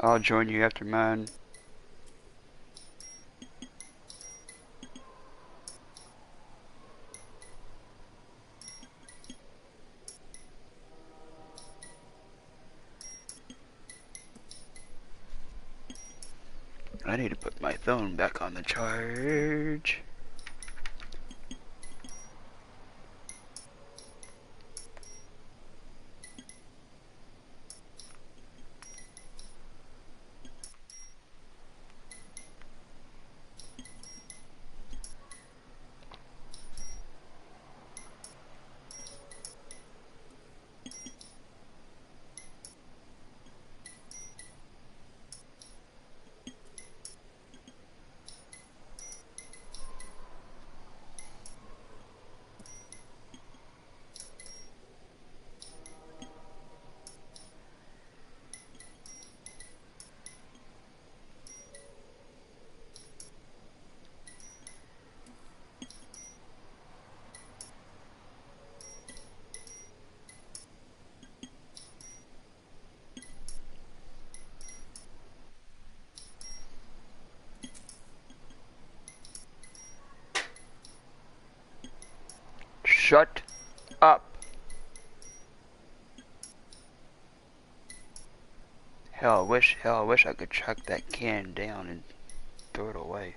I'll join you after mine. I need to put my phone back on the charge. Shut up. Hell, I wish I could track that can down and throw it away.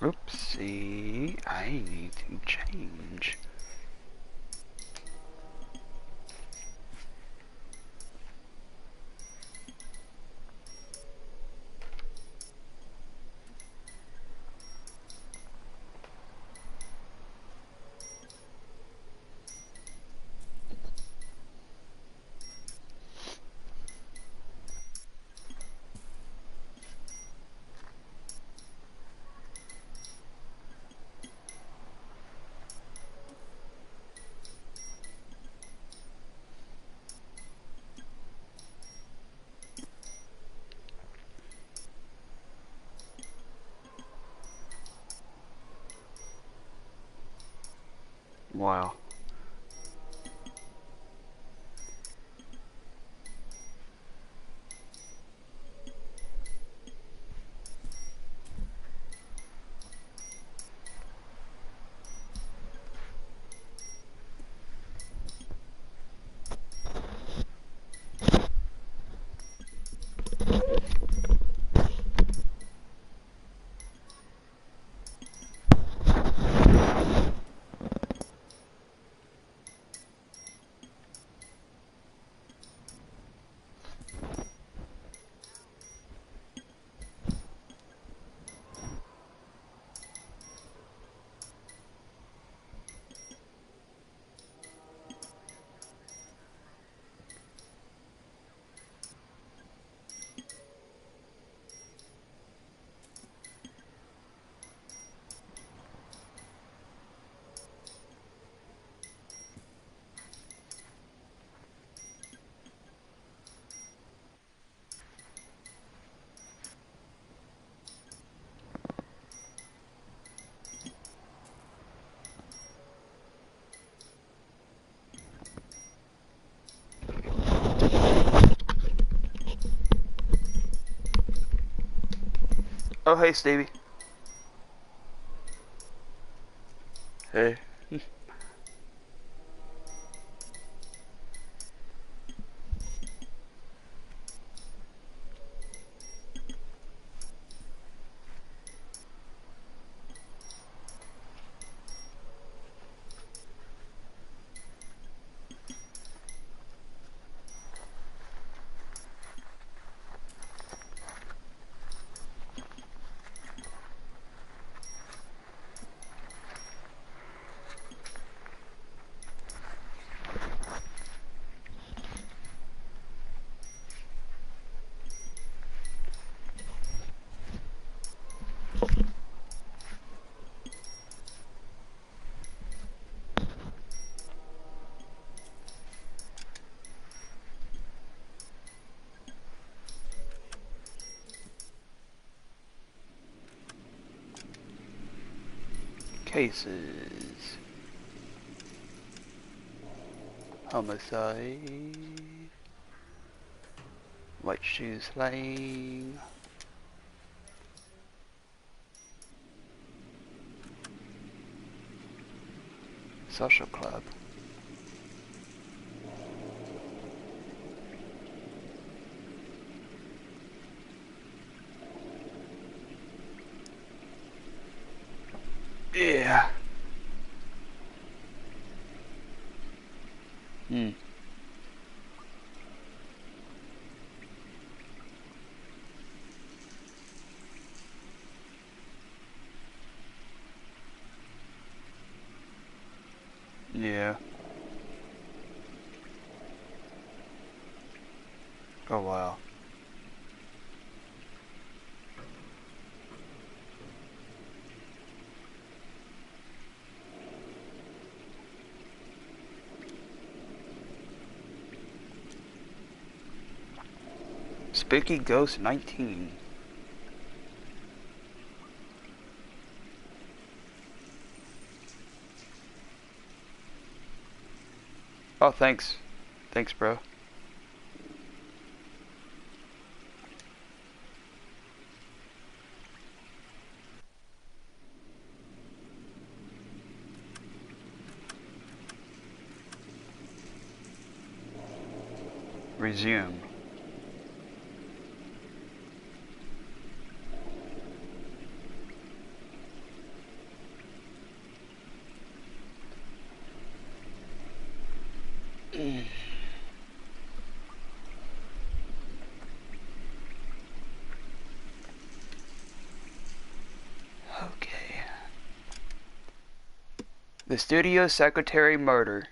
Oopsie, I need to change. Wow. Oh, hey, Stevie. Hey. cases. Homicide. White shoe slaying. Social club. Yeah. Yeah. Oh wow. Spooky Ghost 19. Oh, thanks. Thanks, bro. Resume. Okay. The Studio Secretary Murder.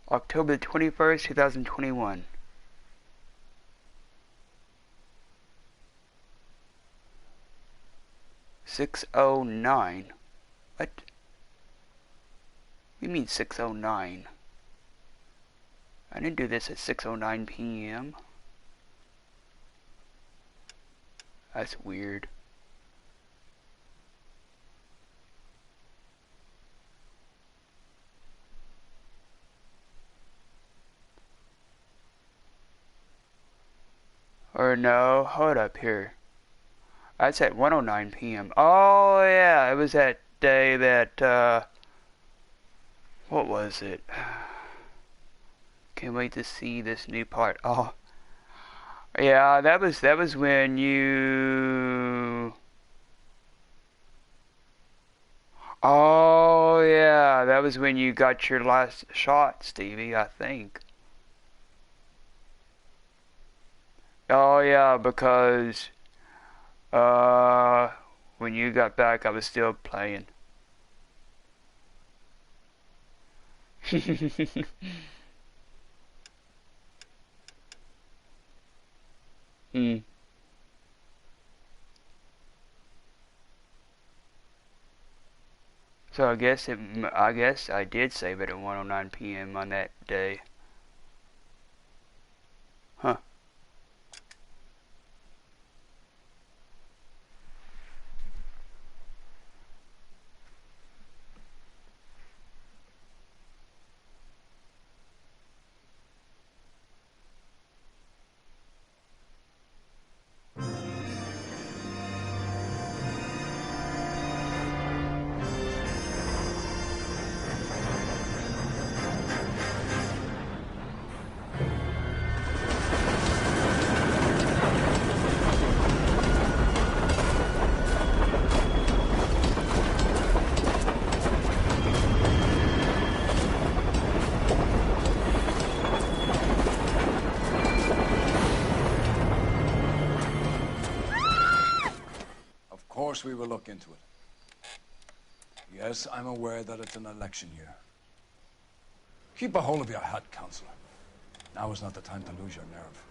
October 21st, 2021. 6:09. What? You mean 6:09? I didn't do this at 6:09 p.m. That's weird. Or no, hold up here. That's at 1:09 p.m. Oh yeah, it was that day that what was it? Can't wait to see this new part. Oh, yeah, that was when you. Oh yeah, that was when you got your last shot, Stevie, I think. Oh yeah, because when you got back, I was still playing. Hmm. So I guess I did save it at 1:09 p.m. on that day. Huh. Of course we will look into it. Yes, I'm aware that it's an election year. Keep a hold of your hat, Counselor. Now is not the time to lose your nerve.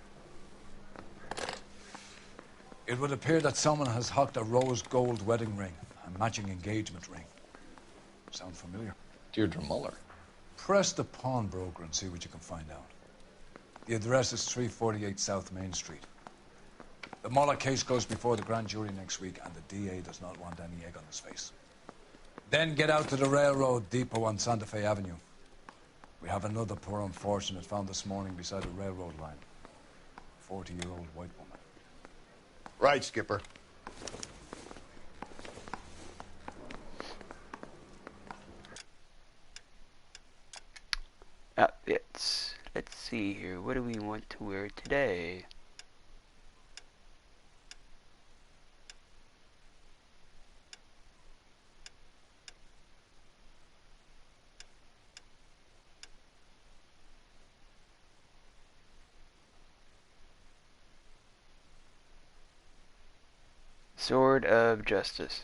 It would appear that someone has hocked a rose gold wedding ring, a matching engagement ring. Sound familiar? Deirdre Muller. Press the pawnbroker and see what you can find out. The address is 348 South Main Street. The Muller case goes before the grand jury next week, and the DA does not want any egg on his face. Then get out to the railroad depot on Santa Fe Avenue. We have another poor unfortunate found this morning beside a railroad line. 40-year-old white woman. Right, Skipper. Outfits. Let's see here. What do we want to wear today? Sword of Justice.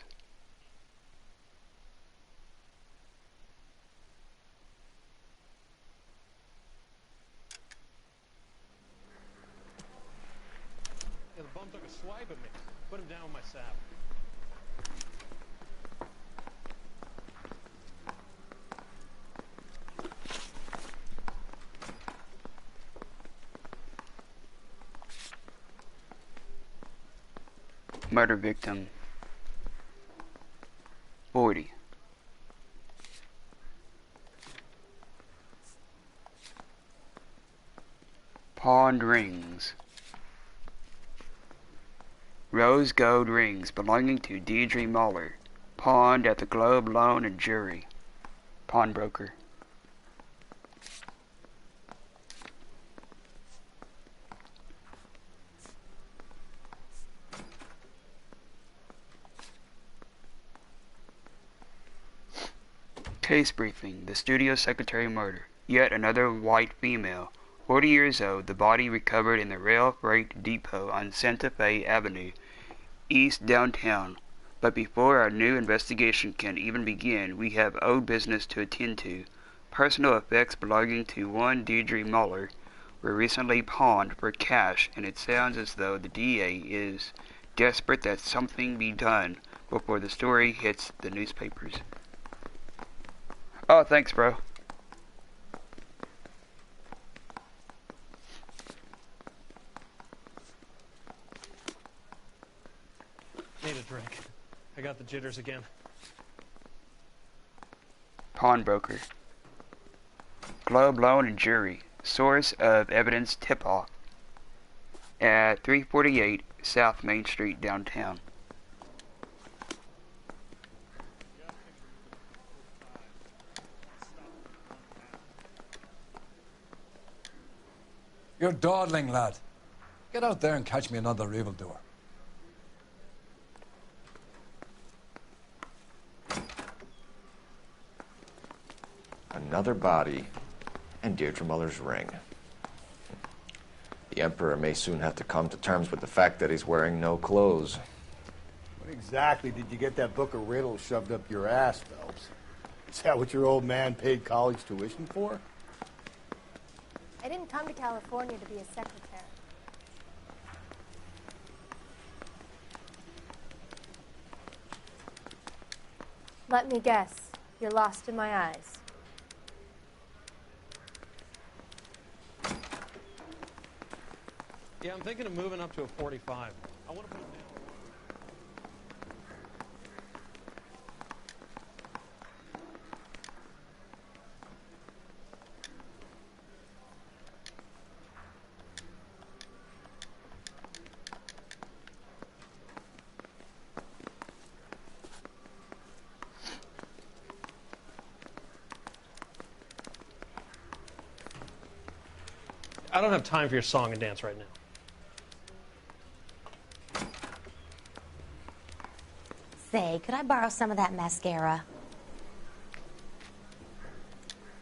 Yeah, the bum took a swipe at me. Put him down with my sap. Murder victim. 40. Pawned rings. Rose gold rings belonging to Deirdre Muller. Pawned at the Globe Loan and Jury. Pawnbroker. Case briefing. The studio secretary murder. Yet another white female. 40 years old. The body recovered in the rail freight depot on Santa Fe Avenue, East downtown. But before our new investigation can even begin, we have old business to attend to. Personal effects belonging to one Deirdre Muller were recently pawned for cash, and it sounds as though the DA is desperate that something be done before the story hits the newspapers. Oh, thanks, bro. Need a drink. I got the jitters again. Pawnbroker. Globe Loan and Jury. Source of evidence tip-off at 348 South Main Street, downtown. You're dawdling, lad. Get out there and catch me another evildoer. Another body and Deirdre Muller's ring. The Emperor may soon have to come to terms with the fact that he's wearing no clothes. What exactly did you get that book of riddles shoved up your ass, Phelps? Is that what your old man paid college tuition for? I didn't come to California to be a secretary. Let me guess. You're lost in my eyes. Yeah, I'm thinking of moving up to a 45. I want to put him down. I don't have time for your song and dance right now. Say, could I borrow some of that mascara?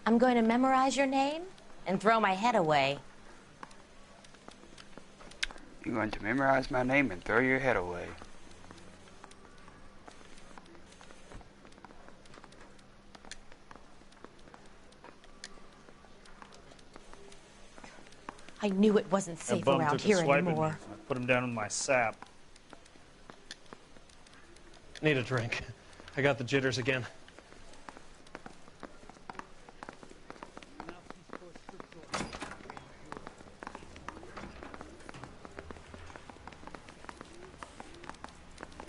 I'm going to memorize your name and throw my head away. You're going to memorize my name and throw your head away. I knew it wasn't safe around here anymore. I put him down with my sap. Need a drink. I got the jitters again.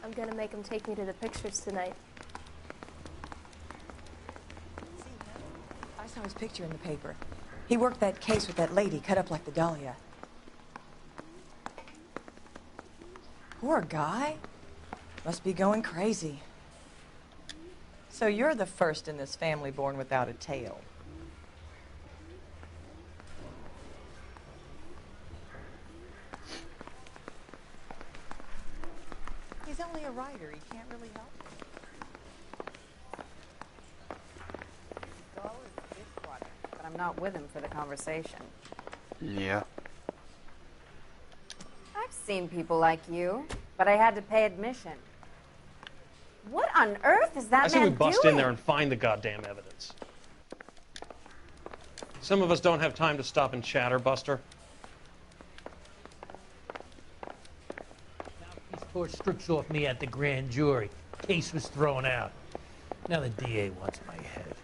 I'm gonna make him take me to the pictures tonight. saw his picture in the paper. He worked that case with that lady cut up like the Dahlia. Poor guy. Must be going crazy. So you're the first in this family born without a tail. He's only a writer. He can't really help it. But I'm not with him for the conversation. Yeah. I've seen people like you, but I had to pay admission. What on earth is that I say man we bust doing? in there and find the goddamn evidence. Some of us don't have time to stop and chatter, Buster. These poor strips off me at the grand jury. Case was thrown out. Now the DA wants my head.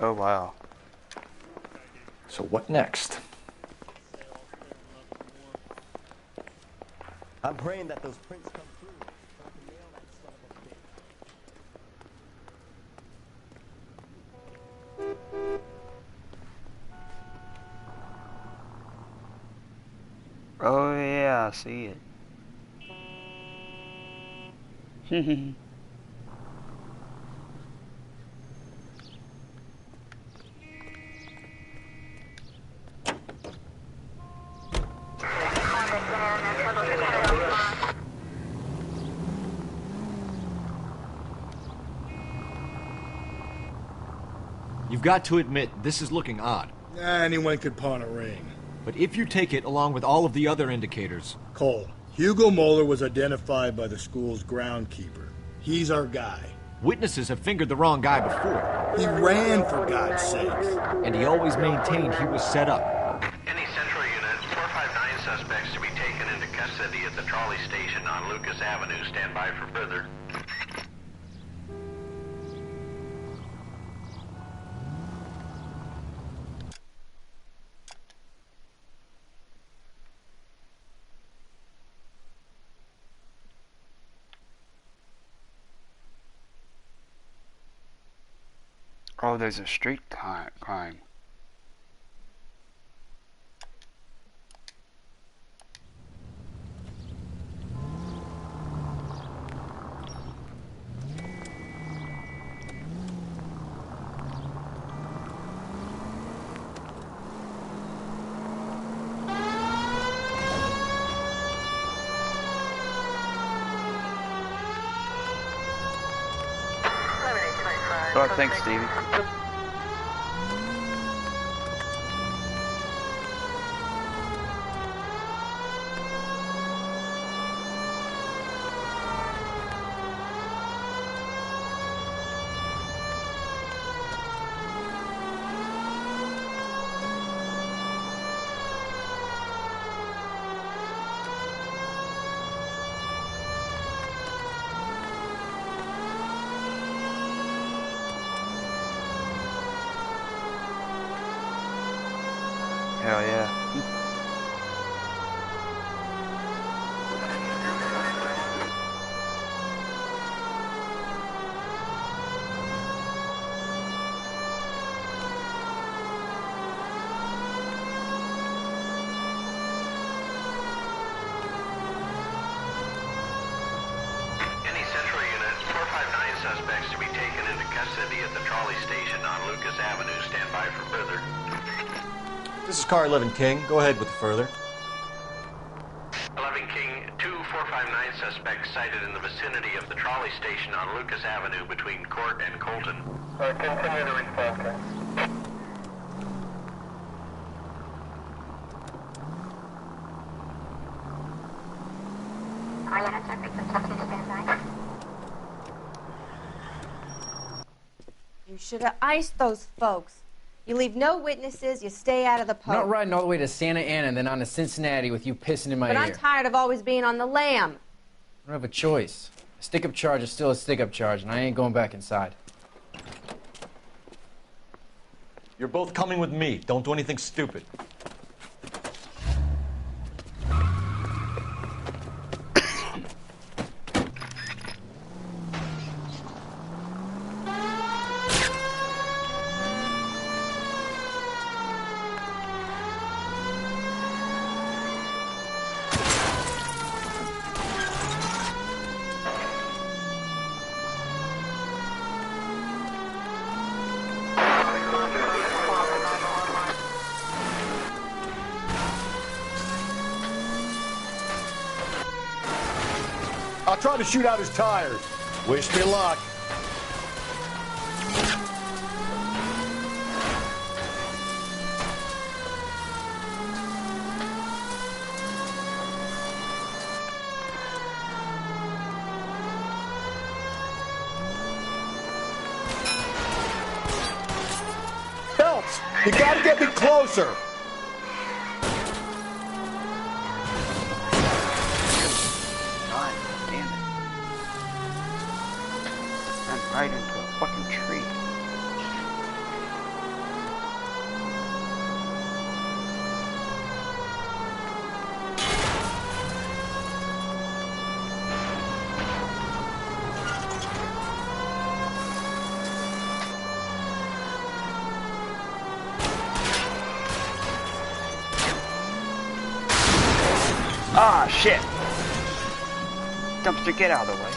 Oh, wow. So what next? I'm praying that those prints come through. So I can nail that son of a bitch. Oh, yeah, I see it. You've got to admit, this is looking odd. Anyone could pawn a ring. But if you take it along with all of the other indicators... Cole, Hugo Moeller was identified by the school's groundkeeper. He's our guy. Witnesses have fingered the wrong guy before. He ran, for God's sakes. And he always maintained he was set up. Any central unit, 459 suspects to be taken into custody at the trolley station on Lucas Avenue. Stand by for further. Oh, there's a street crime. Oh, thanks, Stevie. Hell yeah. Any central unit, 459 suspects to be taken into custody at the trolley station on Lucas Avenue. Stand by for further. This is Car 11 King. Go ahead with the further. 11 King, 2459 suspects sighted in the vicinity of the trolley station on Lucas Avenue between Court and Colton. Continue to respond, King. You should have iced those folks. You leave no witnesses, you stay out of the I'm not poke. riding all the way to Santa Ana and then on to Cincinnati with you pissing in my But ear. I'm tired of always being on the lam. I don't have a choice. A stick-up charge is still a stick-up charge, and I ain't going back inside. You're both coming with me. Don't do anything stupid. Stop trying to shoot out his tires. Wish me luck. Phelps, you gotta get me closer. God damn it. I'm right into a fucking tree. Ah, shit! Dumpster, get out of the way.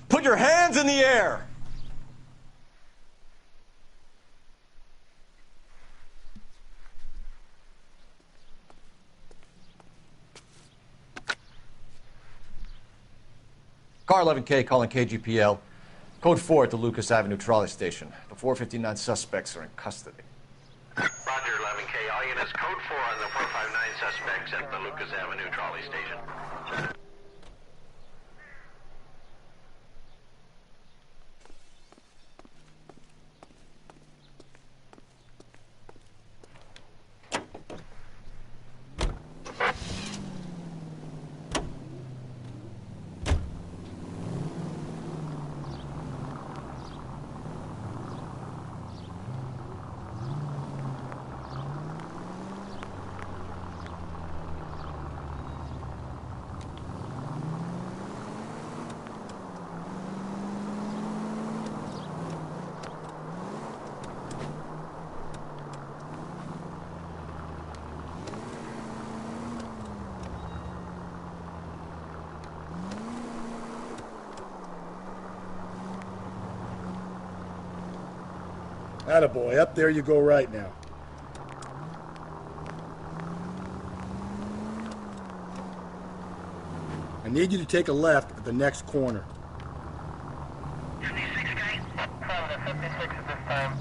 Put your hands in the air! Car 11K calling KGPL. Code 4 at the Lucas Avenue trolley station. The 459 suspects are in custody. Roger, 11K. All units, code 4 on the 459 suspects at the Lucas Avenue trolley station. Attaboy, up there you go right now. I need you to take a left at the next corner. 56 guy? 56 at this time.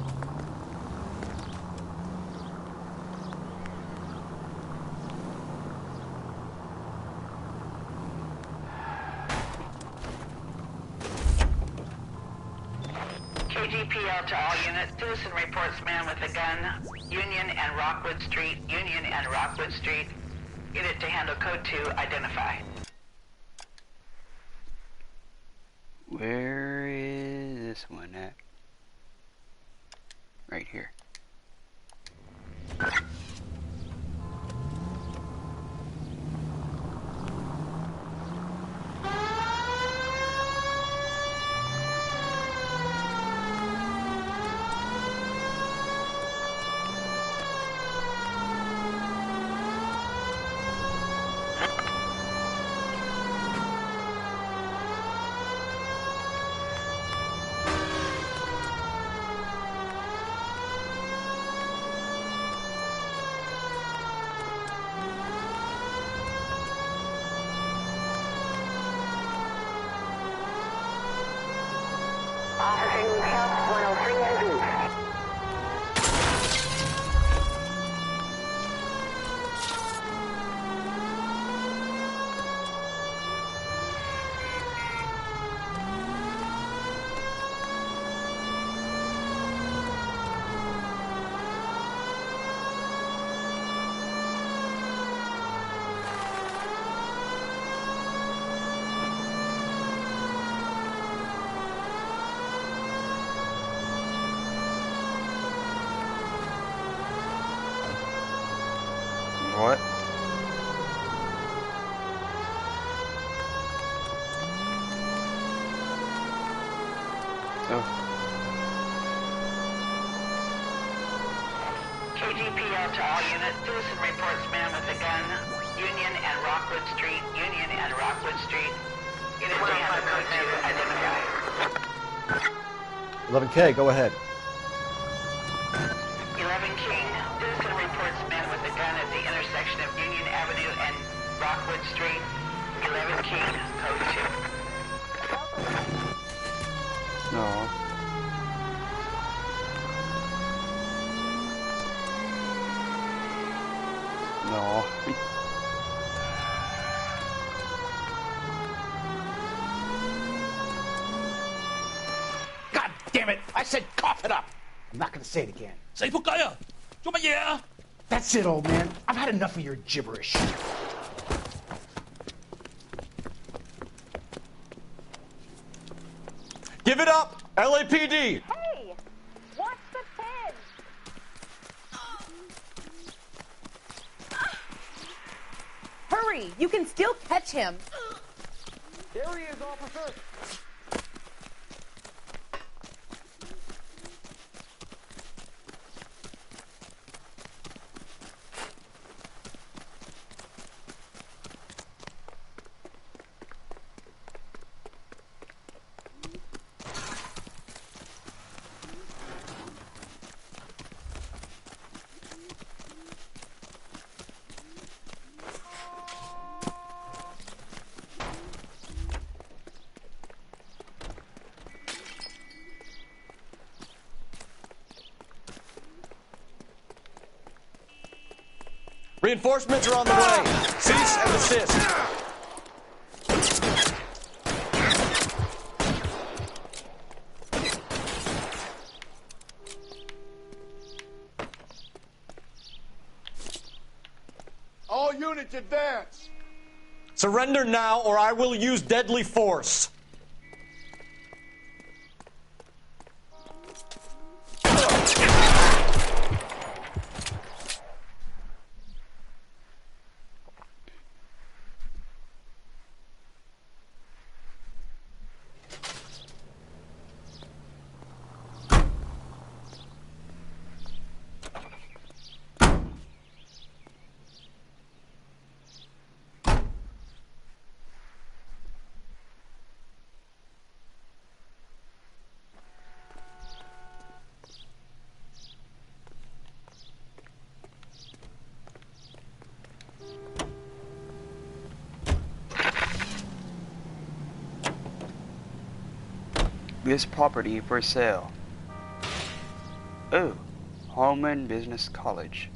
KGPL to all units. Citizen reports man with a gun. Union and Rockwood Street. Union and Rockwood Street. Unit to handle code 2. Identify. Where is this one at? Right here. Officer needs help. 103 has moved. What? Oh. KGPL to all units. Citizen reports man with a gun. Union and Rockwood Street. Union and Rockwood Street. Unit to handle code 2. Identify. 11K, go ahead. intersection of Union Avenue and Rockwood Street, 11 King, code 2. No. No. God damn it! I said cough it up! I'm not gonna say it again. That's it, old man. I've had enough of your gibberish. Give it up, LAPD! Hey! Watch the pin! Hurry! You can still catch him. There he is, officer. Reinforcements are on the way. Cease and desist. All units advance. Surrender now or I will use deadly force. This property for sale. Oh, Holman Business College.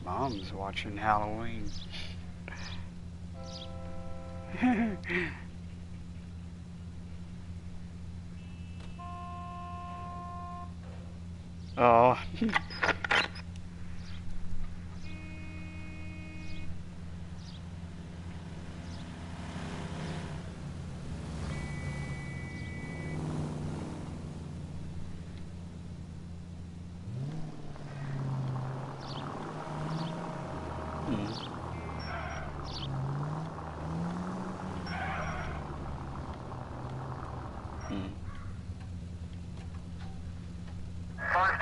Mom's watching Halloween. Oh.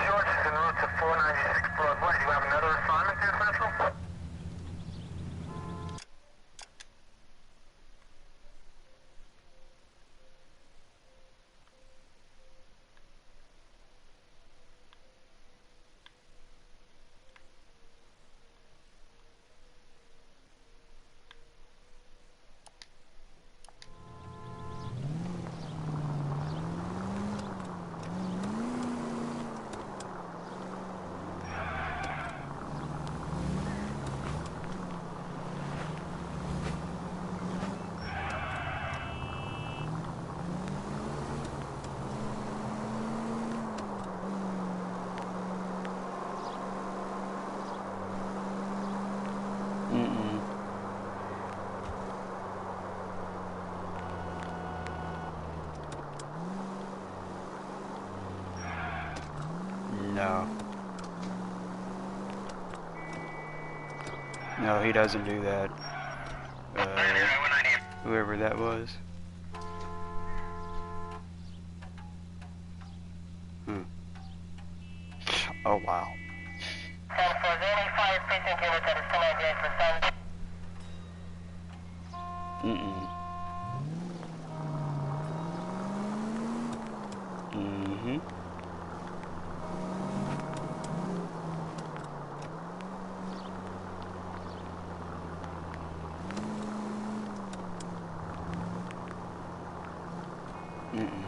George is en route to 40 No. No, he doesn't do that. Whoever that was. Oh, wow. Mm-mm. Mm-hmm. Mm-mm.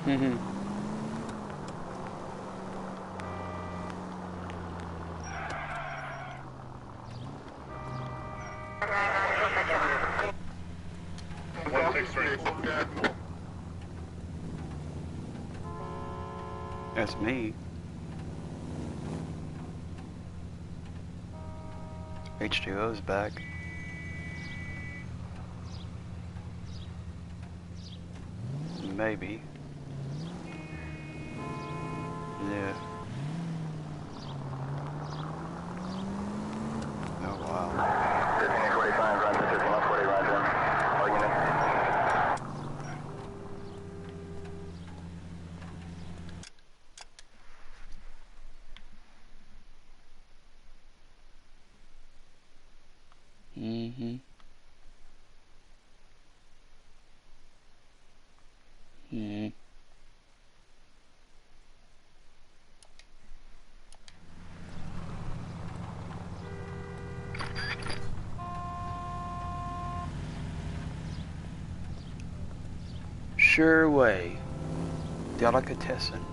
Mm-hmm. That's me. H2O's back. Maybe. Yeah. Oh, wow. 1545, Roger, 1540, Roger. All units. Mm-hmm. Mm-hmm. Sure way. Delicatessen.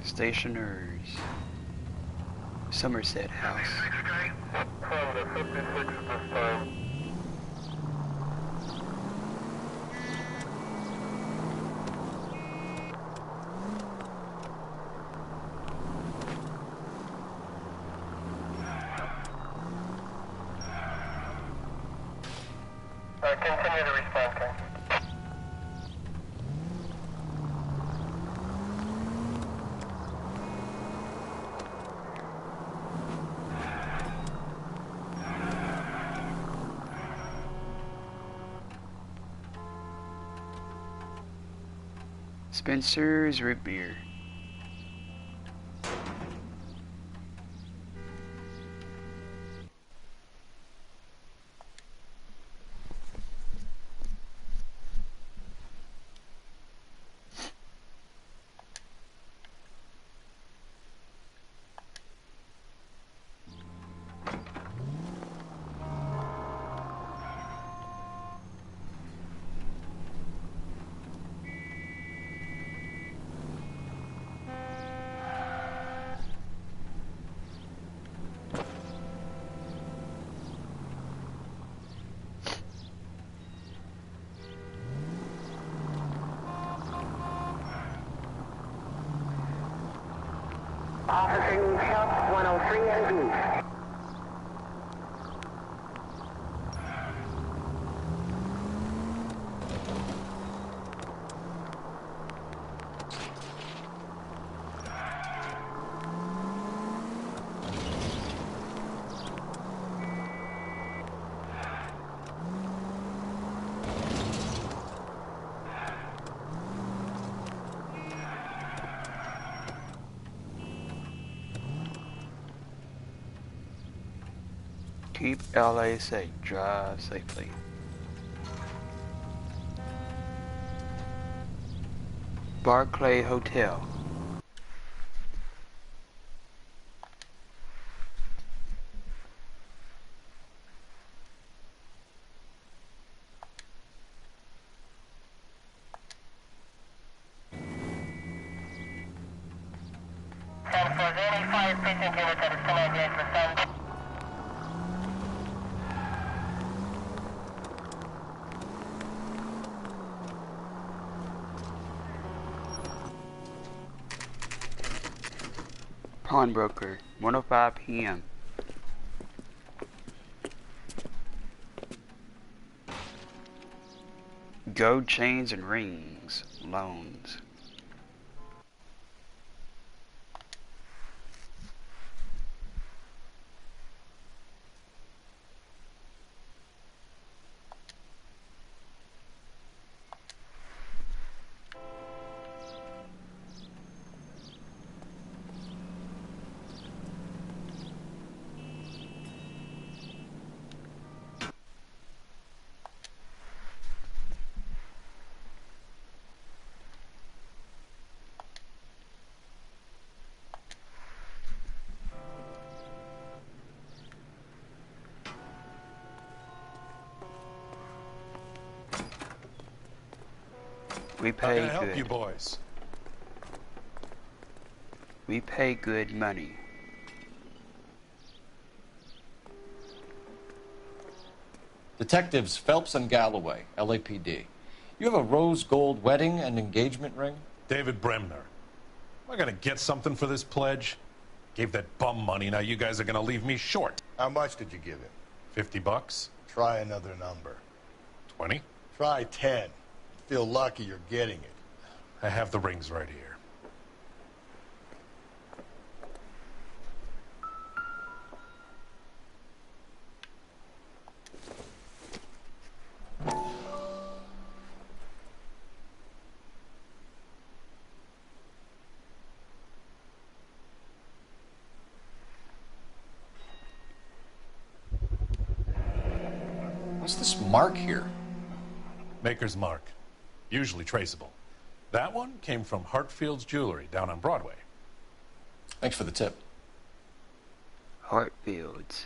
Stationers. Somerset House. From the 56 this time. Continue to respond, King. Spencer's Root Beer. Keep LA safe. Drive safely. Barclay Hotel. Pawnbroker, 1:05 p.m. Gold chains and rings. Loans. We How can pay I help good. you boys? We pay good money. Detectives Phelps and Galloway, LAPD. You have a rose gold wedding and engagement ring? David Bremner. Am I gonna get something for this pledge? Gave that bum money, now you guys are gonna leave me short. How much did you give him? $50? Try another number. 20? Try 10. Feel lucky you're getting it. I have the rings right here. What's this mark here? Maker's mark. Usually traceable. That one came from Hartfield's Jewelry down on Broadway. Thanks for the tip. Hartfields.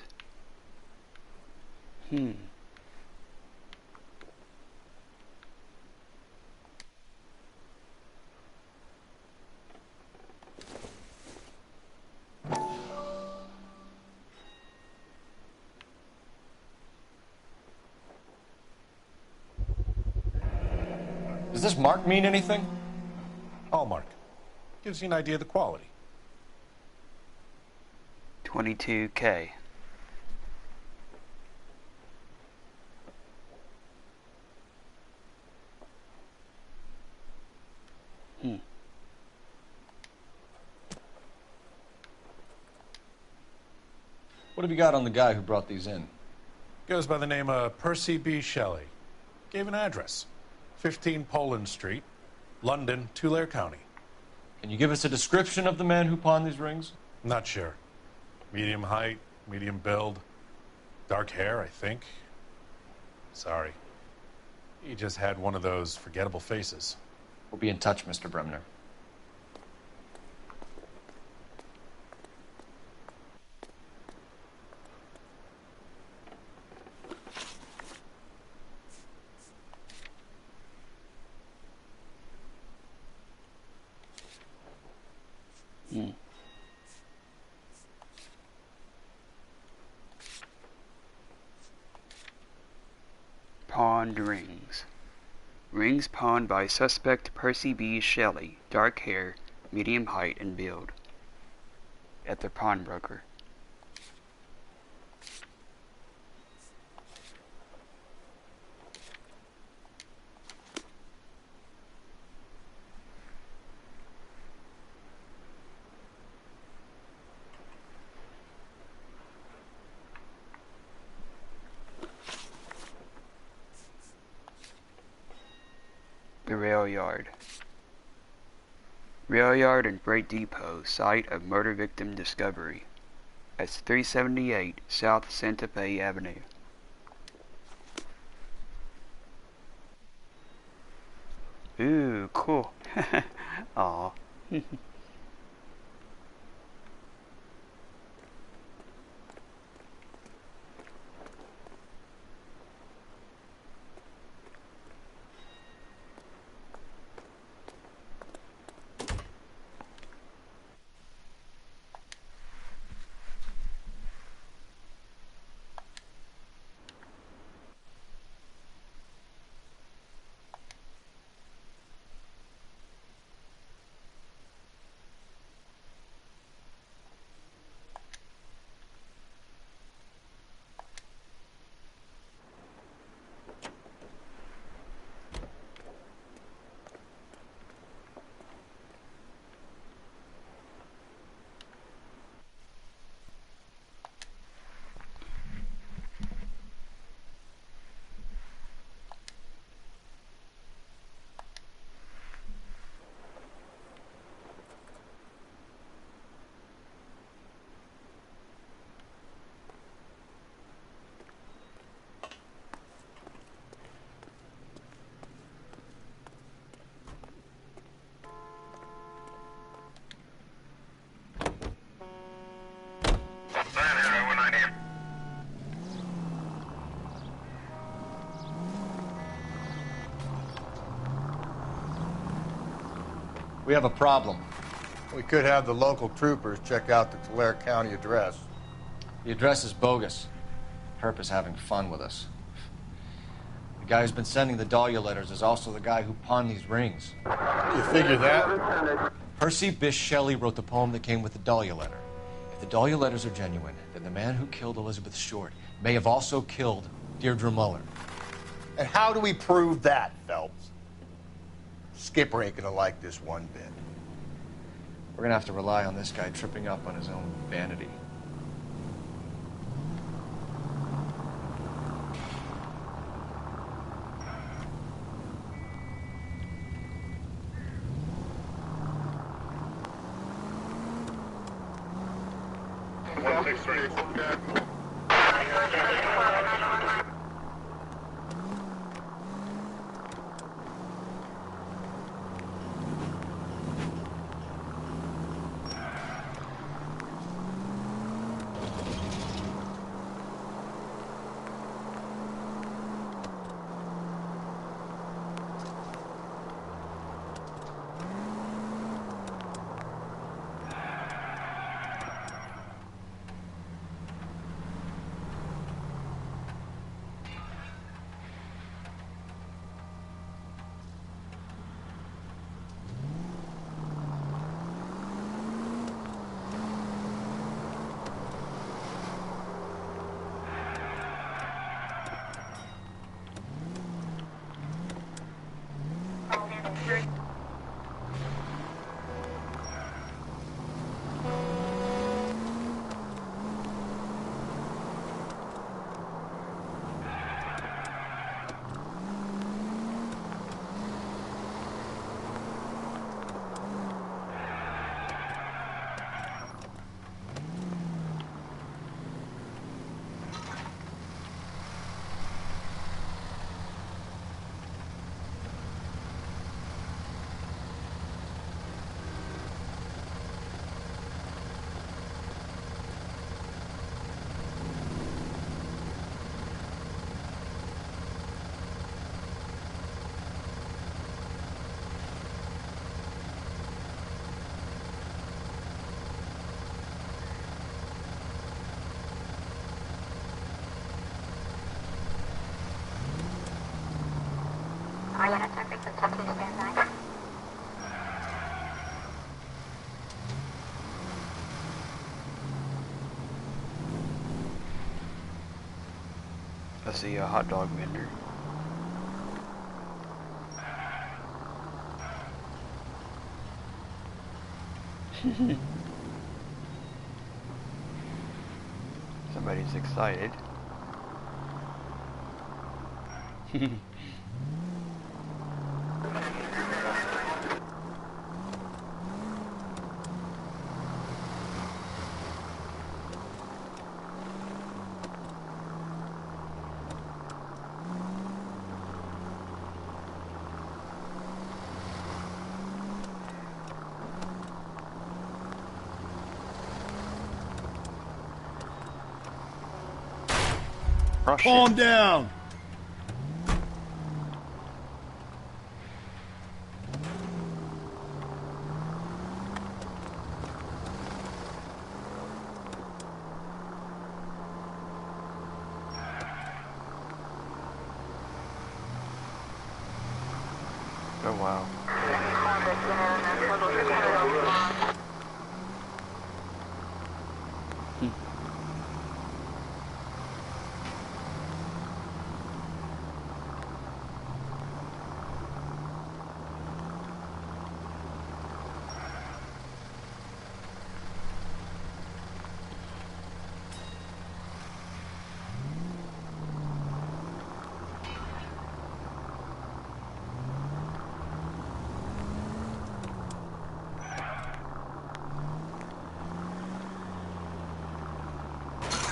Does this mark mean anything? Hallmark. Gives you an idea of the quality. 22K. What have you got on the guy who brought these in? Goes by the name of Percy B. Shelley. Gave an address. 15 Poland Street, London, Tulare County. Can you give us a description of the man who pawned these rings? Not sure. Medium height, medium build. Dark hair, I think. Sorry. He just had one of those forgettable faces. We'll be in touch, Mr. Bremner. Pawned rings. Rings pawned by suspect Percy B. Shelley, dark hair, medium height and build. At the pawnbroker. The rail yard. Rail yard and freight depot, site of murder victim discovery. That's 378 South Santa Fe Avenue. Ooh, cool. Aw. We have a problem. We could have the local troopers check out the Tulare County address. The address is bogus. Herp is having fun with us. The guy who's been sending the Dahlia letters is also the guy who pawned these rings. You figure that? Percy Bysshe Shelley wrote the poem that came with the Dahlia letter. If the Dahlia letters are genuine, then the man who killed Elizabeth Short may have also killed Deirdre Muller. And how do we prove that, Phelps? Skipper ain't gonna like this one bit. We're gonna have to rely on this guy tripping up on his own vanity. I see a hot dog vendor. Somebody's excited. Calm down. Oh, wow.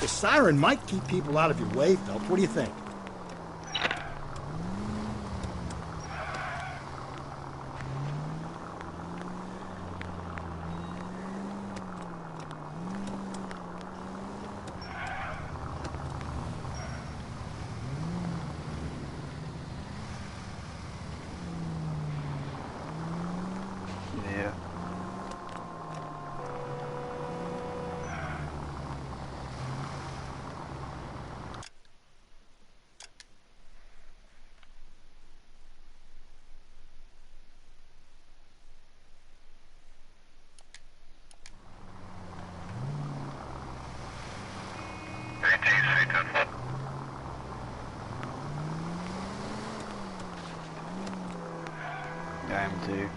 The siren might keep people out of your way, Phelps. What do you think? Yeah. I am too.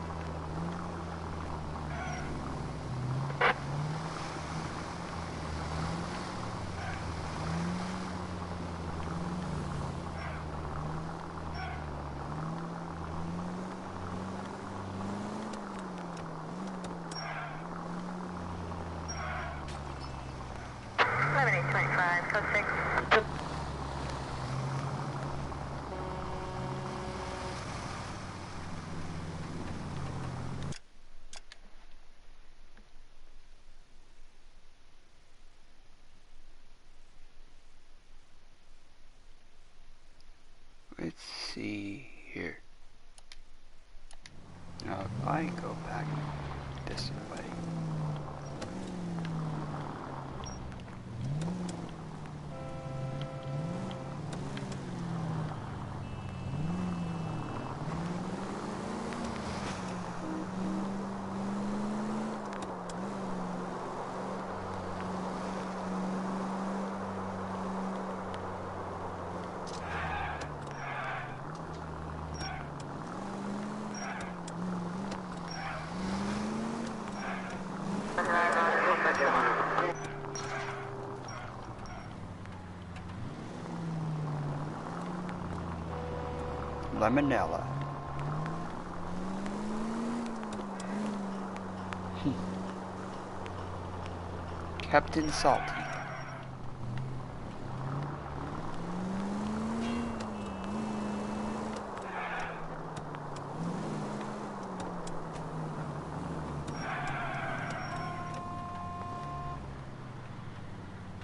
Let's see here. Now if I go back this way. Lemonella. Captain Salty.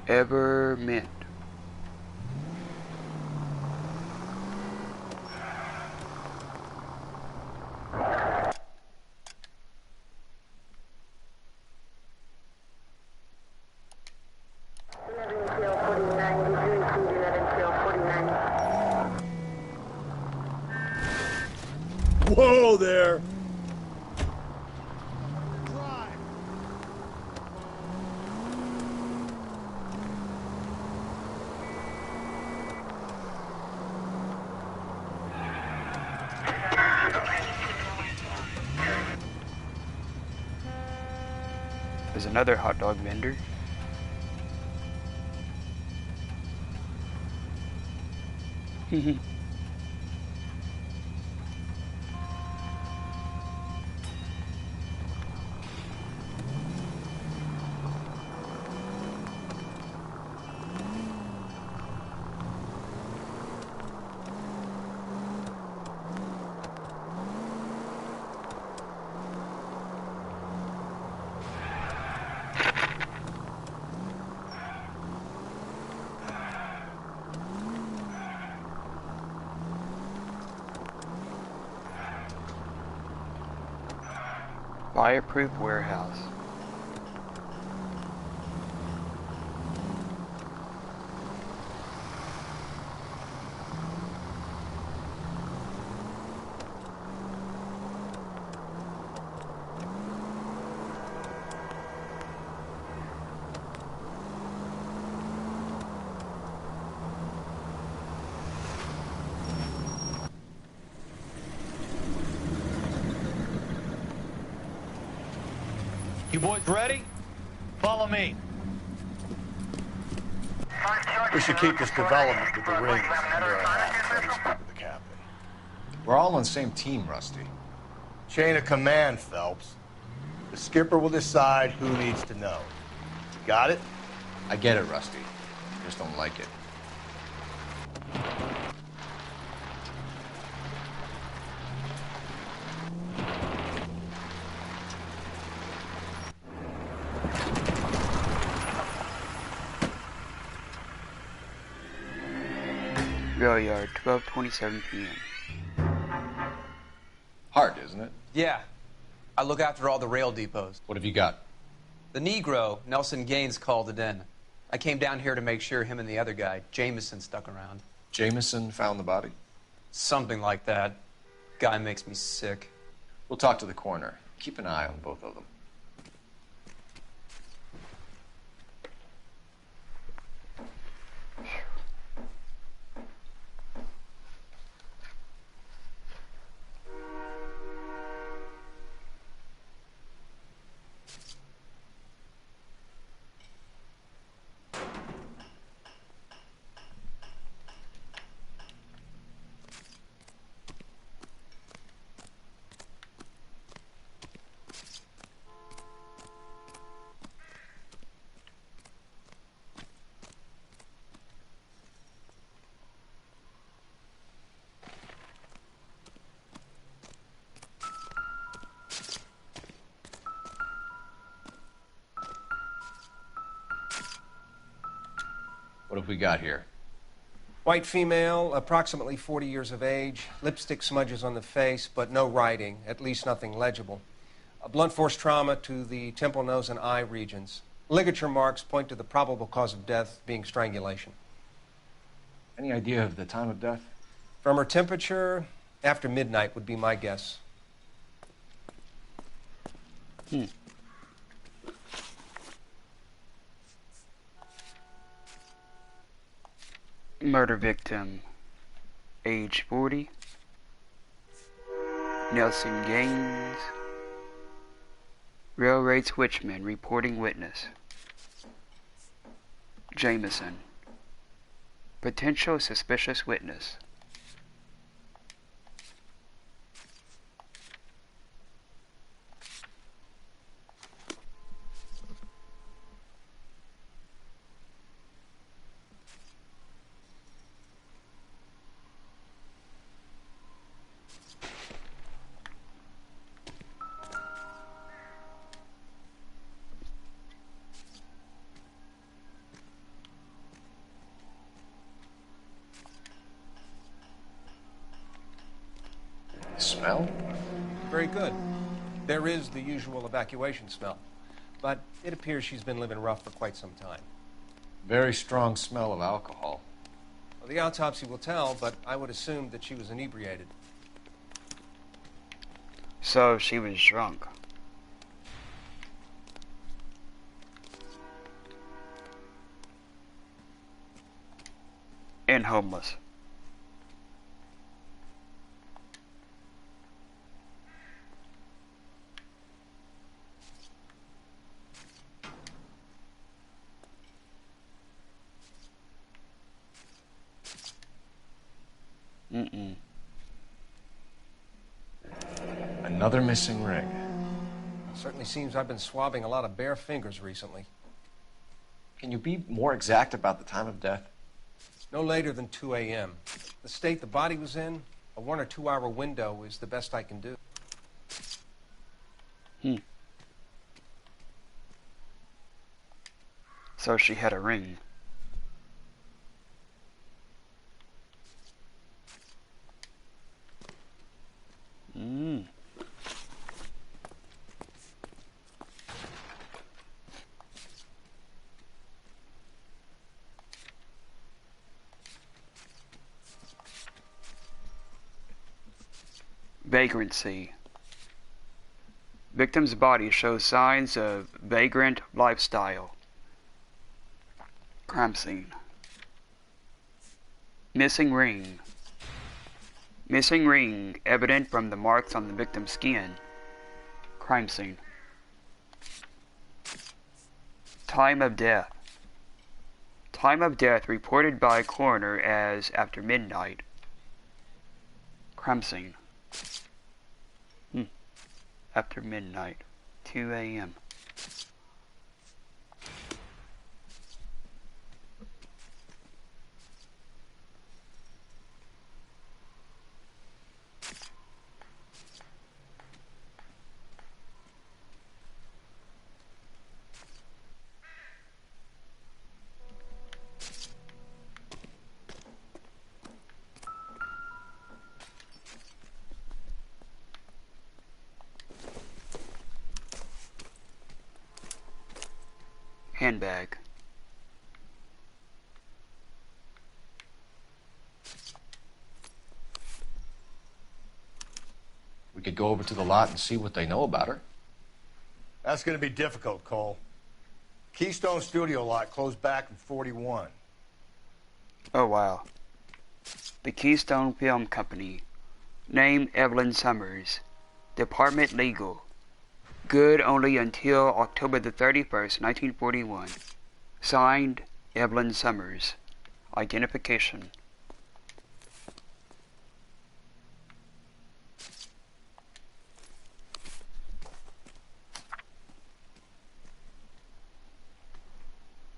Ever mint. Whoa there! There's another hot dog vendor. Fireproof warehouse. You boys ready? Follow me. We should keep this development with the rings under our hats. Let me speak with the captain. We're all on the same team, Rusty. Chain of command, Phelps. The skipper will decide who needs to know. Got it? I get it, Rusty. I just don't like it. Rail yard, 12:27 p.m. Hard, isn't it? Yeah. I look after all the rail depots. What have you got? The Negro, Nelson Gaines, called it in. I came down here to make sure him and the other guy, Jameson, stuck around. Jameson found the body? Something like that. Guy makes me sick. We'll talk to the coroner. Keep an eye on both of them. What have we got here? White female, approximately 40 years of age, lipstick smudges on the face, but no writing, at least nothing legible. A blunt force trauma to the temple, nose, and eye regions. Ligature marks point to the probable cause of death being strangulation. Any idea of the time of death? From her temperature, after midnight would be my guess. Murder victim, age 40. Nelson Gaines. Railroad switchman reporting witness. Jameson. Potential suspicious witness. Smell? Very good. There is the usual evacuation smell, but it appears she's been living rough for quite some time. Very strong smell of alcohol. Well, the autopsy will tell, but I would assume that she was inebriated. So she was drunk. And homeless. Another missing ring. Certainly seems I've been swabbing a lot of bare fingers recently. Can you be more exact about the time of death? No later than 2 a.m. The state the body was in, a 1 or 2 hour window is the best I can do. So she had a ring. Vagrancy. Victim's body shows signs of vagrant lifestyle. Crime scene. Missing ring. Missing ring evident from the marks on the victim's skin. Crime scene. Time of death. Time of death reported by coroner as after midnight. Crime scene. After midnight. 2 a.m. Handbag. We could go over to the lot and see what they know about her. That's going to be difficult, Cole. Keystone Studio lot closed back in 41. Oh wow. The Keystone Film Company. Name Evelyn Summers. Department Legal. Good only until October the 31st, 1941. Signed, Evelyn Summers. Identification.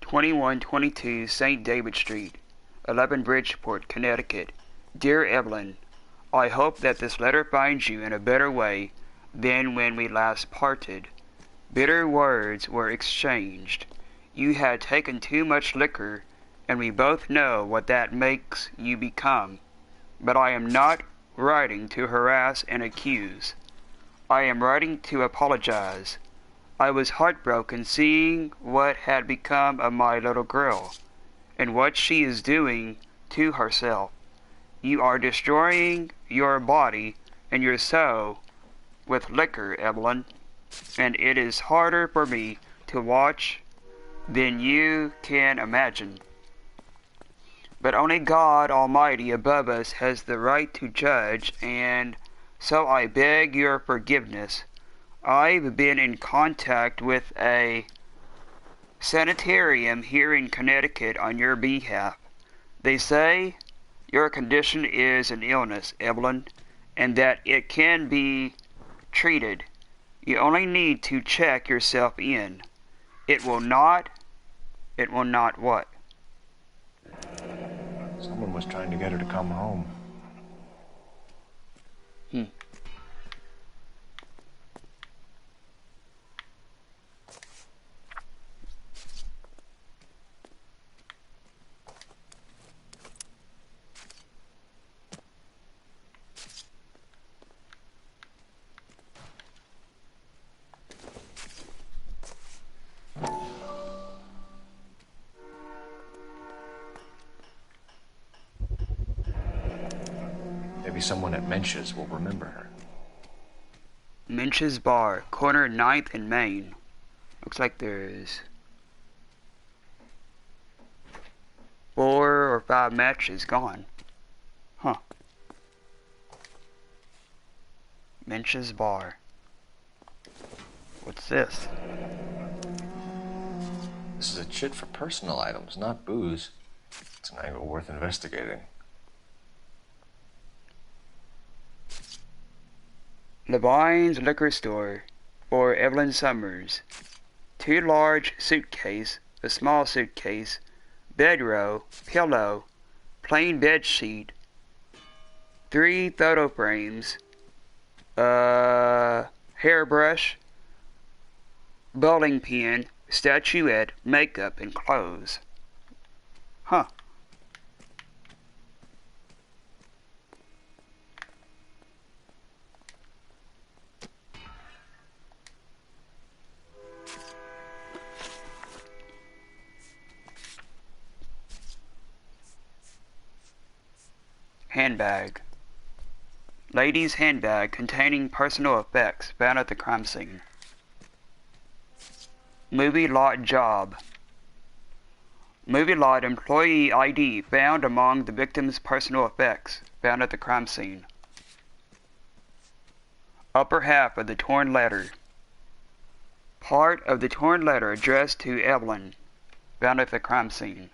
"2122 St. David Street, 11 Bridgeport, Connecticut. Dear Evelyn, I hope that this letter finds you in a better way than when we last parted. Bitter words were exchanged. You had taken too much liquor, and we both know what that makes you become. But I am not writing to harass and accuse. I am writing to apologize. I was heartbroken seeing what had become of my little girl, and what she is doing to herself. You are destroying your body and your soul with liquor, Evelyn, and it is harder for me to watch than you can imagine. But only God Almighty above us has the right to judge, and so I beg your forgiveness. I've been in contact with a sanitarium here in Connecticut on your behalf. They say your condition is an illness, Evelyn, and that it can be treated. You only need to check yourself in. It will not what? Someone was trying to get her to come home. Maybe someone at Mensch's will remember her. Mensch's Bar, corner 9th and Main. Looks like there's 4 or 5 matches gone. Huh. Mensch's Bar. What's this? This is a chit for personal items, not booze. It's an angle worth investigating. Levine's Liquor Store for Evelyn Summers. 2 large suitcase, a small suitcase, bedroll, pillow, plain bed sheet, 3 photo frames, hairbrush, bowling pin, statuette, makeup, and clothes. Huh. Handbag. Lady's handbag containing personal effects found at the crime scene. Movie lot job. Movie lot employee ID found among the victim's personal effects found at the crime scene. Upper half of the torn letter. Part of the torn letter addressed to Evelyn found at the crime scene.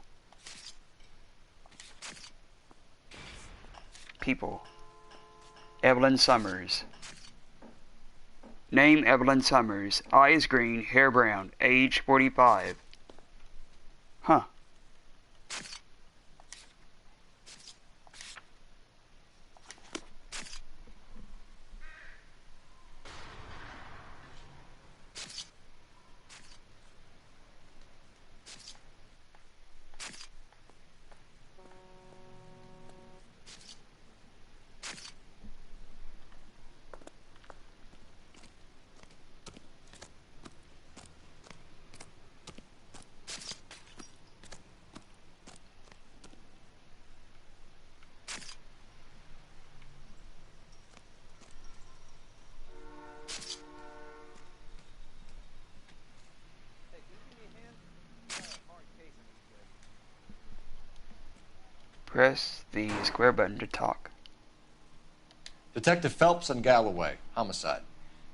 People. Evelyn Summers. Name Evelyn Summers. Eyes green, hair brown, age 45. Huh. Press the square button to talk. Detective Phelps and Galloway, homicide.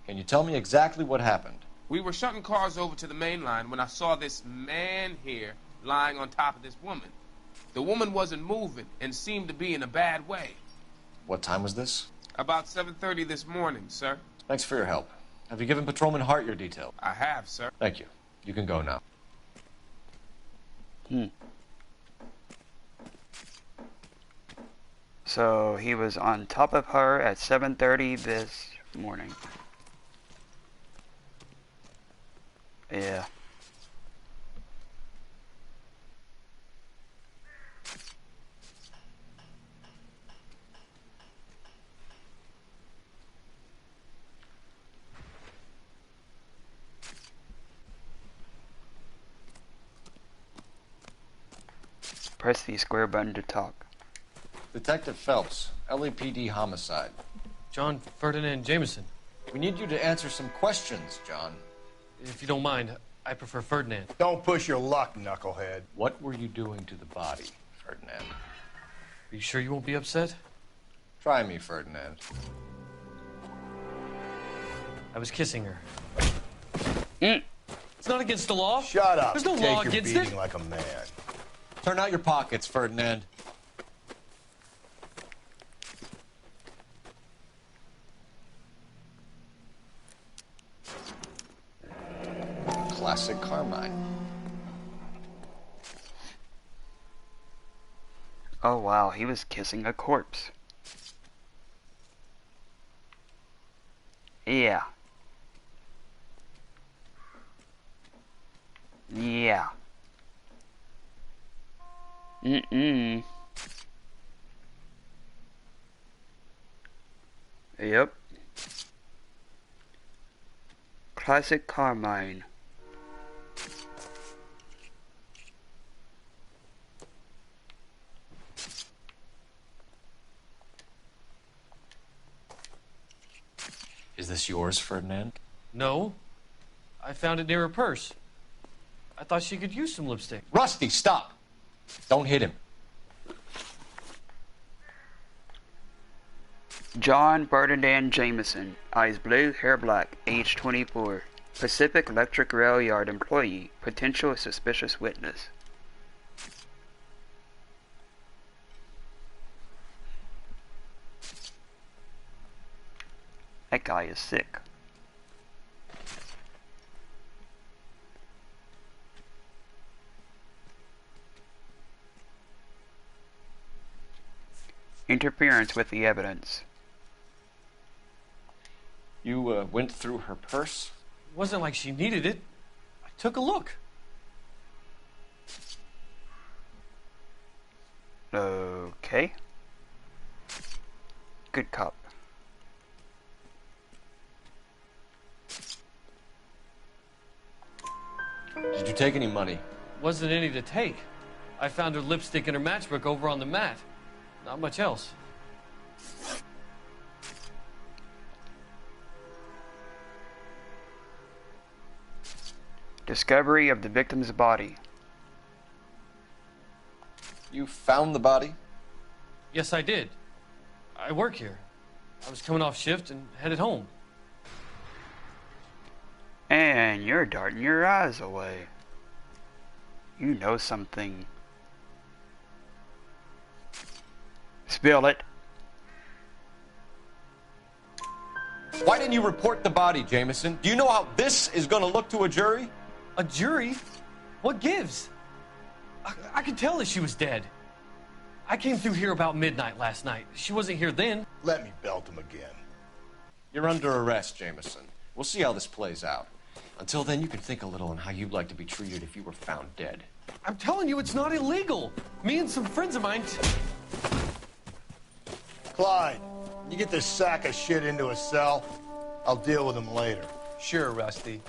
Can you tell me exactly what happened? We were shutting cars over to the main line when I saw this man here lying on top of this woman. The woman wasn't moving and seemed to be in a bad way. What time was this? About 7:30 this morning, sir. Thanks for your help. Have you given Patrolman Hart your details? I have, sir. Thank you. You can go now. So he was on top of her at 7:30 this morning. Yeah. Press the square button to talk. Detective Phelps, LAPD homicide. John Ferdinand Jameson. We need you to answer some questions, John. If you don't mind, I prefer Ferdinand. Don't push your luck, knucklehead. What were you doing to the body, Ferdinand? Are you sure you won't be upset? Try me, Ferdinand. I was kissing her. It's not against the law. Shut up. There's no Take law your against beating it. like a man. Turn out your pockets, Ferdinand. Classic Carmine. Oh wow, he was kissing a corpse. Yeah. Yeah. Yep. Classic Carmine. Is this yours, Ferdinand? No. I found it near her purse. I thought she could use some lipstick. Rusty, stop! Don't hit him. John Ferdinand Jameson, eyes blue, hair black, age 24. Pacific Electric Rail Yard employee, potential suspicious witness. That guy is sick. Interference with the evidence. You went through her purse? It wasn't like she needed it. I took a look. Okay. Good cop. Did you take any money? Wasn't any to take. I found her lipstick and her matchbook over on the mat. Not much else. Discovery of the victim's body. You found the body? Yes, I did. I work here. I was coming off shift and headed home. And you're darting your eyes away. You know something. Spill it. Why didn't you report the body, Jameson? Do you know how this is going to look to a jury? A jury? What gives? I could tell that she was dead. I came through here about midnight last night. She wasn't here then. Let me belt him again. You're under arrest, Jameson. We'll see how this plays out. Until then, you can think a little on how you'd like to be treated if you were found dead. I'm telling you, it's not illegal. Me and some friends of mine... Clyde, you get this sack of shit into a cell. I'll deal with him later. Sure, Rusty.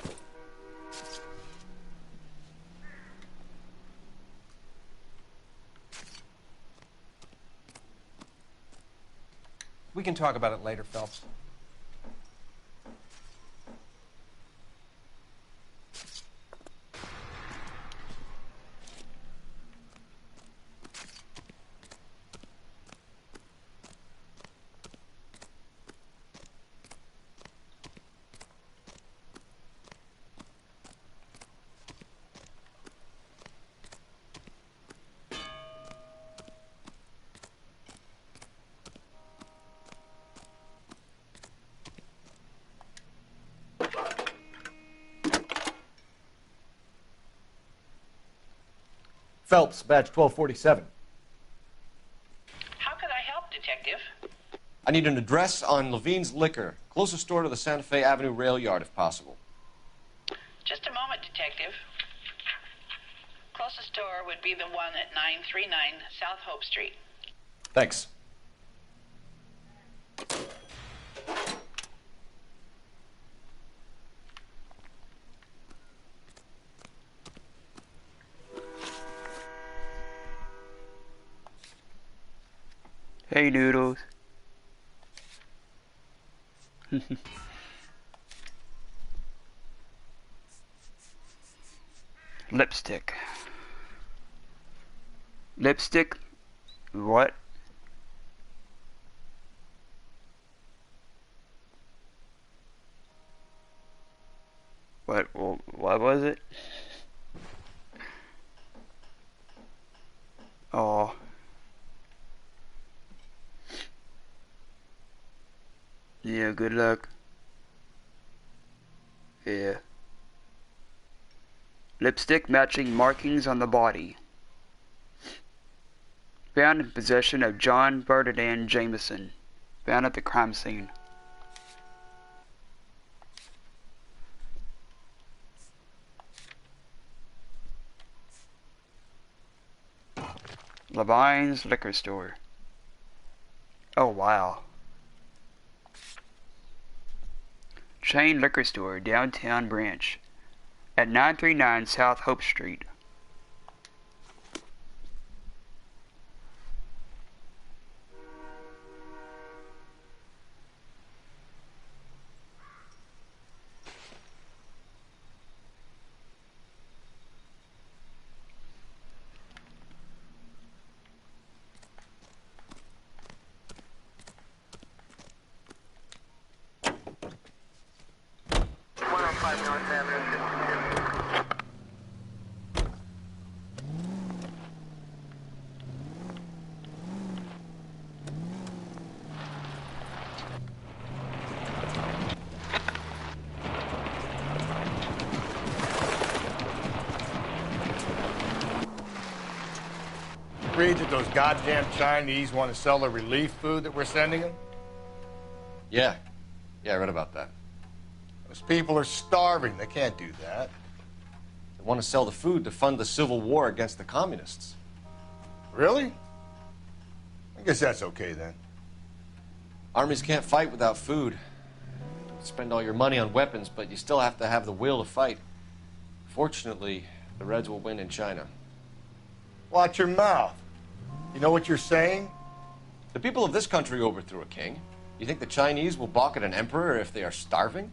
We can talk about it later, Phelps. Phelps, badge 1247. How could I help, Detective? I need an address on Levine's Liquor. Closest store to the Santa Fe Avenue rail yard, if possible. Just a moment, Detective. Closest store would be the one at 939 South Hope Street. Thanks. Hey, Noodles. Lipstick. Lipstick? What? What was it? Oh. Yeah, good luck. Yeah. Lipstick matching markings on the body. Found in possession of John Ferdinand Jameson. Found at the crime scene. Levine's Liquor Store. Oh, wow. Chain liquor store, downtown branch, at 939 South Hope Street. Read that those goddamn Chinese want to sell the relief food that we're sending them? Yeah, I read about that. Those people are starving. They can't do that. They want to sell the food to fund the civil war against the communists. Really? I guess that's okay then. Armies can't fight without food. You spend all your money on weapons, but you still have to have the will to fight. Fortunately, the Reds will win in China. Watch your mouth. You know what you're saying? The people of this country overthrew a king. You think the Chinese will balk at an emperor if they are starving?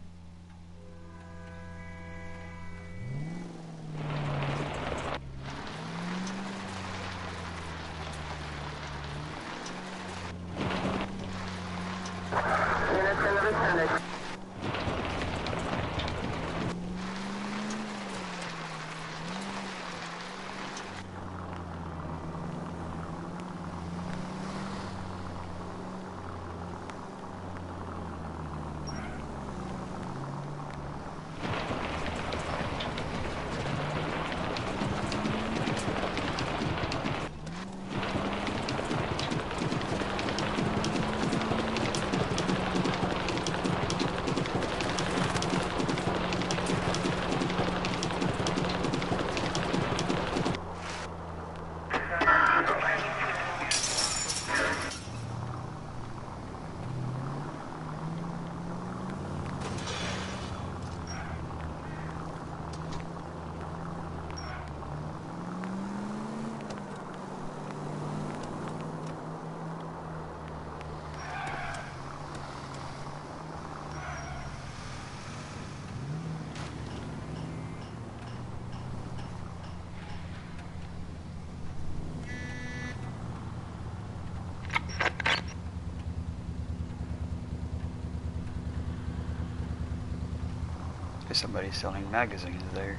There's somebody selling magazines there.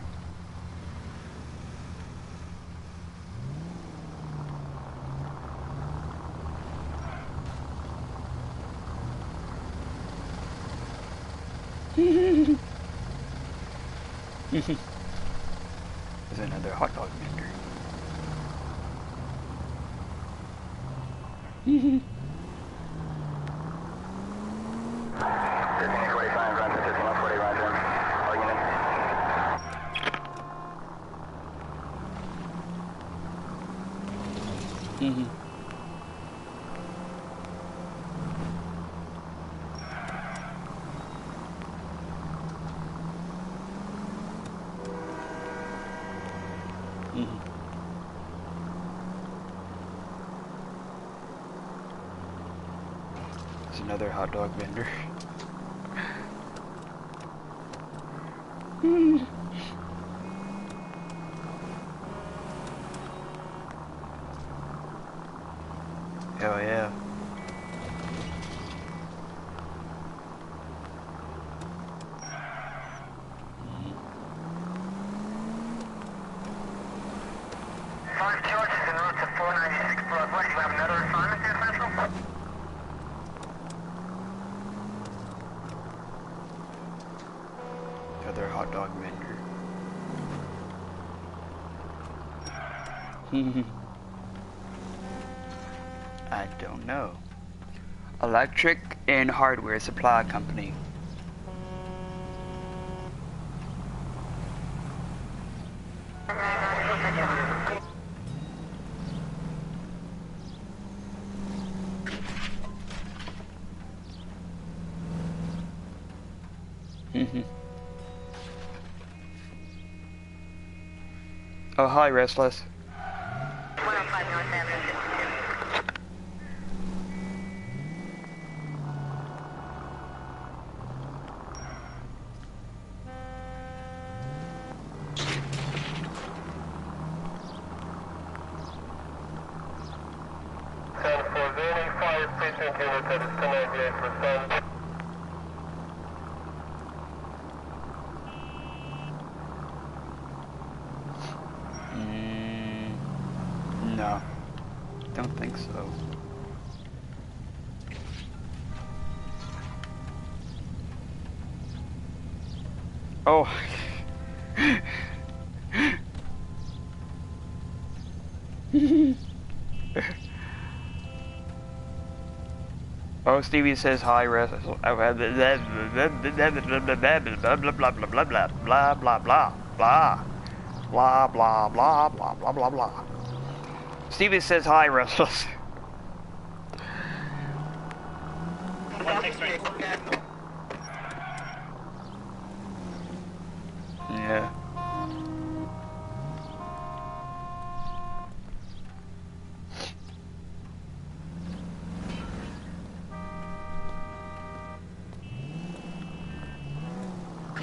There's another hot dog vendor. There's another hot dog vendor. Hell yeah. Five charges en route to 496 Broadway. You have another assignment there, Central? Other hot dog vendor. I don't know. Electric and hardware supply company. Oh, hi, Restless. 105 North Avenue, 52. No, don't think so. Oh. Oh, Stevie says hi, Restless. Blah blah blah blah blah blah blah blah blah blah blah blah blah blah blah. Stevie says hi, Restless. Yeah.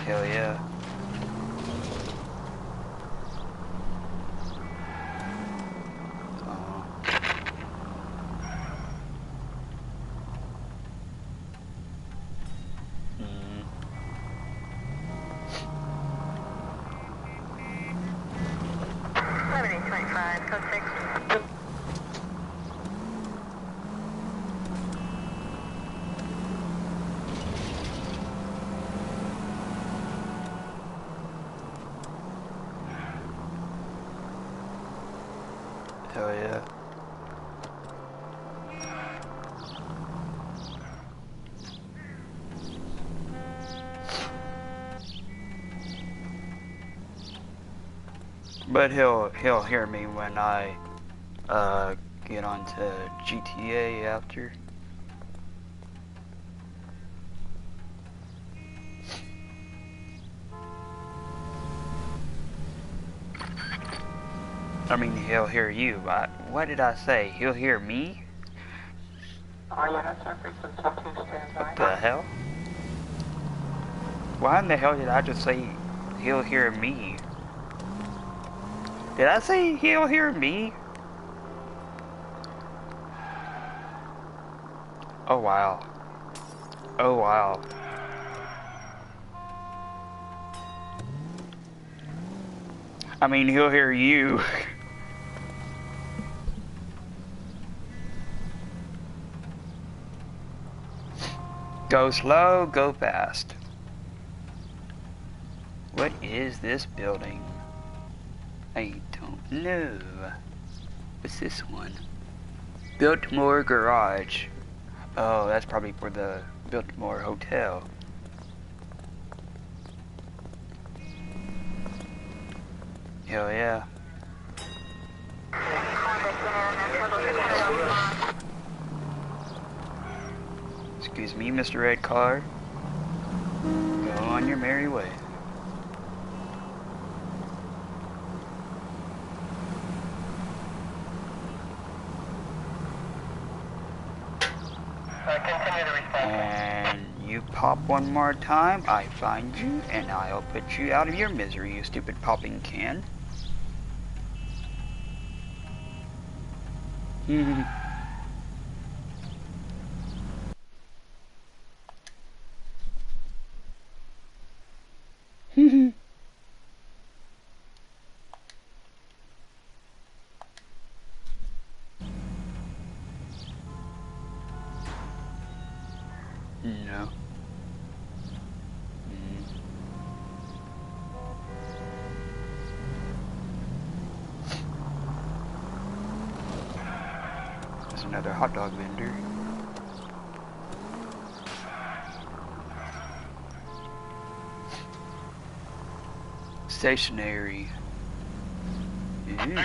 Hell yeah. code 6. Hell yeah. But he'll hear me when I get onto GTA after. I mean, he'll hear you. What did I say? He'll hear me? What the hell? Why in the hell did I just say he'll hear me? Did I say he'll hear me? Oh wow. Oh wow. I mean, he'll hear you. Go slow, go fast. What is this building? I don't know. What's this one? Biltmore Garage. Oh, that's probably for the Biltmore Hotel. Hell yeah. Excuse me, Mr. Red Car. Go on your merry way. And you pop one more time, I find you, and I'll put you out of your misery, you stupid popping can. No. There's another hot dog vendor. Stationary. Ooh.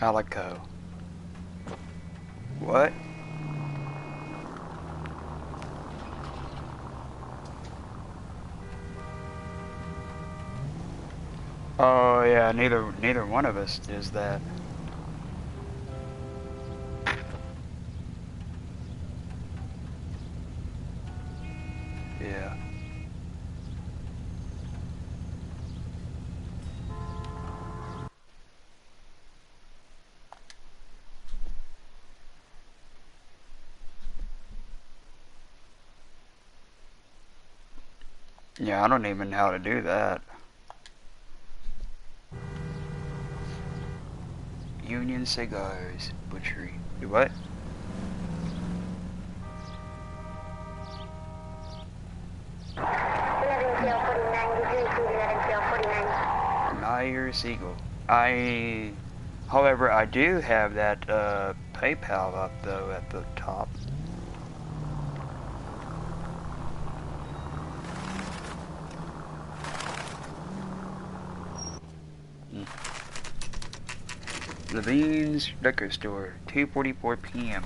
Alico. What? Oh yeah, neither one of us is that. Yeah. Yeah, I don't even know how to do that. Union Cigars Butchery. Do what? Meyer Siegel. However, I do have that PayPal up though at the top. Levine's liquor store, 2:44 p.m.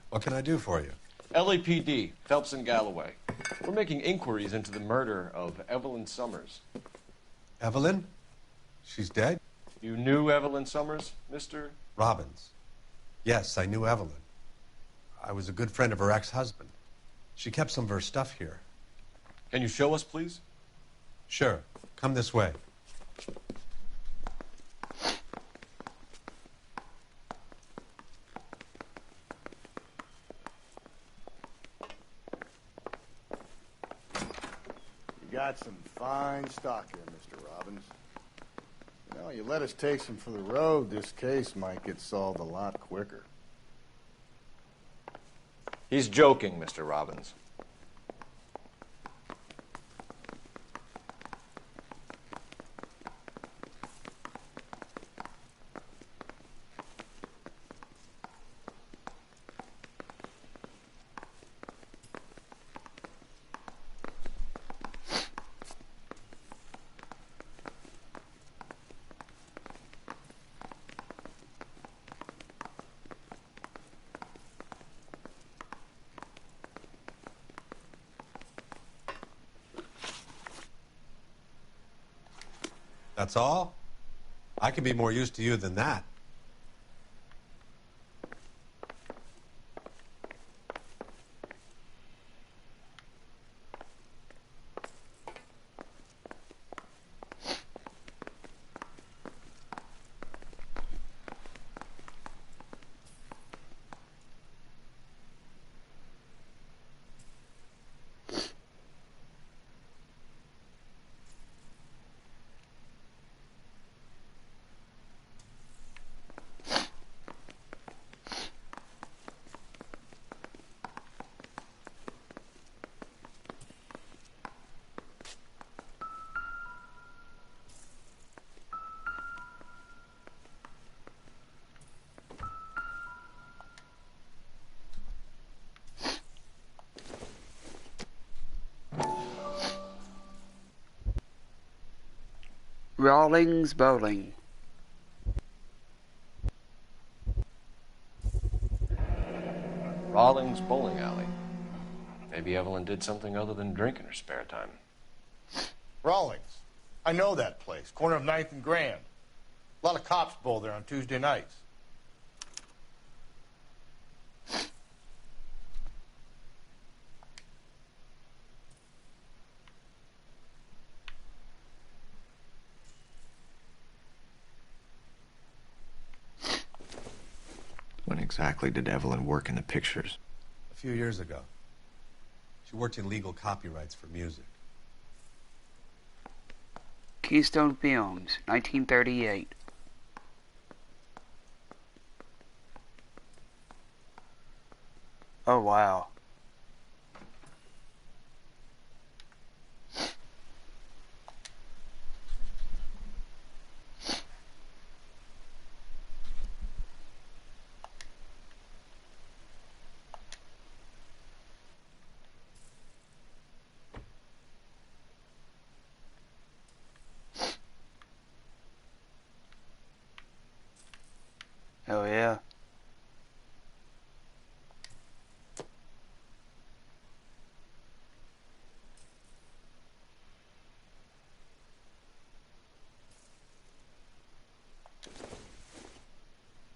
What can I do for you? LAPD, Phelps and Galloway. We're making inquiries into the murder of Evelyn Summers. Evelyn? She's dead? You knew Evelyn Summers, Mr. Robbins. Yes, I knew Evelyn. I was a good friend of her ex-husband. She kept some of her stuff here. Can you show us, please? Sure. Come this way. You got some fine stock here, Mr. Robbins. You know, you let us take some for the road, this case might get solved a lot quicker. He's joking, Mr. Robbins. That's all? I can be more use to you than that. Rawlings Bowling. Rawlings Bowling Alley. Maybe Evelyn did something other than drink in her spare time. Rawlings. I know that place. Corner of 9th and Grand. A lot of cops bowl there on Tuesday nights. When exactly did Evelyn work in the pictures? A few years ago. She worked in legal copyrights for music. Keystone Films, 1938. Oh, wow. Oh, yeah.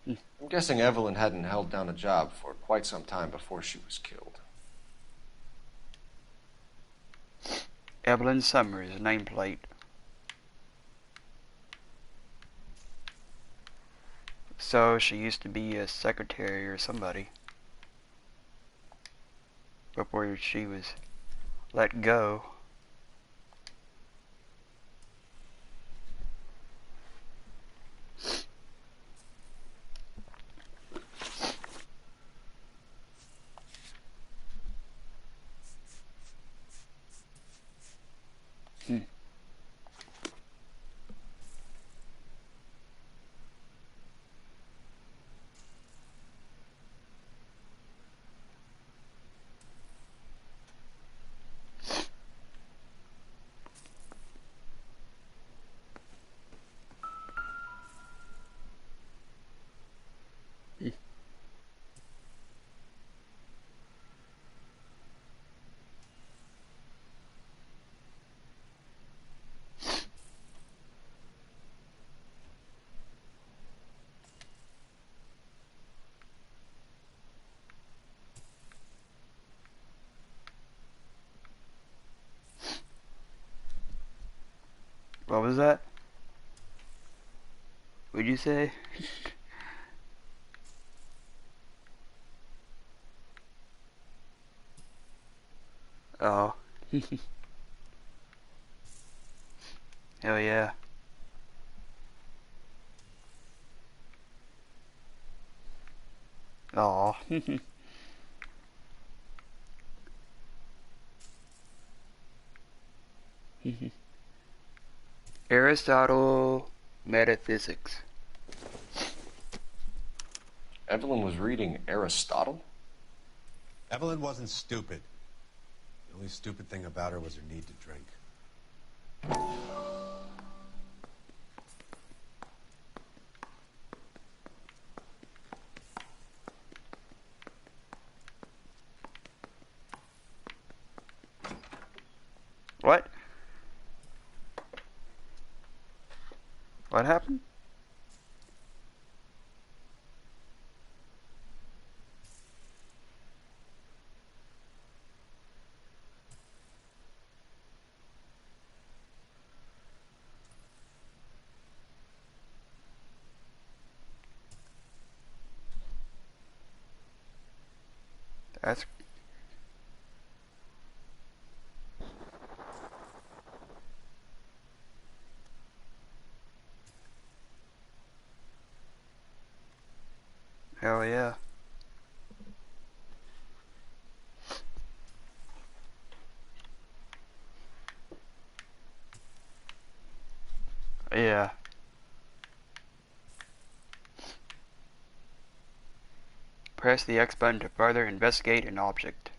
I'm guessing Evelyn hadn't held down a job for quite some time before she was killed. Evelyn Summers, nameplate. So she used to be a secretary or somebody before she was let go. was that? What'd you say? Oh. Hell yeah. Oh. Aristotle Metaphysics. Evelyn was reading Aristotle? Evelyn wasn't stupid. The only stupid thing about her was her need to drink. What? What happened? That's hell yeah. Yeah. Press the X button to further investigate an object.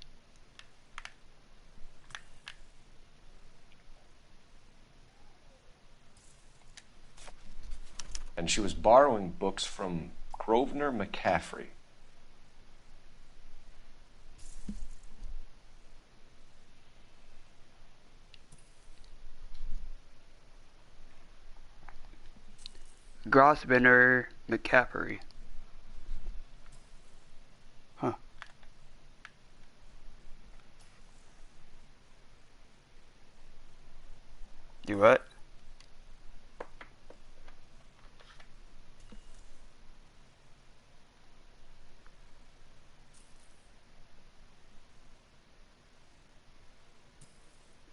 And she was borrowing books from Grosvenor McCaffrey. Grosvenor McCaffrey. Huh. Do what?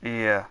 Yeah.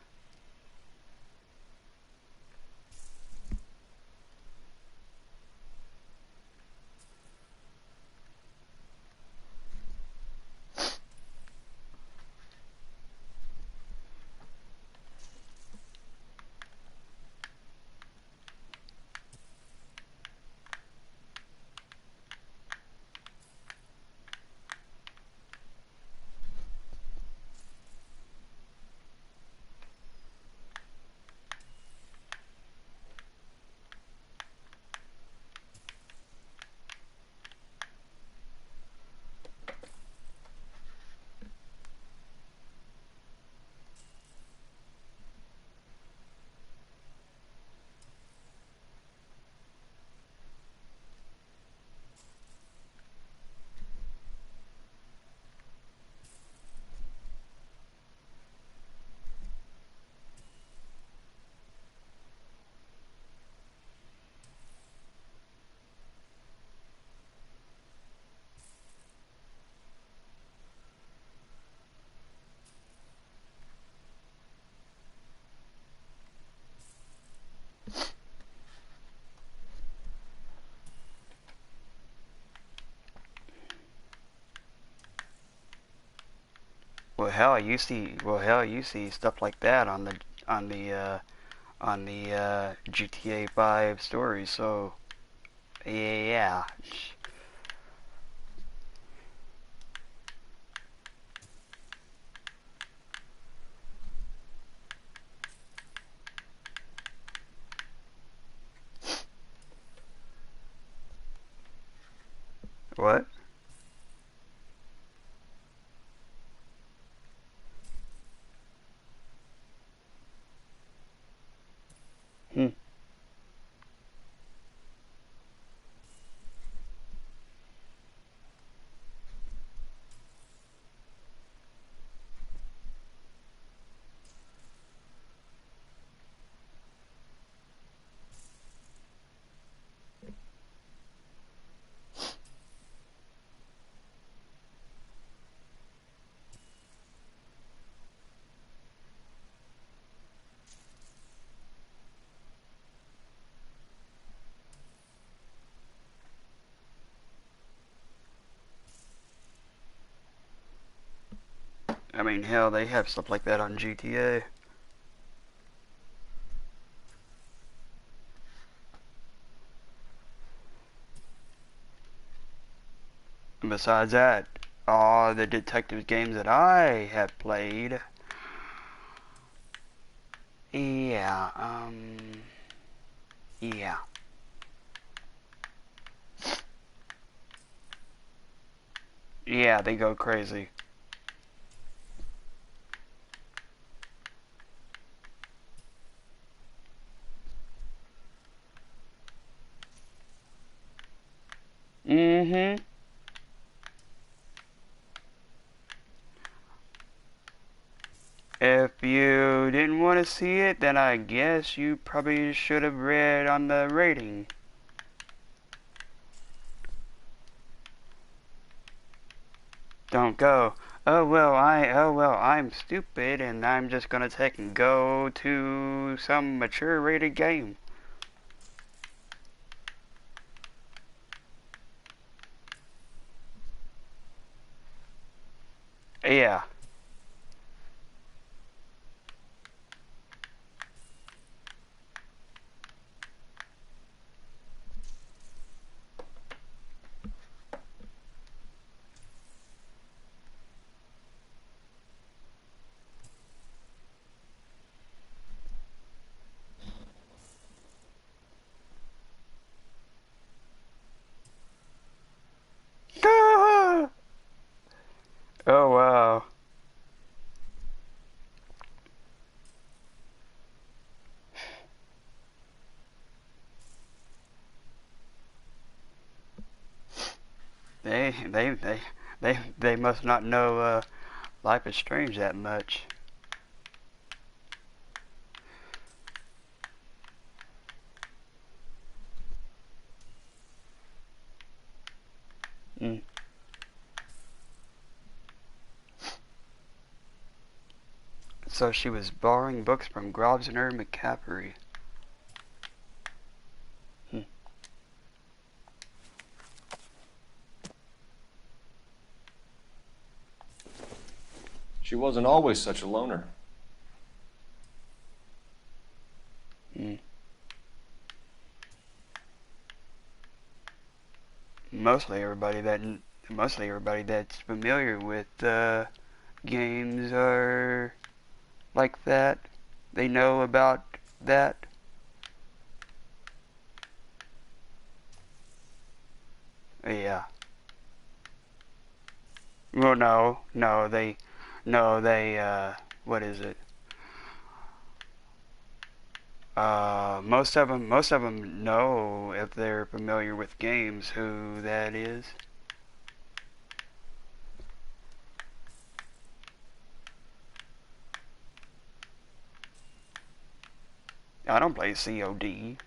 Hell, you see stuff like that on the GTA 5 story. So, yeah. What? Hmm. I mean, hell, they have stuff like that on GTA. And besides that, all the detective games that I have played, yeah, yeah. Yeah, they go crazy. Mm-hmm. If you didn't want to see it, then I guess you probably should have read on the rating. Don't go. Oh well, I'm stupid and I'm just gonna take and go to some mature rated game. Yeah. Oh wow. They must not know Life is Strange that much. Mm. So she was borrowing books from Grosvenor McCaffrey. She wasn't always such a loner. Mostly everybody that's familiar with games are like that. They know about that. Yeah. Well, what is it? Most of them know if they're familiar with games who that is. I don't play COD.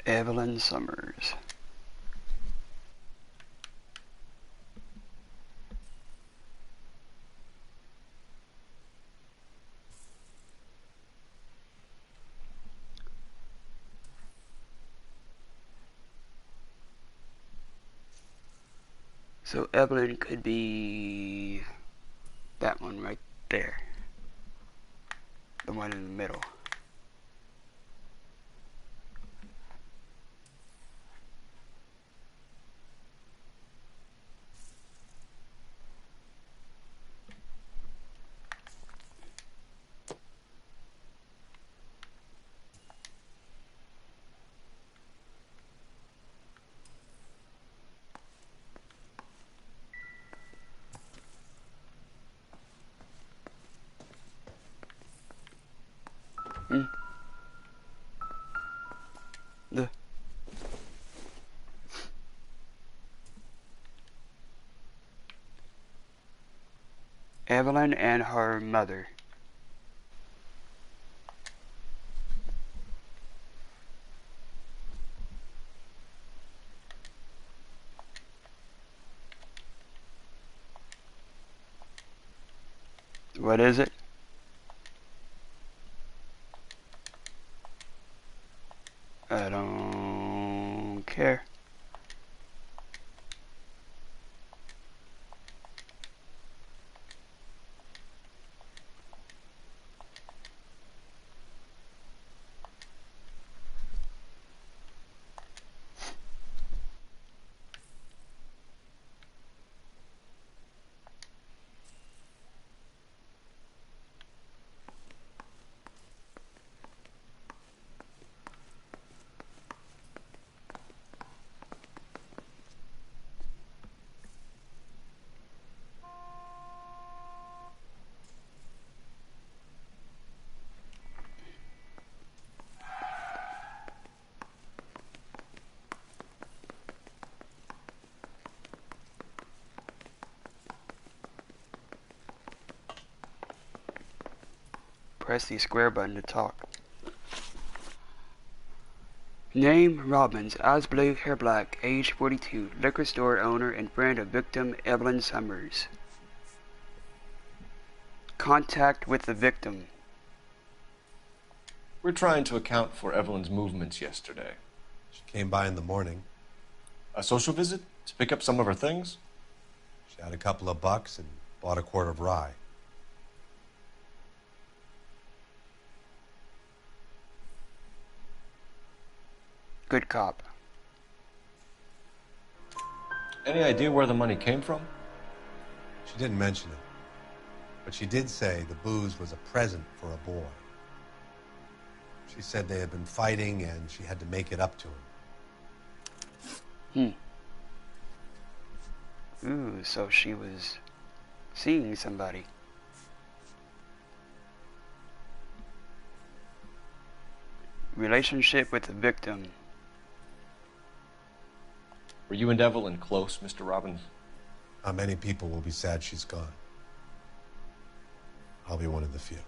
Evelyn Summers. So Evelyn could be that one right there. The one in the middle. The Evelyn and her mother. What is it? I don't care. Press the square button to talk. Name Robbins, eyes blue, hair black, age 42, liquor store owner and friend of victim Evelyn Summers. Contact with the victim. We're trying to account for Evelyn's movements yesterday. She came by in the morning. A social visit? To pick up some of her things? She had a couple of bucks and bought a quart of rye. Good cop. Any idea where the money came from? She didn't mention it, but she did say the booze was a present for a boy. She said they had been fighting and she had to make it up to him. Ooh, so she was seeing somebody. Relationship with the victim. Were you and Evelyn close, Mr. Robbins? Not many people will be sad she's gone. I'll be one of the few.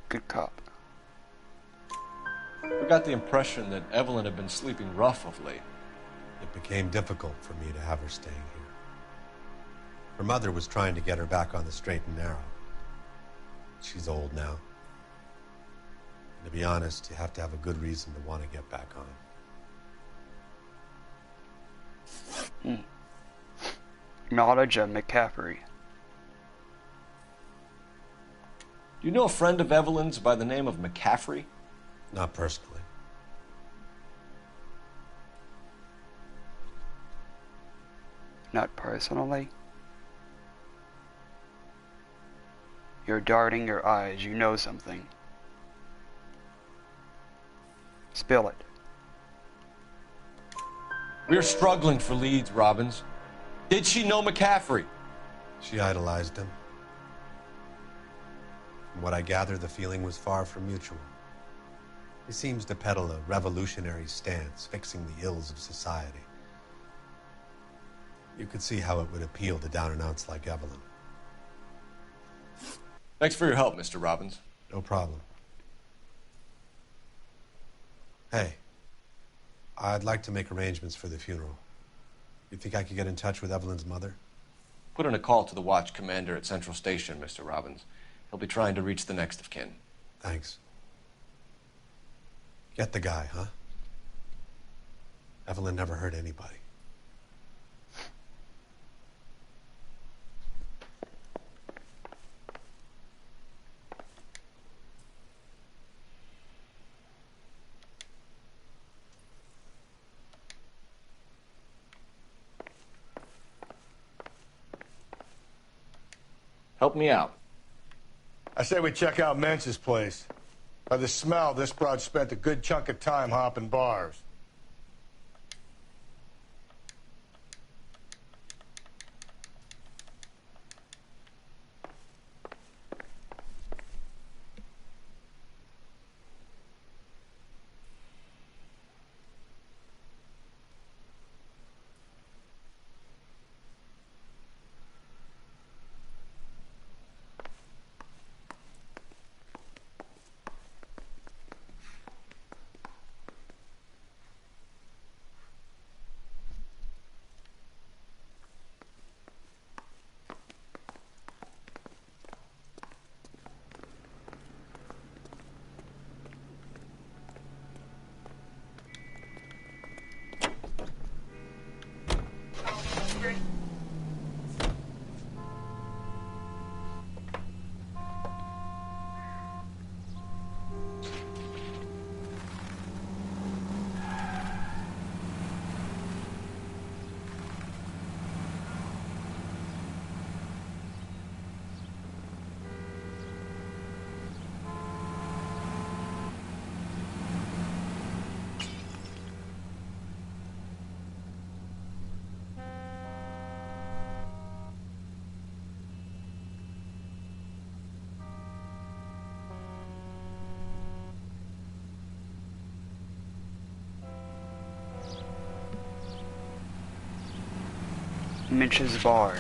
Good cop. We got the impression that Evelyn had been sleeping rough of late. It became difficult for me to have her staying here. Her mother was trying to get her back on the straight and narrow. She's old now. And to be honest, you have to have a good reason to want to get back on. Knowledge of McCaffrey. Do you know a friend of Evelyn's by the name of McCaffrey? Not personally. Not personally? You're darting your eyes. You know something. Spill it. We're struggling for leads, Robbins. Did she know McCaffrey? She idolized him. From what I gather, the feeling was far from mutual. He seems to peddle a revolutionary stance, fixing the ills of society. You could see how it would appeal to down-and-outs like Evelyn. Thanks for your help, Mr. Robbins. No problem. Hey, I'd like to make arrangements for the funeral. You think I could get in touch with Evelyn's mother? Put in a call to the watch commander at Central Station, Mr. Robbins. He'll be trying to reach the next of kin. Thanks. Get the guy, huh? Evelyn never hurt anybody. Help me out. I say we check out Mentz's place. By the smell, this broad spent a good chunk of time hopping bars. Mitch's bar.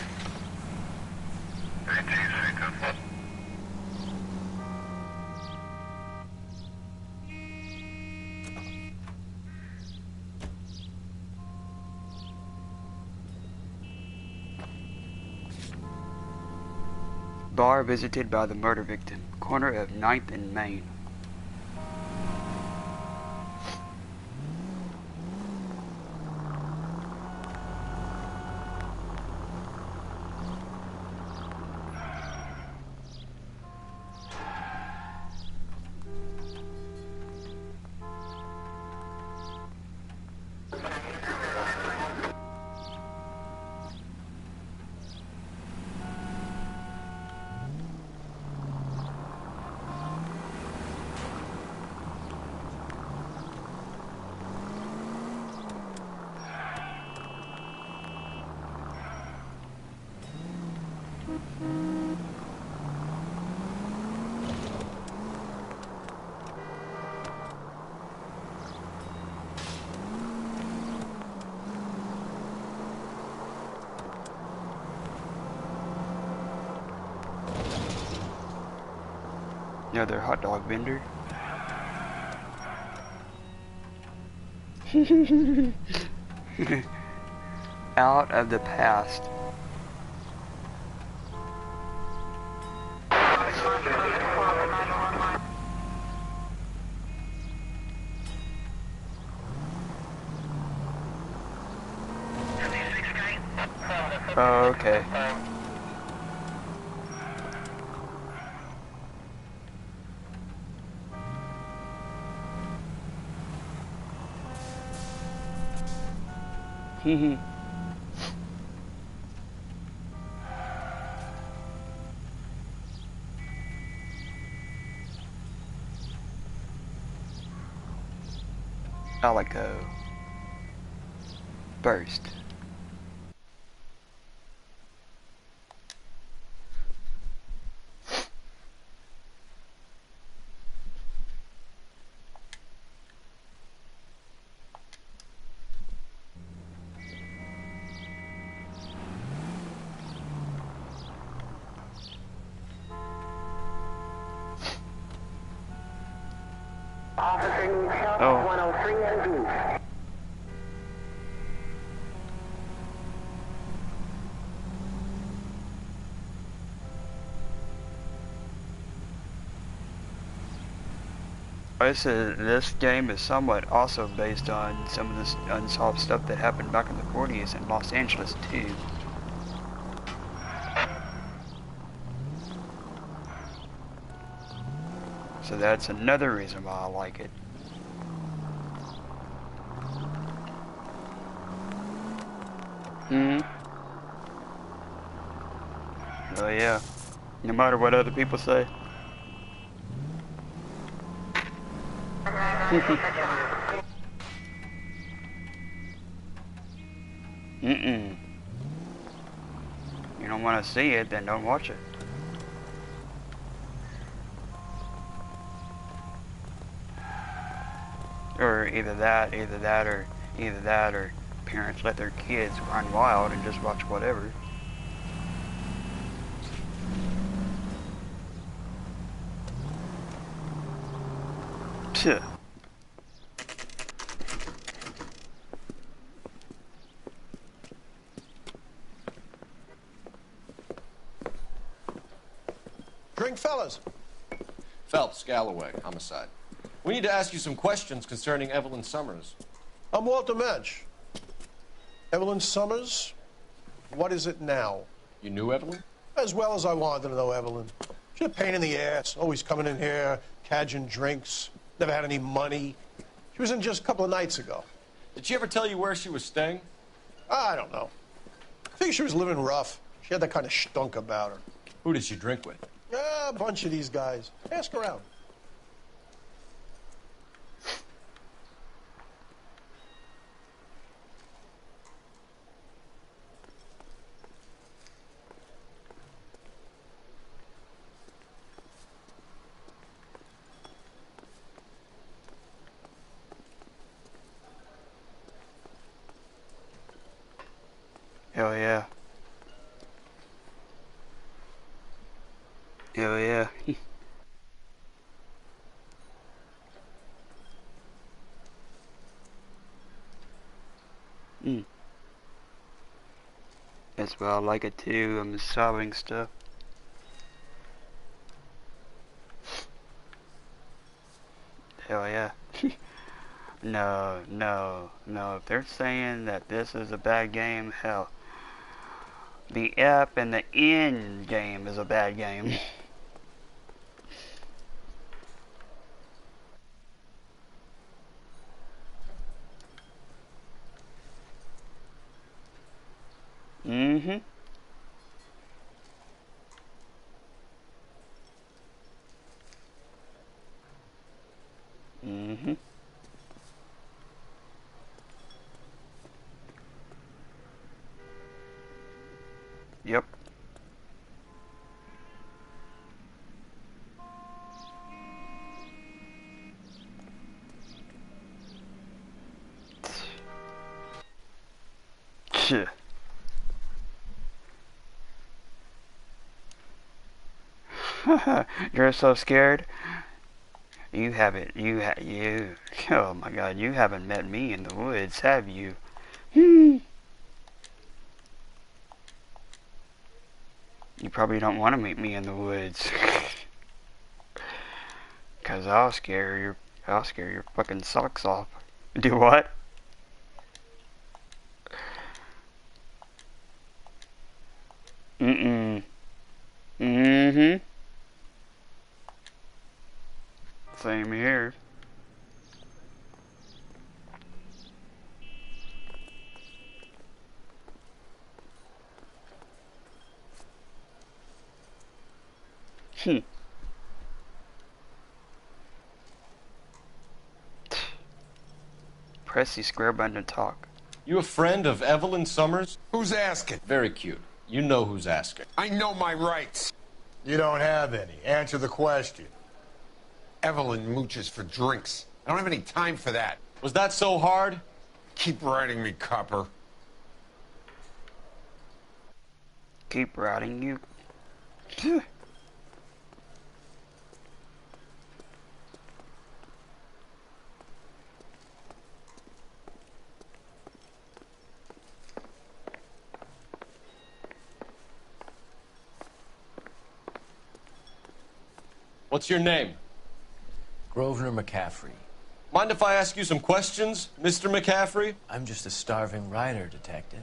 Bar visited by the murder victim, corner of 9th and Main. Another hot dog vendor. Out of the past. Oh, okay. Calico. Burst. Oh. 103 and East. This game is somewhat also based on some of this unsolved stuff that happened back in the 40s in Los Angeles too. So that's another reason why I like it. Oh yeah. No matter what other people say. You don't want to see it, then don't watch it. Or either that, or parents let their kids run wild and just watch whatever. Psst. Drink, fellas. Phelps, Galloway, homicide. We need to ask you some questions concerning Evelyn Summers. I'm Walter Mensch. Evelyn Summers? What is it now? You knew Evelyn? As well as I wanted to know Evelyn. She's a pain in the ass, always coming in here, cadging drinks, never had any money. She was in just a couple of nights ago. Did she ever tell you where she was staying? I don't know. I think she was living rough. She had that kind of stunk about her. Who did she drink with? A bunch of these guys. Ask around. Hell yeah. Hell yeah. Mm. That's why I like it too. I'm solving stuff. Hell yeah. No, no, no. If they're saying that this is a bad game, hell. The F and the N game is a bad game. Mm-hmm. Mm-hmm. Yep. Shit. You're so scared. You haven't. You. Oh my God! You haven't met me in the woods, have you? You probably don't want to meet me in the woods. Cause I'll scare your fucking socks off. Do what? Mm-mm. Mm-hmm. Same here. Press the square button to talk. You a friend of Evelyn Summers? Who's asking? Very cute. You know who's asking. I know my rights. You don't have any. Answer the question. Evelyn mooches for drinks. I don't have any time for that. Was that so hard? Keep writing me, copper. Keep writing you. What's your name? Grosvenor McCaffrey. Mind if I ask you some questions, Mr. McCaffrey? I'm just a starving writer, Detective.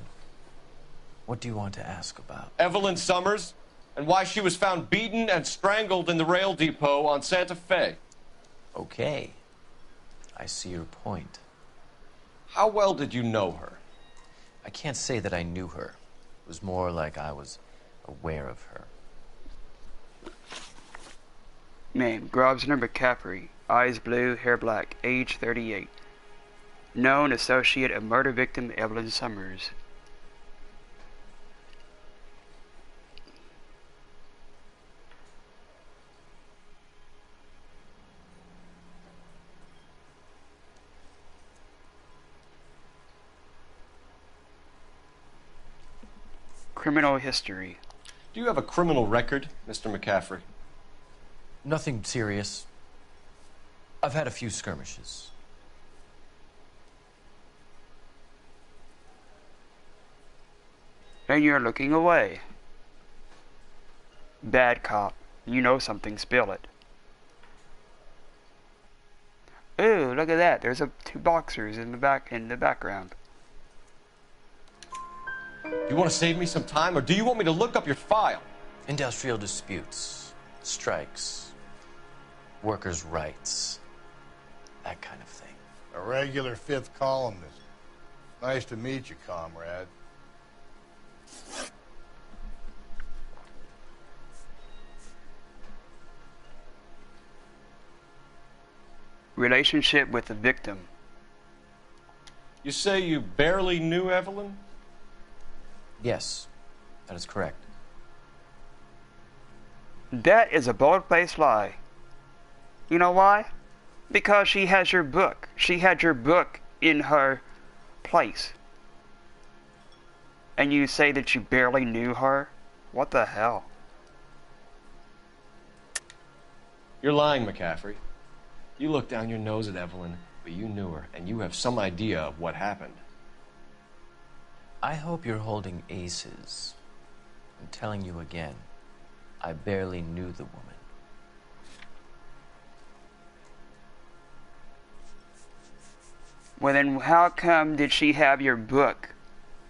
What do you want to ask about? Evelyn Summers, and why she was found beaten and strangled in the rail depot on Santa Fe. Okay. I see your point. How well did you know her? I can't say that I knew her. It was more like I was aware of her. Name, Grosvenor McCaffrey. Eyes blue, hair black. Age 38. Known associate of murder victim Evelyn Summers. Criminal history. Do you have a criminal record, Mr. McCaffrey? Nothing serious. I've had a few skirmishes. And you're looking away. Bad cop. You know something, spill it. Ooh, look at that. There's two boxers in the background. You want to save me some time, or do you want me to look up your file? Industrial disputes, strikes, workers' rights, that kind of thing. A regular fifth columnist. Nice to meet you, comrade. Relationship with the victim. You say you barely knew Evelyn? Yes, that is correct. That is a bold-faced lie. You know why? Because she has your book. She had your book in her place. And you say that you barely knew her? What the hell? You're lying, McCaffrey. You looked down your nose at Evelyn, but you knew her, and you have some idea of what happened. I hope you're holding aces. I'm telling you again, I barely knew the woman. Well then, how come did she have your book?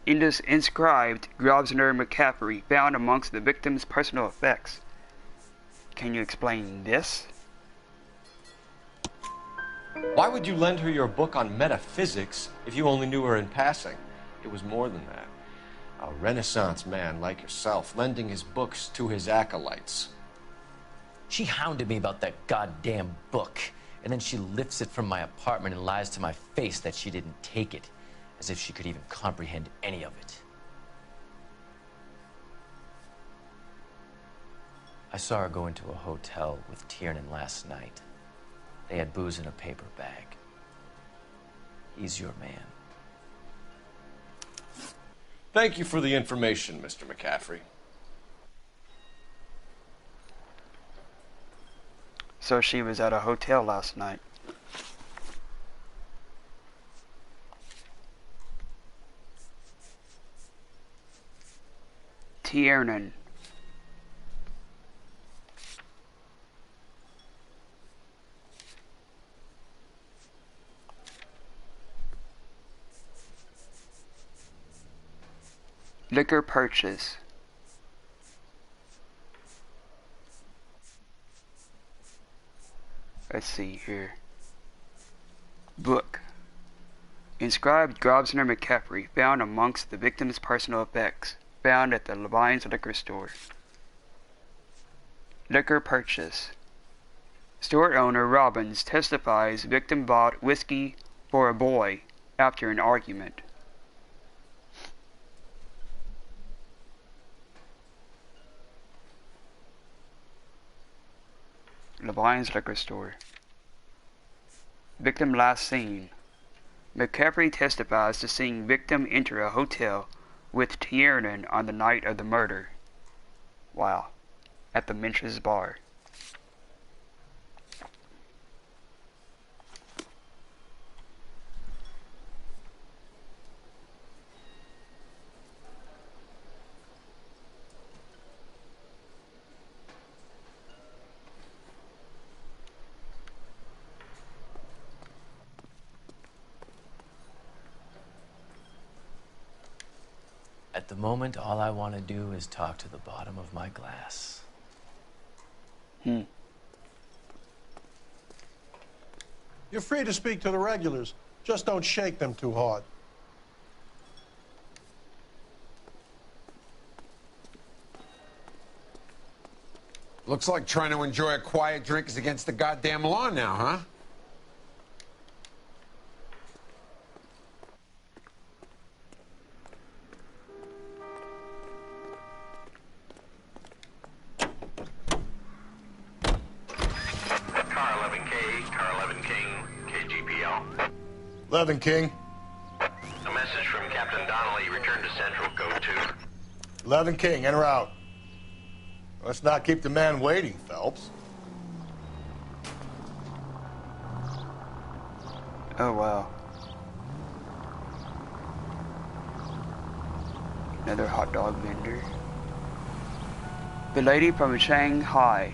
Inscribed Grosvenor McCaffrey, found amongst the victim's personal effects. Can you explain this? Why would you lend her your book on metaphysics if you only knew her in passing? It was more than that. A Renaissance man like yourself, lending his books to his acolytes. She hounded me about that goddamn book, and then she lifts it from my apartment and lies to my face that she didn't take it, as if she could even comprehend any of it. I saw her go into a hotel with Tiernan last night. They had booze in a paper bag. He's your man. Thank you for the information, Mr. McCaffrey. So she was at a hotel last night. Tiernan. Liquor purchase. Let's see here. Book. Inscribed Grosvenor McCaffrey, found amongst the victim's personal effects. Found at the Levine's liquor store. Liquor purchase. Store owner Robbins testifies victim bought whiskey for a boy after an argument. Levine's liquor store. Victim last seen. McCaffrey testifies to seeing victim enter a hotel with Tiernan on the night of the murder. Wow. At the Minch's bar. At the moment, all I want to do is talk to the bottom of my glass. You're free to speak to the regulars. Just don't shake them too hard. Looks like trying to enjoy a quiet drink is against the goddamn law now, huh? Car 11K, Car 11 King, KGPL. 11 King. A message from Captain Donnelly. Return to Central. Code 2. 11 King, enter out. Let's not keep the man waiting, Phelps. Oh wow. Another hot dog vendor. The lady from Shanghai.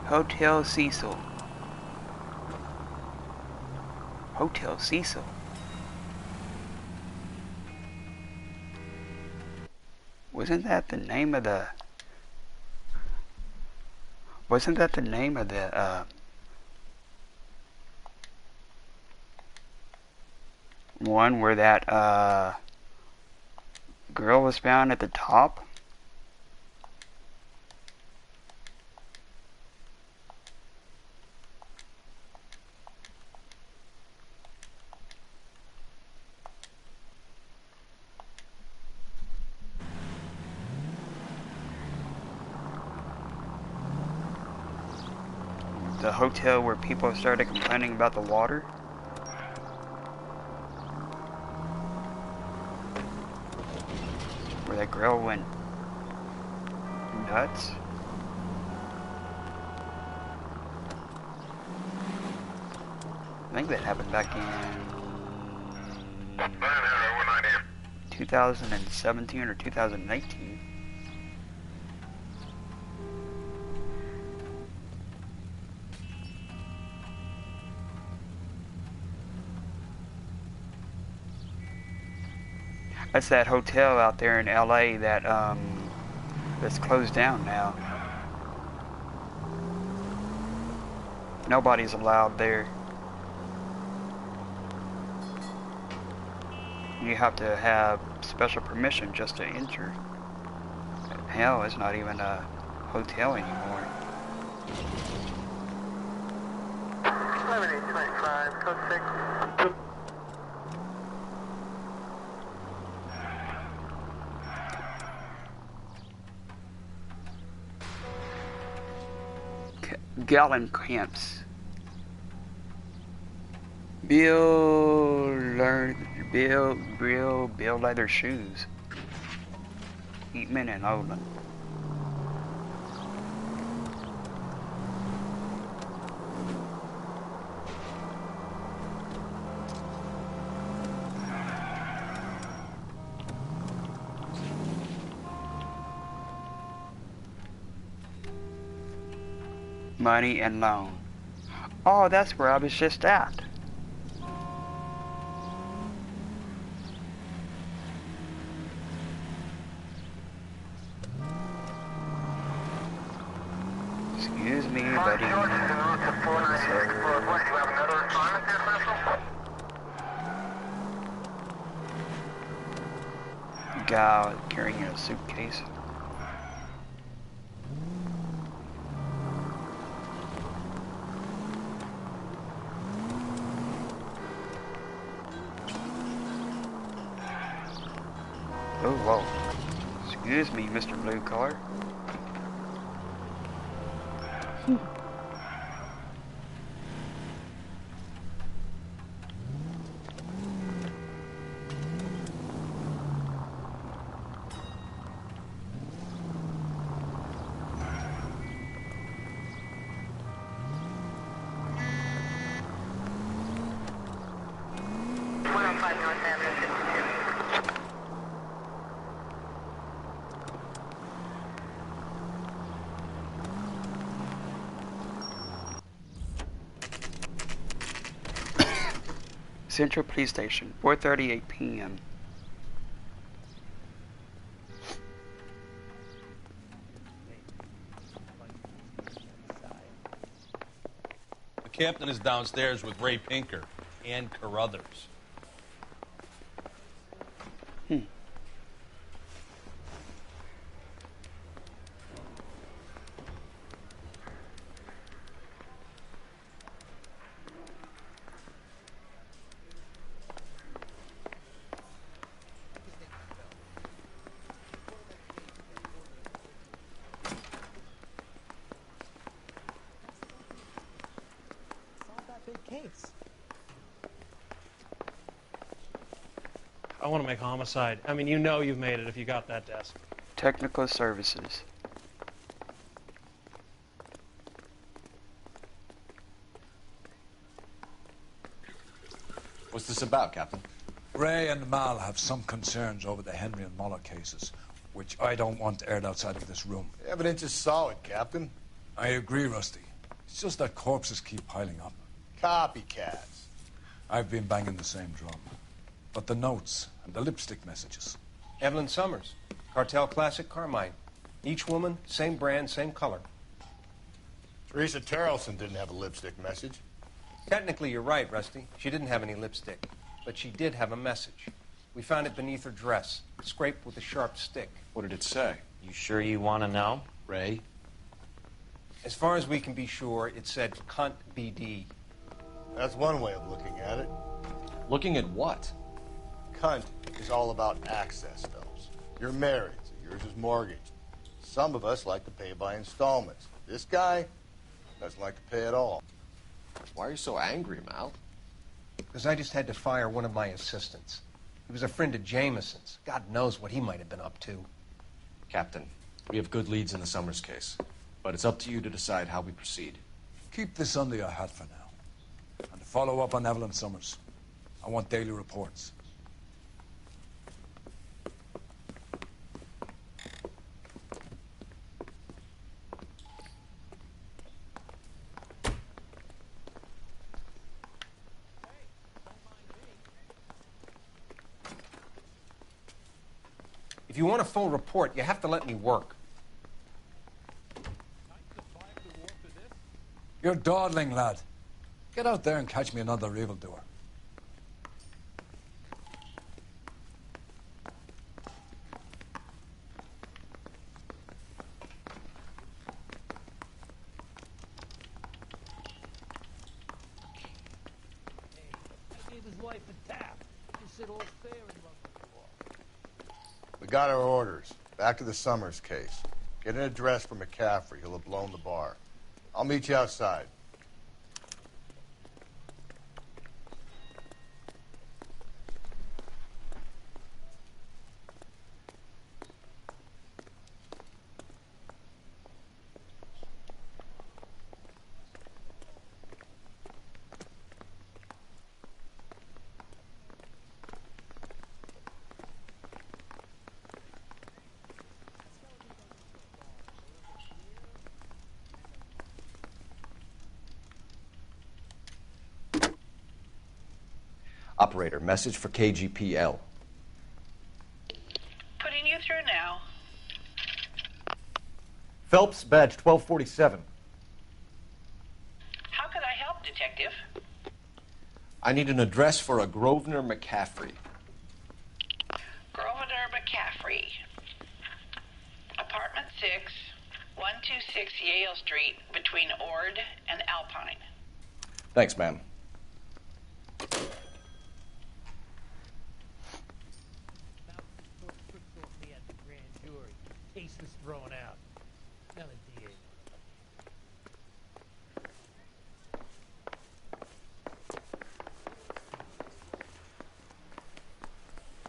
Hotel Cecil. Hotel Cecil. Wasn't that the name of the one where that girl was found at the top? The hotel where people started complaining about the water? that girl went nuts. I think that happened back in 2017 or 2019. That's that hotel out there in LA that that's closed down now. Nobody's allowed there. You have to have special permission just to enter. Hell, it's not even a hotel anymore. 11825, code 6. Gallon camps. Build leather shoes. Eatman and Olin. Money and loan. Oh, that's where I was just at. Excuse me, buddy. Guy carrying a suitcase. Oh, whoa. Excuse me, Mr. Blue Collar. Central Police Station, 4:38 p.m. The captain is downstairs with Ray Pinker and Carruthers. I want to make homicide. I mean, you know you've made it if you got that desk. Technical Services. What's this about, Captain? Ray and Mal have some concerns over the Henry and Muller cases, which I don't want aired outside of this room. The evidence is solid, Captain. I agree, Rusty. It's just that corpses keep piling up. Copycats. I've been banging the same drum. But the notes and the lipstick messages. Evelyn Summers, Cartel Classic Carmine. Each woman, same brand, same color. Teresa Terrelson didn't have a lipstick message. Technically, you're right, Rusty. She didn't have any lipstick. But she did have a message. We found it beneath her dress, scraped with a sharp stick. What did it say? You sure you want to know? Ray? As far as we can be sure, it said cunt BD. That's one way of looking at it. Looking at what? Cunt is all about access, fellas. You're married, so yours is mortgaged. Some of us like to pay by installments. This guy doesn't like to pay at all. Why are you so angry, Mal? Because I just had to fire one of my assistants. He was a friend of Jameson's. God knows what he might have been up to. Captain, we have good leads in the Summers case, but it's up to you to decide how we proceed. Keep this under your hat for now. And to follow up on Evelyn Summers, I want daily reports. If you want a full report, you have to let me work. You're dawdling, lad. Get out there and catch me another evildoer. We got our orders. Back to the Summers case. Get an address for McCaffrey. He'll have blown the bar. I'll meet you outside. Operator, message for KGPL. Putting you through now. Phelps, badge 1247. How could I help, Detective? I need an address for a Grosvenor McCaffrey. Grosvenor McCaffrey. Apartment 6, 126 Yale Street, between Ord and Alpine. Thanks, ma'am. Case was thrown out. Now the DA.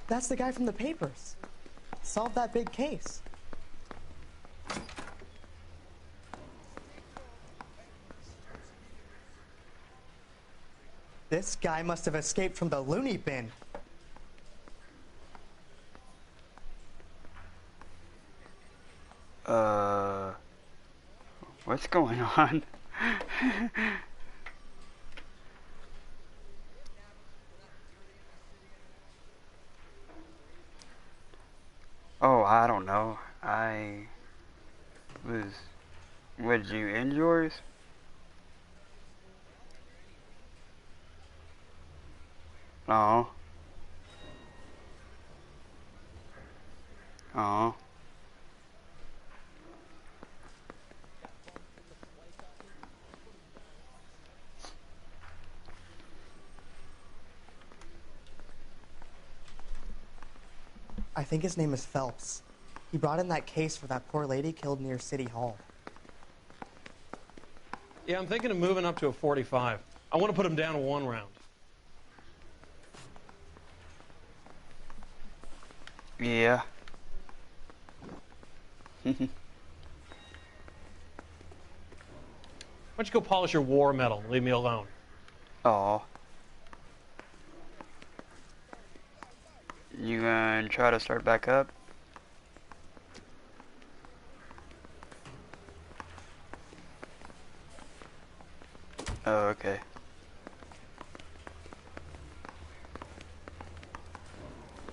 That's the guy from the papers. Solved that big case. This guy must have escaped from the loony bin. What's going on? Oh, I don't know. Would you end yours? Oh. Oh. I think his name is Phelps. He brought in that case for that poor lady killed near City Hall. Yeah, I'm thinking of moving up to a 45. I want to put him down to 1 round. Yeah. Why don't you go polish your war medal and leave me alone? Oh. You gonna try to start back up? Oh, okay.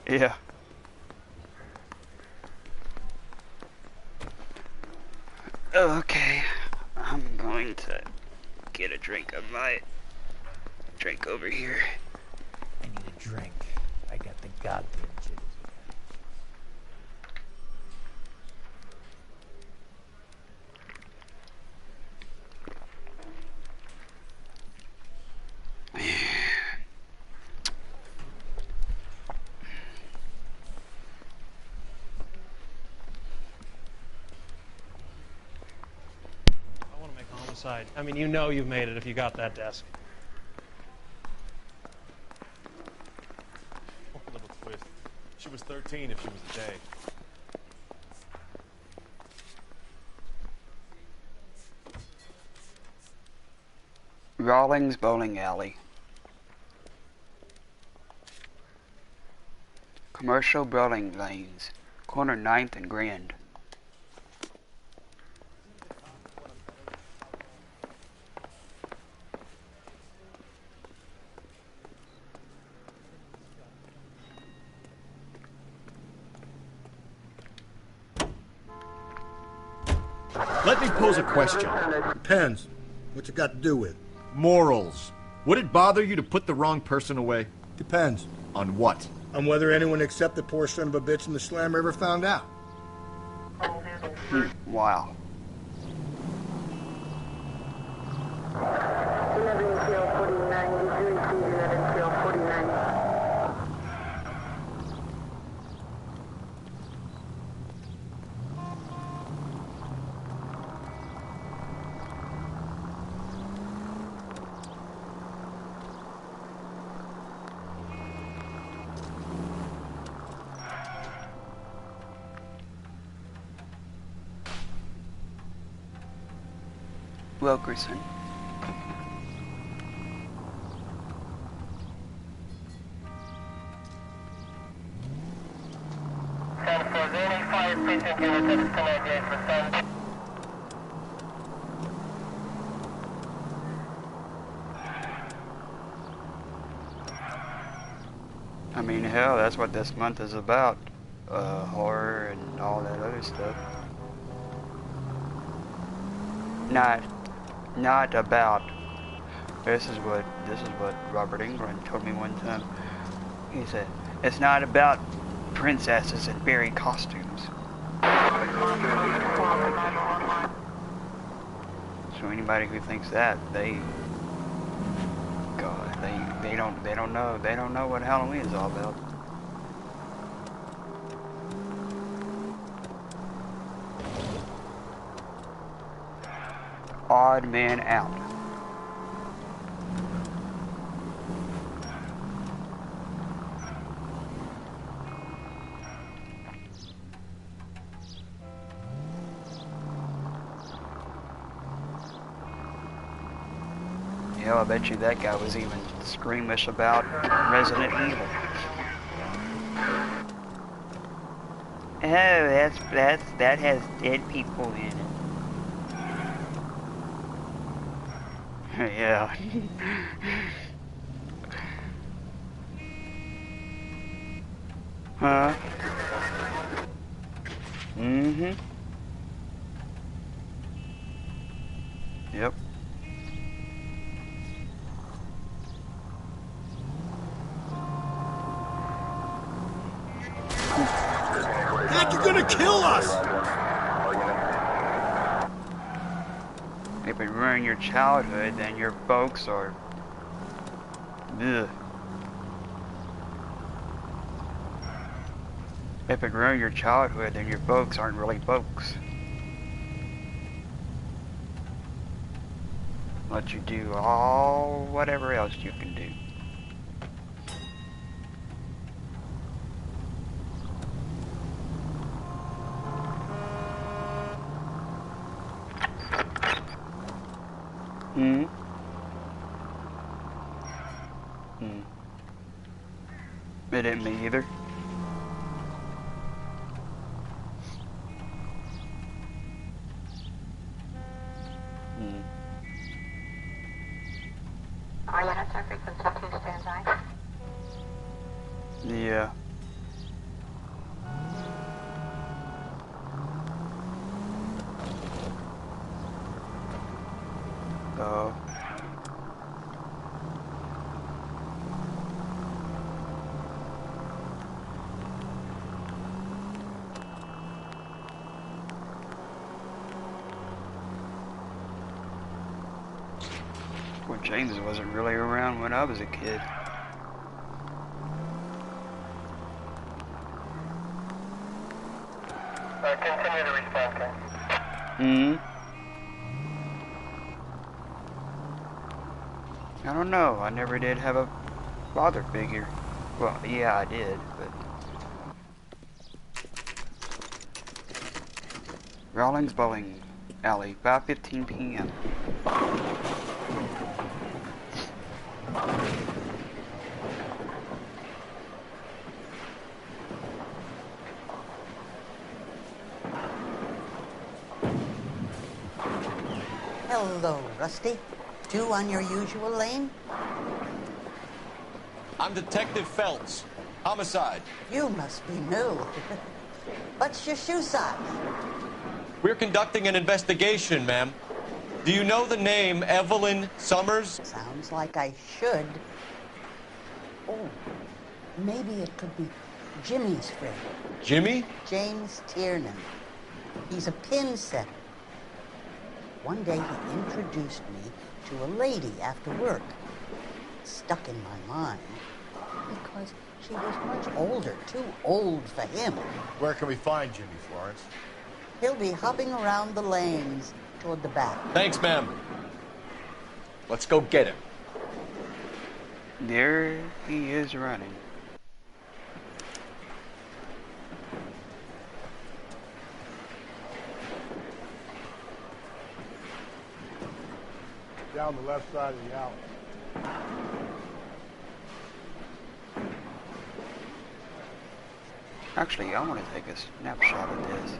Yeah. Okay. I'm going to get a drink of my drink over here. I need a drink. I got the goddamn jitters. I want to make homicide. I mean, you know you've made it if you got that desk. Little twist. she was 13 if she was a day. Rawlings Bowling Alley. Commercial bowling lanes. Corner 9th and Grand. Let me pose a question. Depends. What's it got to do with? Morals. Would it bother you to put the wrong person away? Depends. On what? On whether anyone except the poor son of a bitch in the slammer ever found out. Wow. Wilkerson. I mean, hell, that's what this month is about. Horror and all that other stuff. Not about. This is what Robert Englund told me one time. He said, it's not about princesses in fairy costumes. So anybody who thinks that, they don't know what Halloween is all about. Odd man out. Hell, I bet you that guy was even squeamish about Resident Evil. Oh, that has dead people in it. Yeah. Huh? Mm-hmm. Yep. Heck, you're gonna kill us! If it ruined your childhood, then your folks are... Ugh. If it ruined your childhood, then your folks aren't really folks. Let you do all whatever else you can do. It didn't me either. Yeah. Oh. Well, James wasn't really around when I was a kid. Continue to respond, I don't know. I never did have a father figure. Well, yeah, I did, but Rawlings Bowling Alley, 5:15 p.m. Hello, Rusty. Two on your usual lane? I'm Detective Phelps. Homicide. You must be new. What's your shoe size? We're conducting an investigation, ma'am. Do you know the name Evelyn Summers? Sounds like I should. Oh, maybe it could be Jimmy's friend. Jimmy? James Tiernan. He's a pin setter. One day he introduced me to a lady after work. Stuck in my mind because she was much older, too old for him. Where can we find Jimmy, Florence? He'll be hopping around the lanes toward the back. Thanks, ma'am. Let's go get him. There he is running. Down the left side of the alley. Actually, I want to take a snapshot of this.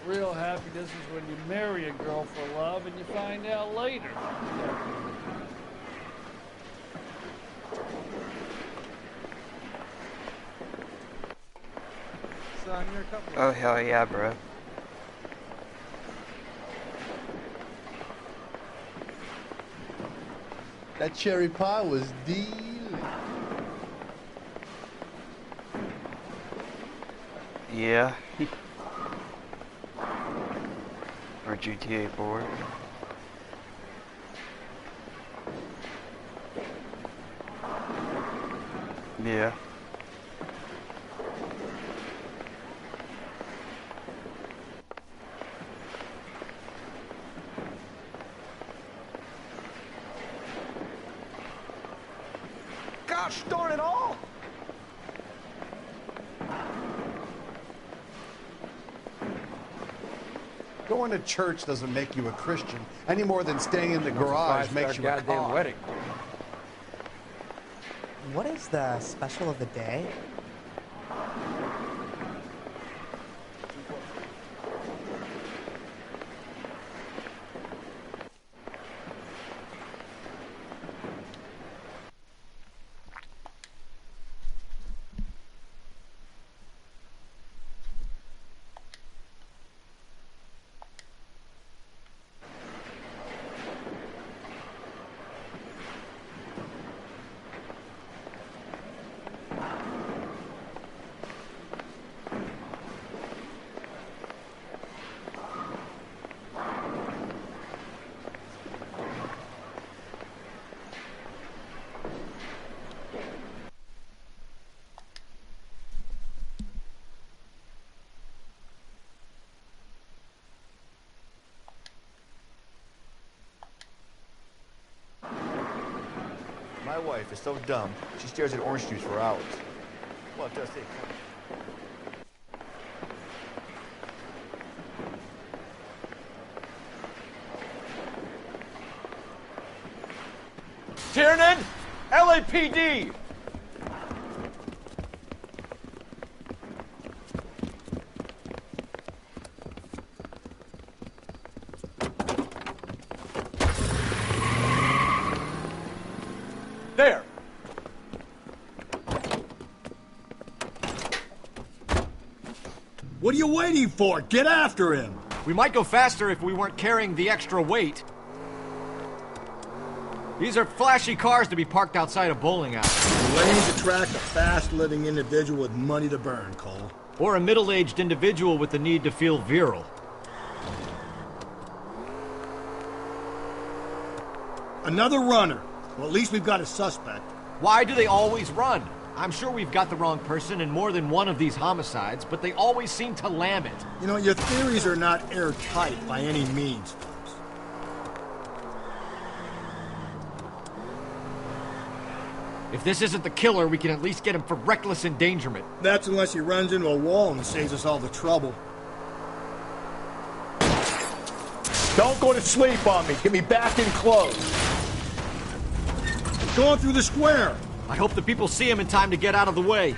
Real happiness is when you marry a girl for love and you find out later. Son, you're a couple. Oh, hell yeah, bro. That cherry pie was delicious. Yeah. Or GTA 4. Yeah. Gosh darn it all! Going to church doesn't make you a Christian any more than staying in the garage makes you a goddamn cop. wedding. What is the special of the day? My wife is so dumb, she stares at orange juice for hours. Well, it does take time. Tiernan! LAPD! There! What are you waiting for? Get after him! We might go faster if we weren't carrying the extra weight. These are flashy cars to be parked outside a bowling alley. The lanes attract a fast-living individual with money to burn, Cole. Or a middle-aged individual with the need to feel virile. Another runner. Well, at least we've got a suspect. Why do they always run? I'm sure we've got the wrong person in more than one of these homicides, but they always seem to lam it. You know, your theories are not airtight by any means, folks. If this isn't the killer, we can at least get him for reckless endangerment. That's unless he runs into a wall and saves us all the trouble. Don't go to sleep on me. Get me back in close. Going through the square. I hope the people see him in time to get out of the way.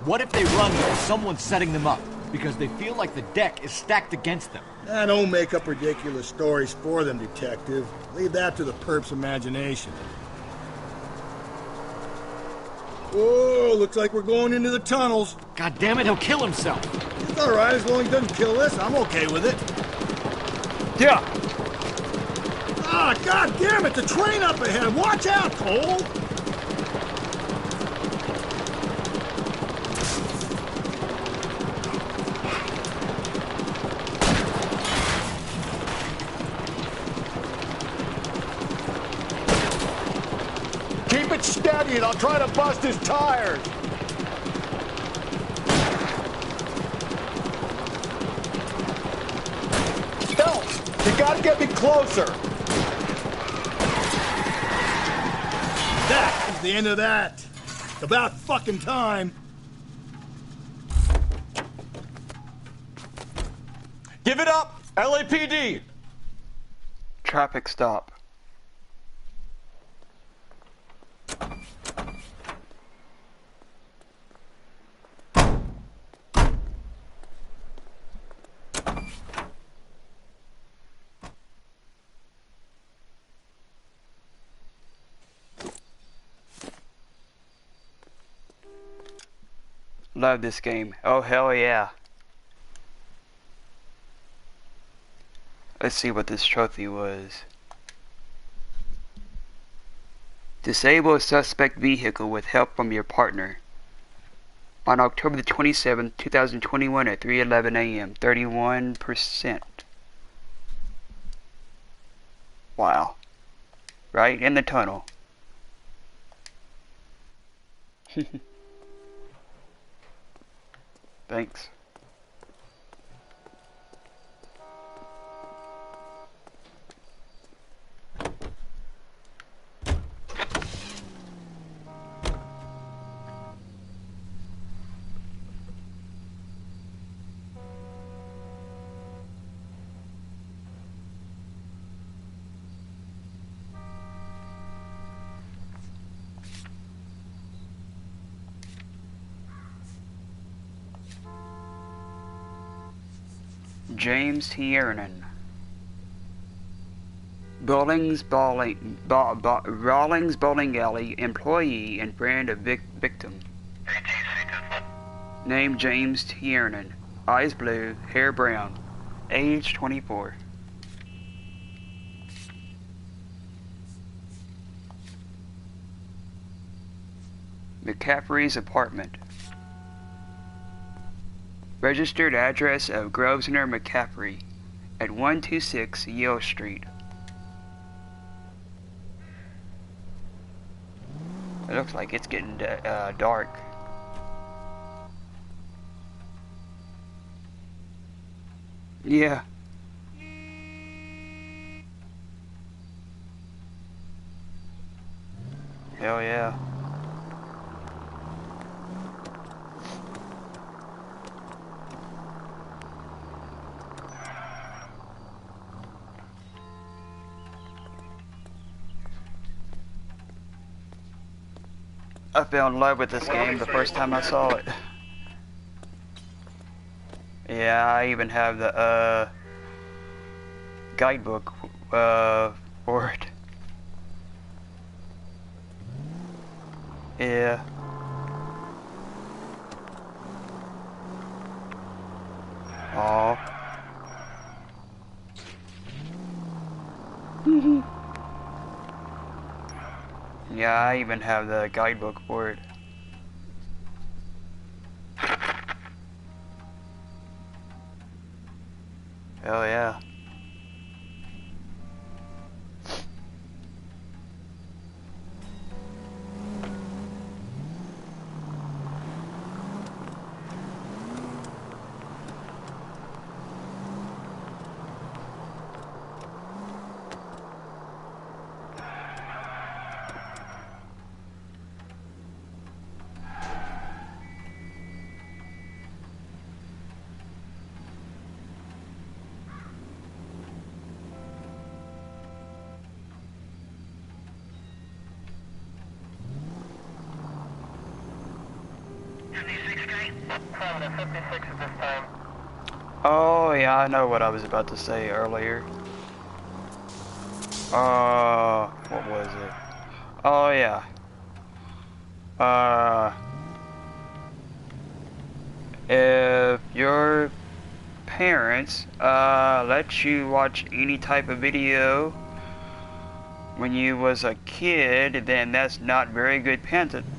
What if they run because someone's setting them up? Because they feel like the deck is stacked against them. Don't make up ridiculous stories for them, detective. Leave that to the perp's imagination. Whoa, looks like we're going into the tunnels. God damn it, he'll kill himself. It's all right, as long as he doesn't kill us. I'm okay with it. Yeah. Ah, god damn it, the train up ahead. Watch out, Cole. Keep it steady and I'll try to bust his tires. Phelps, you gotta get me closer. That is the end of that. It's about fucking time. Give it up! LAPD! Traffic stop. Love this game. Oh, hell yeah. Let's see what this trophy was. Disable a suspect vehicle with help from your partner. On October the 27th, 2021 at 3:11 a.m. 31%. Wow. Right in the tunnel. Thanks. James Tiernan. Rawlings Bowling Alley employee and friend of victim. Name James Tiernan. Eyes blue, hair brown. Age 24. McCaffrey's apartment. Registered address of Grosvenor McCaffrey at 126 Yale Street. It looks like it's getting dark. Yeah. Hell yeah. I fell in love with this game the first time I saw it. Yeah, I even have the guidebook for it. Yeah. Aw. Yeah, I even have the guidebook for it. Hell yeah. Oh yeah, I know what I was about to say earlier. What was it? Oh yeah. If your parents let you watch any type of video when you was a kid, then that's not very good parenting.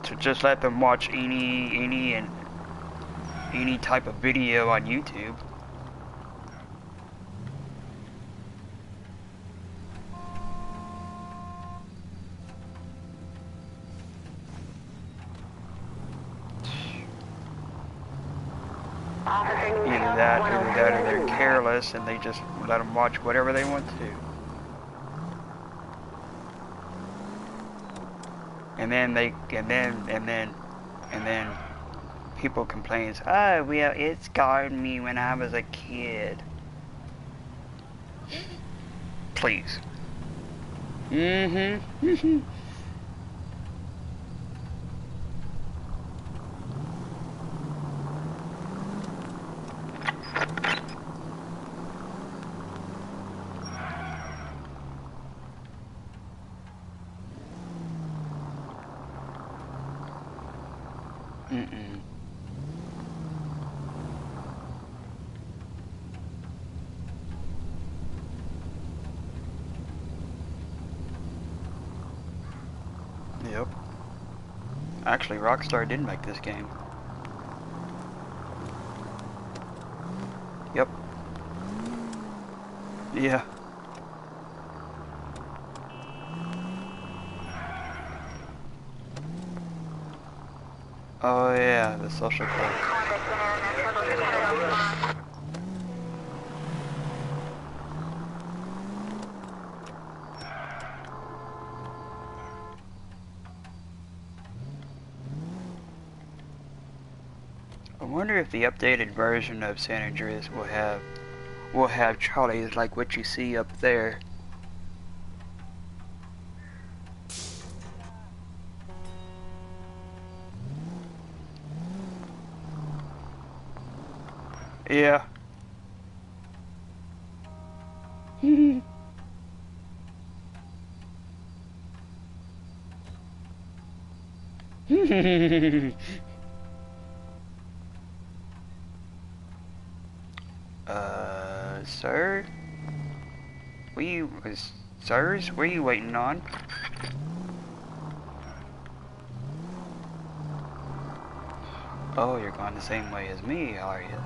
To just let them watch any type of video on YouTube. Either that or they're careless and they just let them watch whatever they want to. And then people complain, oh well, it scarred me when I was a kid. Please. Mm-hmm. Yep. Actually, Rockstar did make this game. Yep. Yeah. Oh yeah, the social club. I wonder if the updated version of San Andreas will have trolleys like what you see up there. Yeah. Sir? Sirs, what are you waiting on? Oh, you're going the same way as me, are you?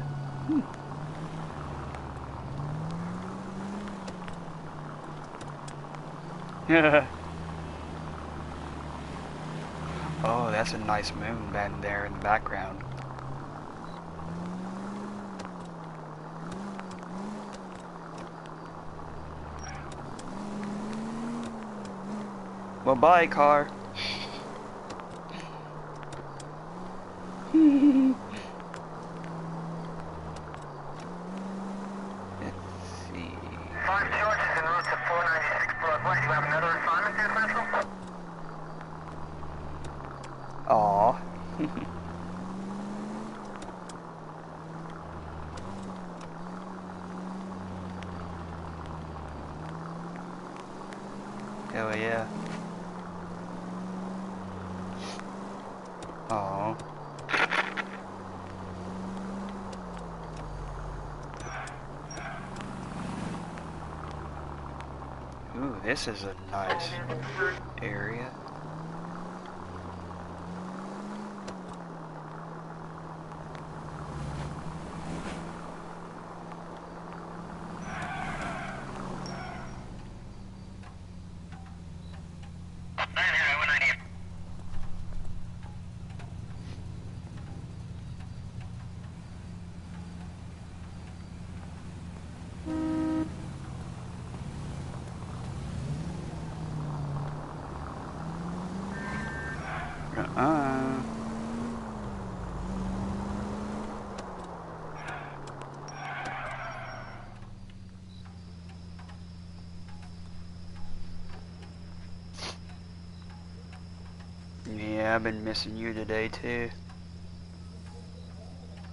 Oh, that's a nice moon back there in the background. Well, bye, car. Five charges en route to 496 Broadway. You have another assignment there, Central? Aw. Hell yeah. Aw. Ooh, this is a nice area. Yeah, I've been missing you today too.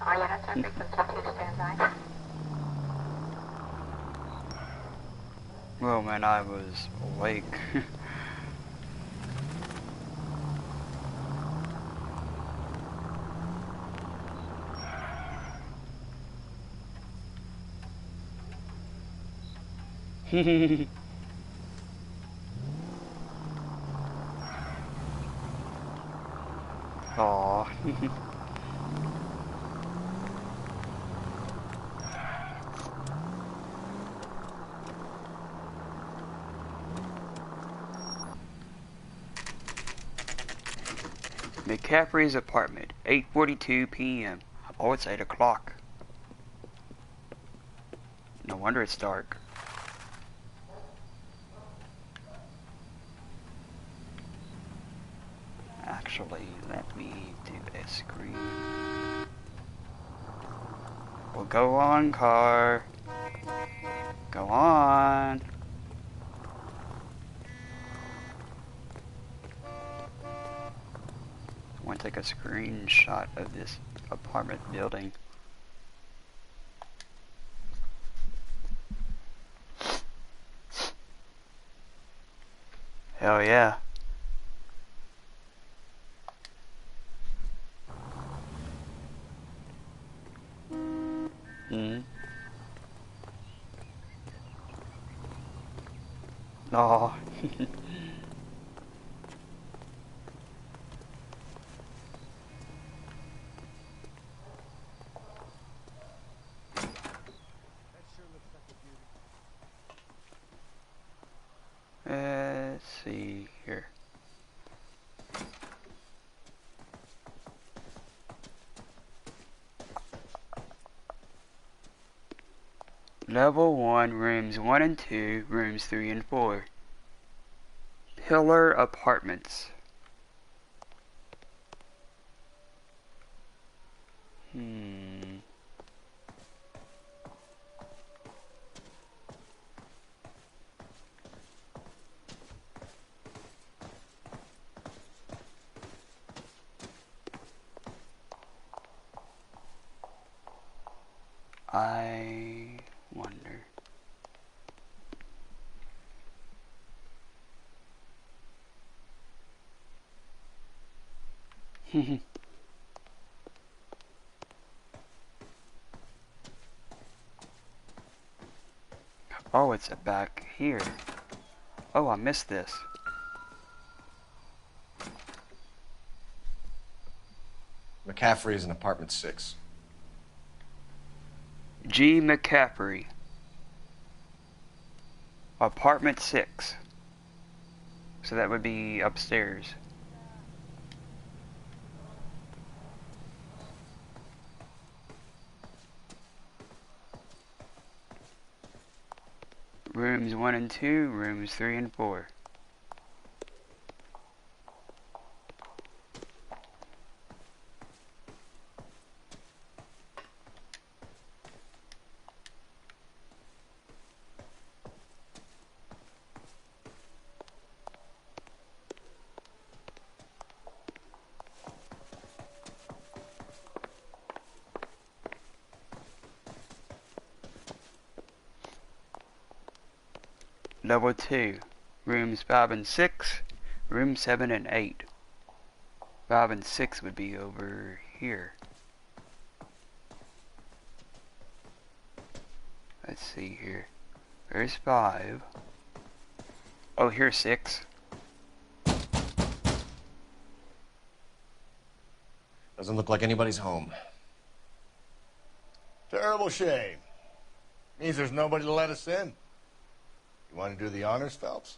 All units are frequency 2 standby. Well, man, I was awake. Aw. McCaffrey's apartment, 8:42 p.m. Oh, it's 8 o'clock. No wonder it's dark. Actually, let me do a screen. Well, go on, car. Go on. I want to take a screenshot of this apartment building. Hell yeah. Hmm. Oh. Let's see here. Level 1, rooms 1 and 2, rooms 3 and 4. Pillar Apartments. I wonder. Oh, it's back here. Oh, I missed this. McCaffrey is in apartment 6. G. McCaffrey. Apartment 6. So that would be upstairs. Rooms 1 and 2, rooms 3 and 4. Level 2, rooms 5 and 6, room 7 and 8. 5 and 6 would be over here. Let's see here. There's 5. Oh, here's 6. Doesn't look like anybody's home. Terrible shame. Means there's nobody to let us in. You want to do the honors, Phelps?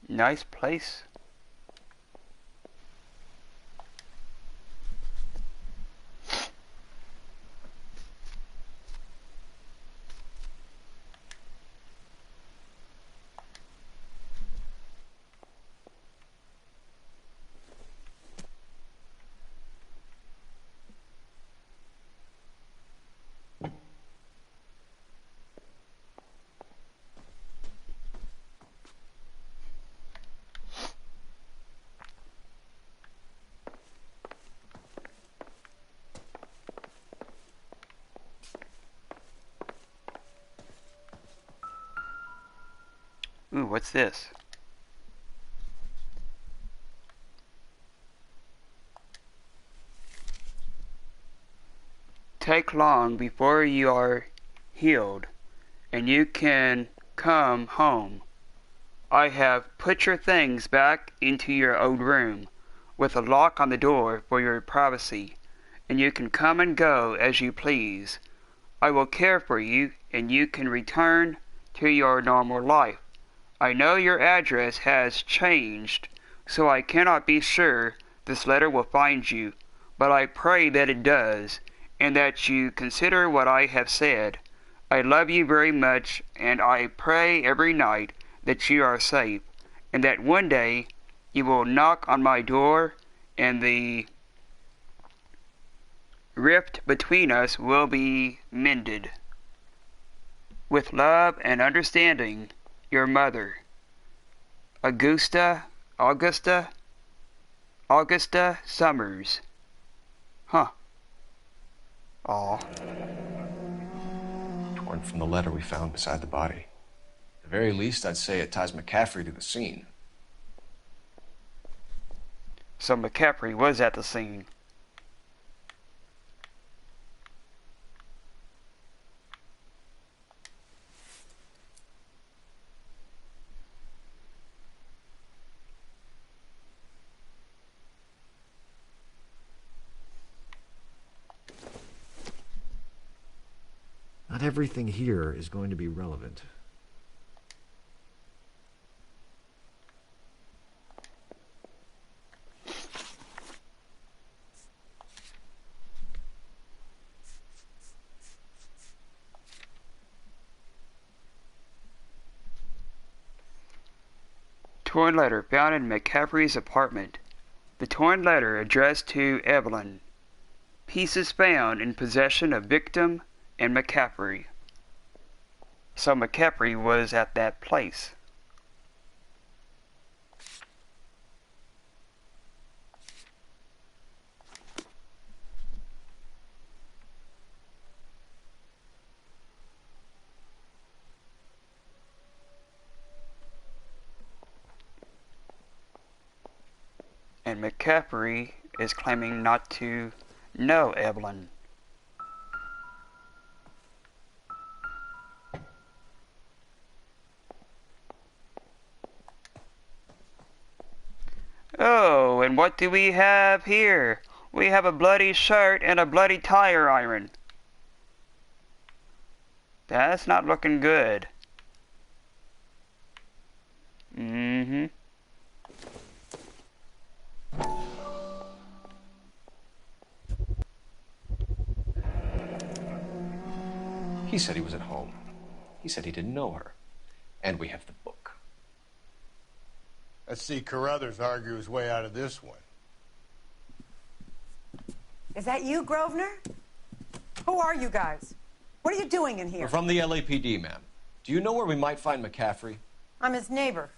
Nice place. Ooh, what's this? Take long before you are healed, and you can come home. I have put your things back into your old room, with a lock on the door for your privacy, and you can come and go as you please. I will care for you, and you can return to your normal life. I know your address has changed, so I cannot be sure this letter will find you, but I pray that it does, and that you consider what I have said. I love you very much, and I pray every night that you are safe, and that one day you will knock on my door, and the rift between us will be mended. With love and understanding, your mother, Augusta Summers. Huh. Aw. Torn from the letter we found beside the body. At the very least, I'd say it ties McCaffrey to the scene. So McCaffrey was at the scene. Not everything here is going to be relevant. Torn letter found in McCaffrey's apartment. The torn letter addressed to Evelyn. Pieces found in possession of victim and McCaffrey. So McCaffrey was at that place. And McCaffrey is claiming not to know Evelyn. Oh, and what do we have here? We have a bloody shirt and a bloody tire iron. That's not looking good. Mm-hmm. He said he was at home. He said he didn't know her. And we have the book. Let's see Carruthers argue his way out of this one. Is that you, Grosvenor? Who are you guys? What are you doing in here? We're from the LAPD, ma'am. Do you know where we might find McCaffrey? I'm his neighbor.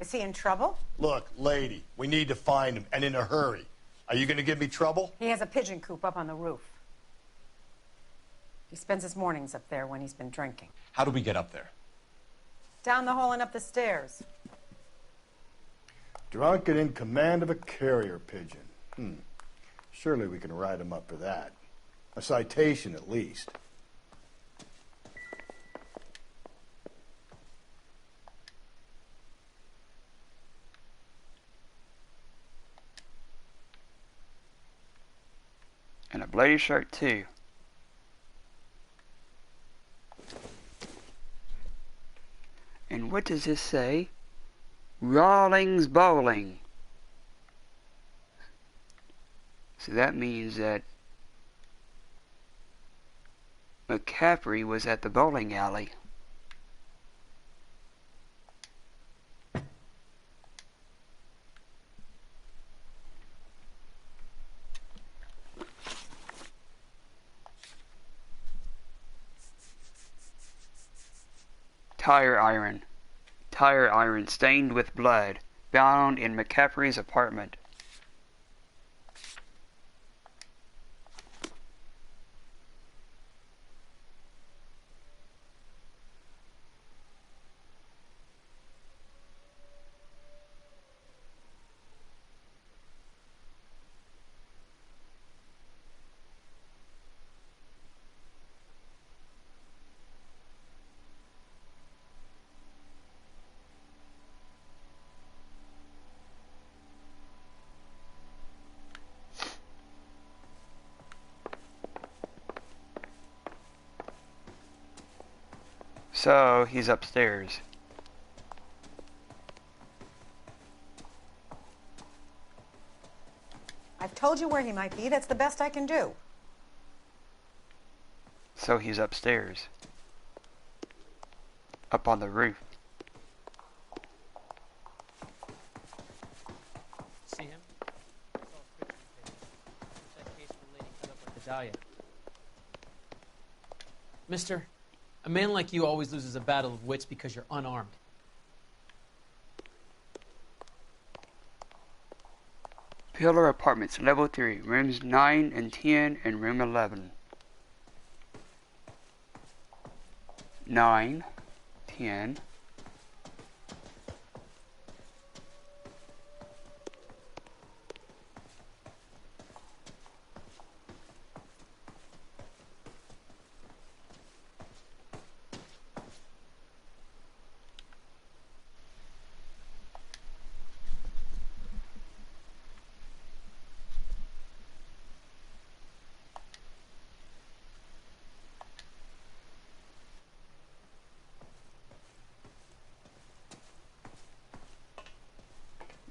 Is he in trouble? Look, lady, we need to find him, and in a hurry. Are you going to give me trouble? He has a pigeon coop up on the roof. He spends his mornings up there when he's been drinking. How do we get up there? Down the hall and up the stairs. Drunk and in command of a carrier pigeon. Surely we can write him up for that. A citation, at least. And a bloody shirt, too. And what does this say? Rawlings Bowling. So that means that McCaffrey was at the bowling alley. Tire iron. Tire iron stained with blood, found in McCaffrey's apartment. So, he's upstairs. I've told you where he might be. That's the best I can do. So he's upstairs. Up on the roof. See him? It's all fiction paper. It's that case of the lady cut up like the dahlia. Mister, a man like you always loses a battle of wits because you're unarmed. Pillar Apartments, Level 3, Rooms 9 and 10, and Room 11. 9, 10.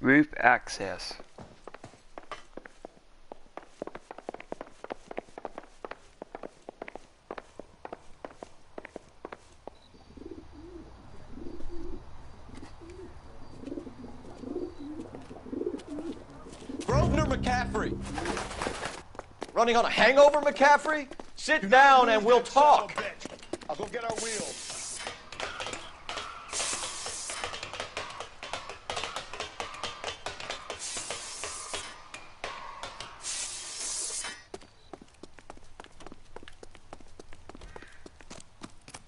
Roof access. Grosvenor McCaffrey! Running on a hangover, McCaffrey? Sit down and we'll talk. I'll go get our wheels.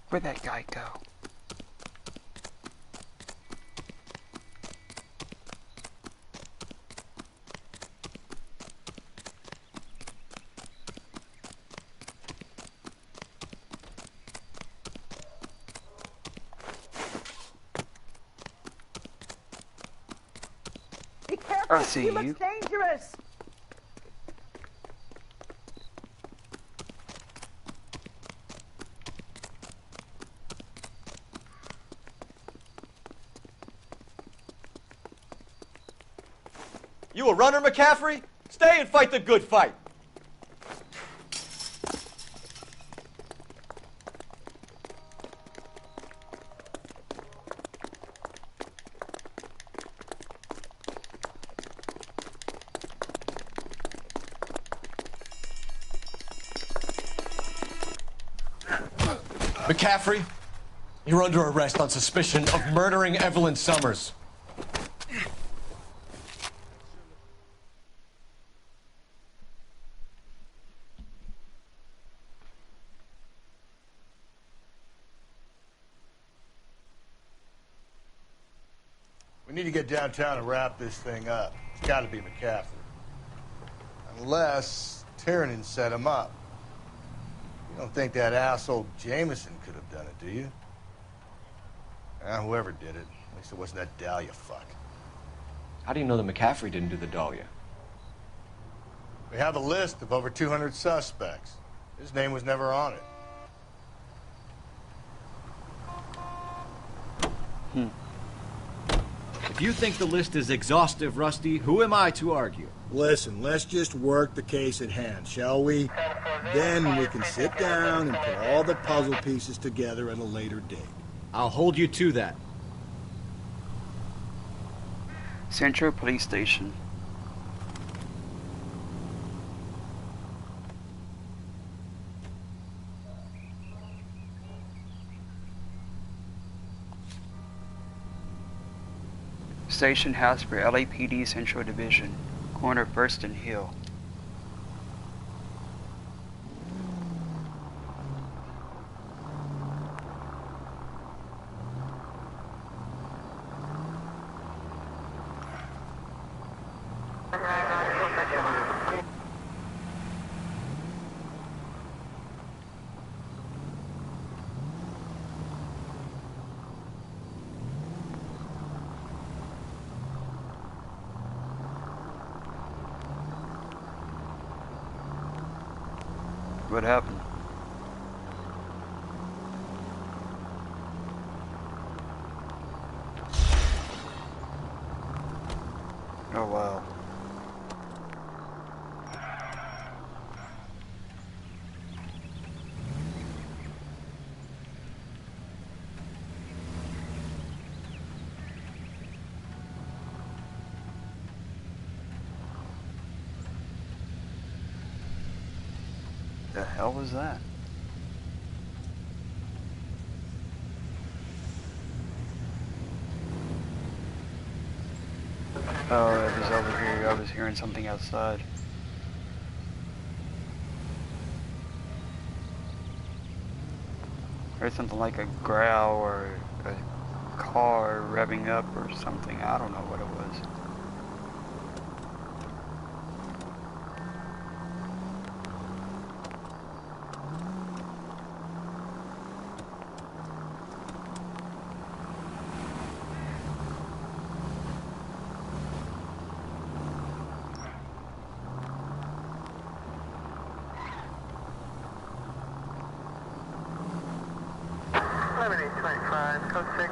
Where'd that guy go? Be careful. I see he looks you. dangerous. You a runner, McCaffrey? Stay and fight the good fight. McCaffrey, you're under arrest on suspicion of murdering Evelyn Summers. We need to get downtown and wrap this thing up. It's got to be McCaffrey. Unless Tiernan set him up. You don't think that asshole Jameson could have done it, do you? Whoever did it. At least it wasn't that Dahlia fuck. How do you know that McCaffrey didn't do the Dahlia? We have a list of over 200 suspects. His name was never on it. If you think the list is exhaustive, Rusty, who am I to argue? Listen, let's just work the case at hand, shall we? Then we can sit down and put all the puzzle pieces together at a later date. I'll hold you to that. Central Police Station. Station house for LAPD Central Division, corner First and Hill. What happened? Oh wow. The hell was that? Oh, it was over here. I was hearing something outside. Heard something like a growl or a car revving up or something. I don't know what it was. Code 6.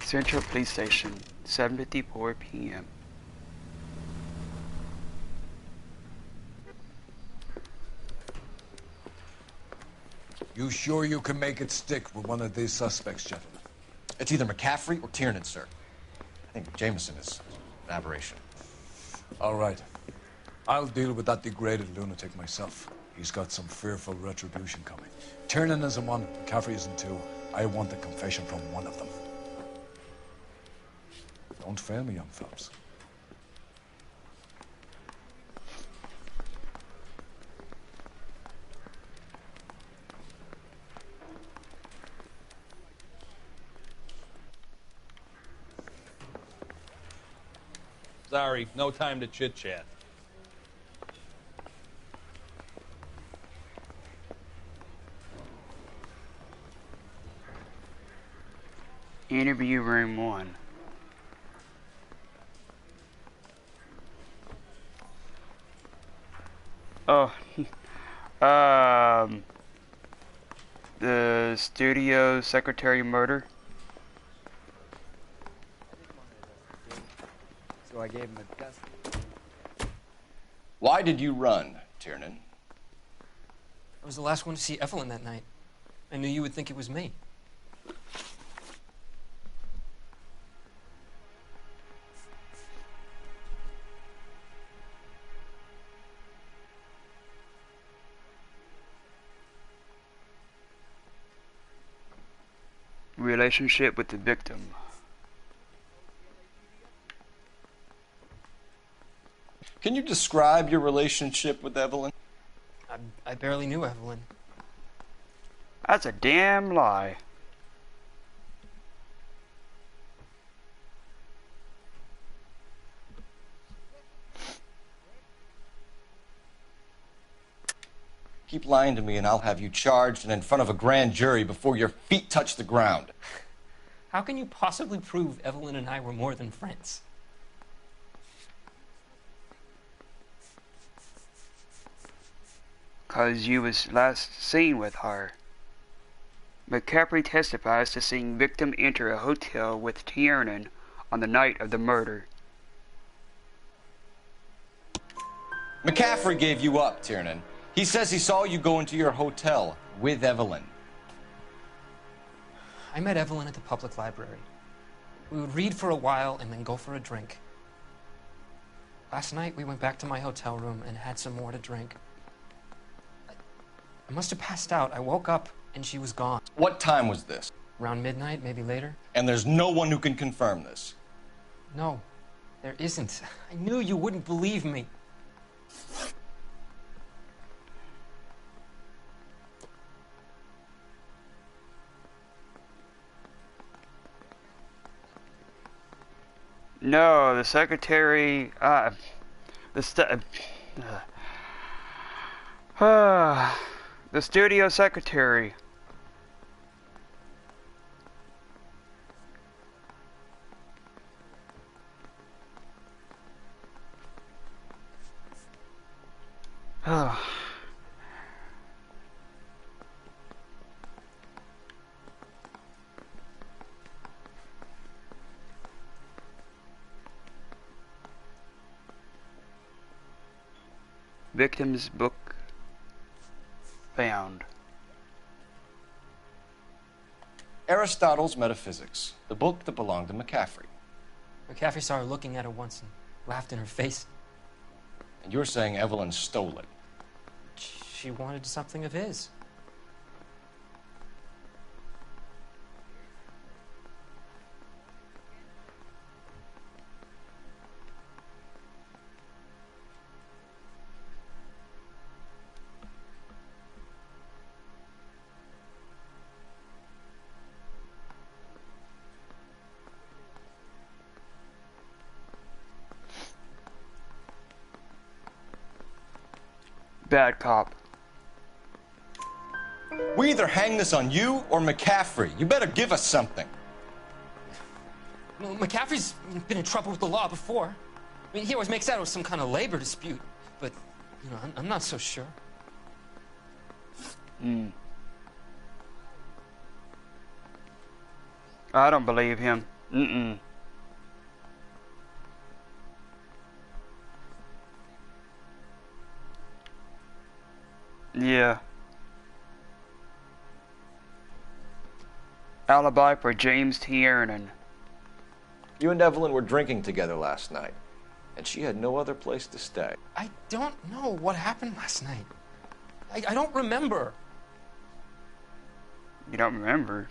Central Police Station, 7:54 p.m. You sure you can make it stick with one of these suspects, gentlemen? It's either McCaffrey or Tiernan, sir. I think Jameson is an aberration. All right. I'll deal with that degraded lunatic myself. He's got some fearful retribution coming. Tiernan isn't one, McCaffrey isn't two. I want a confession from one of them. Don't fail me, young Phelps. Sorry, no time to chit-chat. Interview room 1. Oh, the studio secretary murder. So I gave him a dust. Why did you run, Tiernan? I was the last one to see Evelyn that night. I knew you would think it was me. Relationship with the victim. Can you describe your relationship with Evelyn? I barely knew Evelyn. That's a damn lie. Keep lying to me and I'll have you charged and in front of a grand jury before your feet touch the ground. How can you possibly prove Evelyn and I were more than friends? Cause you was last seen with her. McCaffrey testifies to seeing victim enter a hotel with Tiernan on the night of the murder. McCaffrey gave you up, Tiernan. He says he saw you go into your hotel with Evelyn. I met Evelyn at the public library. We would read for a while and then go for a drink. Last night we went back to my hotel room and had some more to drink. I must have passed out. I woke up and she was gone. What time was this? Around midnight, maybe later. And there's no one who can confirm this? No, there isn't. I knew you wouldn't believe me. No, the secretary, the studio secretary. Victim's book found. Aristotle's Metaphysics, the book that belonged to McCaffrey. McCaffrey saw her looking at her once and laughed in her face. And you're saying Evelyn stole it? She wanted something of his. Bad cop. We either hang this on you or McCaffrey. You better give us something. Well, McCaffrey's been in trouble with the law before. I mean, he always makes out it was some kind of labor dispute, but, you know, I'm not so sure. I don't believe him. Mm-mm. Yeah. Alibi for James Tiernan. You and Evelyn were drinking together last night, and she had no other place to stay. I don't know what happened last night. I don't remember. You don't remember?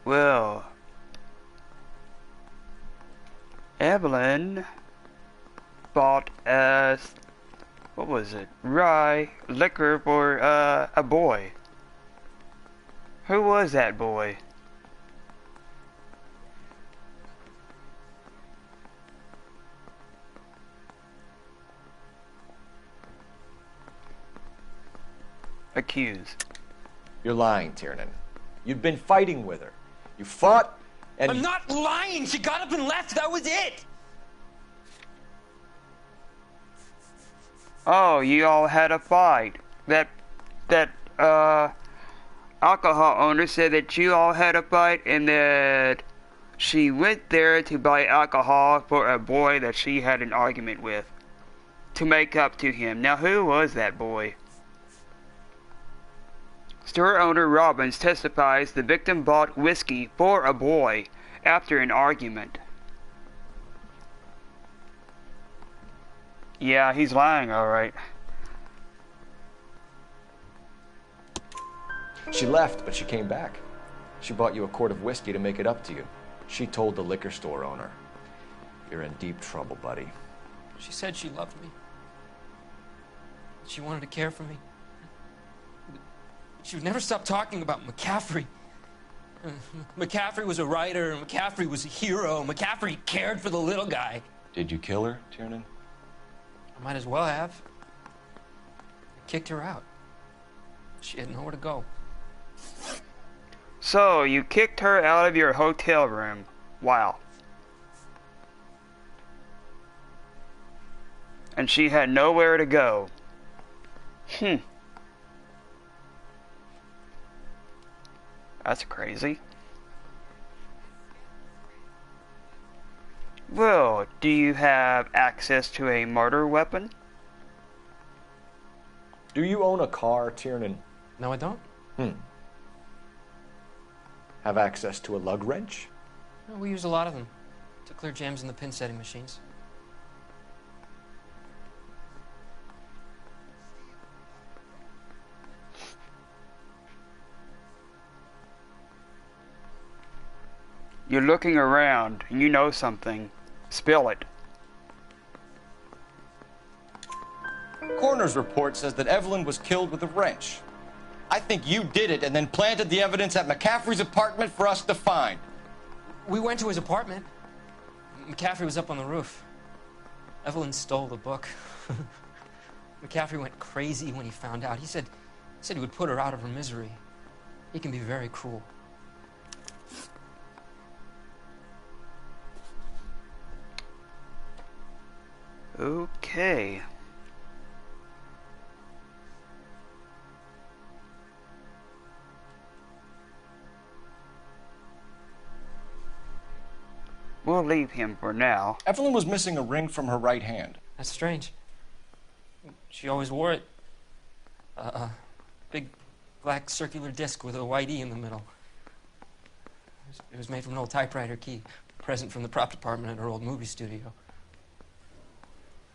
Well, Evelyn bought what was it? Rye liquor for a boy. Who was that boy? Accused. You're lying, Tiernan. You'd been fighting with her. You fought, and... I'm not lying! She got up and left! That was it! Oh, you all had a fight. That alcohol owner said that you all had a fight and that she went there to buy alcohol for a boy that she had an argument with to make up to him. Now, who was that boy? Store owner Robbins testifies the victim bought whiskey for a boy after an argument. Yeah, he's lying, alright. She left, but she came back. She bought you a quart of whiskey to make it up to you. She told the liquor store owner. You're in deep trouble, buddy. She said she loved me. She wanted to care for me. She would never stop talking about McCaffrey. McCaffrey was a writer, McCaffrey was a hero, McCaffrey cared for the little guy. Did you kill her, Tiernan? I might as well have. I kicked her out. She had nowhere to go. So, you kicked her out of your hotel room. Wow. And she had nowhere to go. That's crazy. Well, do you have access to a murder weapon? Do you own a car, Tiernan? No, I don't. Have access to a lug wrench? No, we use a lot of them to clear jams in the pin setting machines. You're looking around, and you know something. Spill it. Coroner's report says that Evelyn was killed with a wrench. I think you did it and then planted the evidence at McCaffrey's apartment for us to find. We went to his apartment. McCaffrey was up on the roof. Evelyn stole the book. McCaffrey went crazy when he found out. He said he would put her out of her misery. He can be very cruel. Okay. We'll leave him for now. Evelyn was missing a ring from her right hand. That's strange. She always wore it. Big black circular disc with a white E in the middle. It was made from an old typewriter key, a present from the prop department at her old movie studio.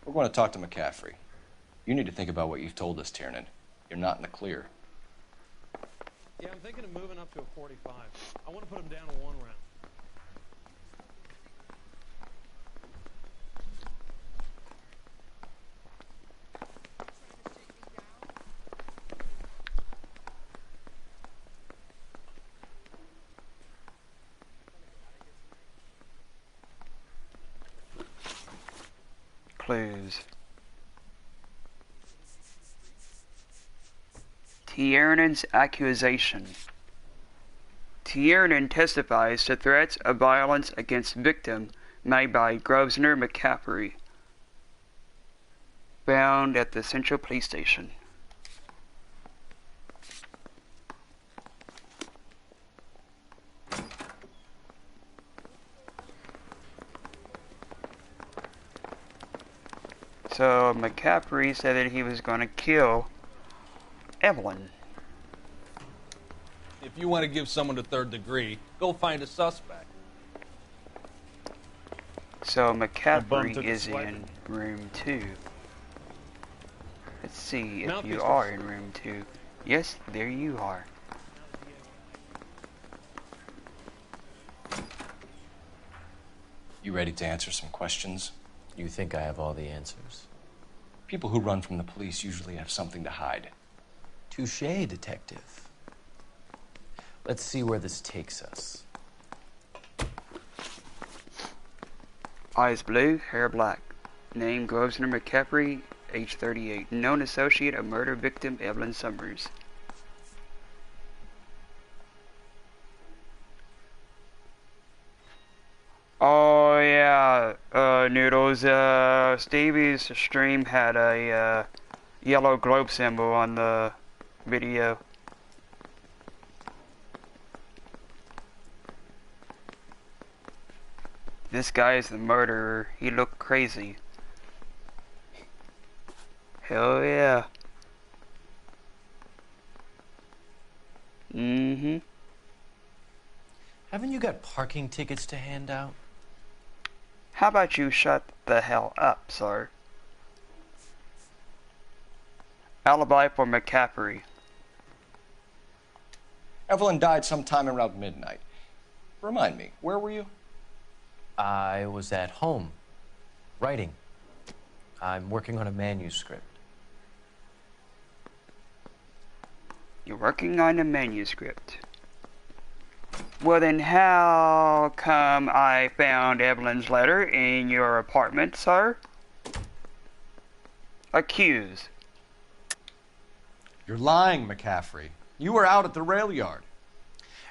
We're going to talk to McCaffrey. You need to think about what you've told us, Tiernan. You're not in the clear. Yeah, I'm thinking of moving up to a 45. I want to put him down in one round. Clues. Tiernan's accusation. Tiernan testifies to threats of violence against victim made by Grosvenor McCaffrey, found at the Central Police Station. So McCaffrey said that he was going to kill Evelyn. If you want to give someone the third degree, go find a suspect. So bum McCaffrey took a is swipe. in room 2. Let's see if Mouthpiece you goes. are in room 2. Yes, there you are. You ready to answer some questions? You think I have all the answers? People who run from the police usually have something to hide. Touché, detective. Let's see where this takes us. Eyes blue, hair black. Name Grosvenor McCaffrey, age 38. Known associate of murder victim Evelyn Summers. Oh yeah, Noodles, Stevie's stream had a yellow globe symbol on the video. This guy is the murderer. He looked crazy. Hell yeah. Mm-hmm. Haven't you got parking tickets to hand out? How about you shut the hell up, sir? Alibi for McCaffrey. Evelyn died sometime around midnight. Remind me, where were you? I was at home, writing. I'm working on a manuscript. You're working on a manuscript. Well then, how come I found Evelyn's letter in your apartment, sir? Accuse. You're lying, McCaffrey. You were out at the rail yard.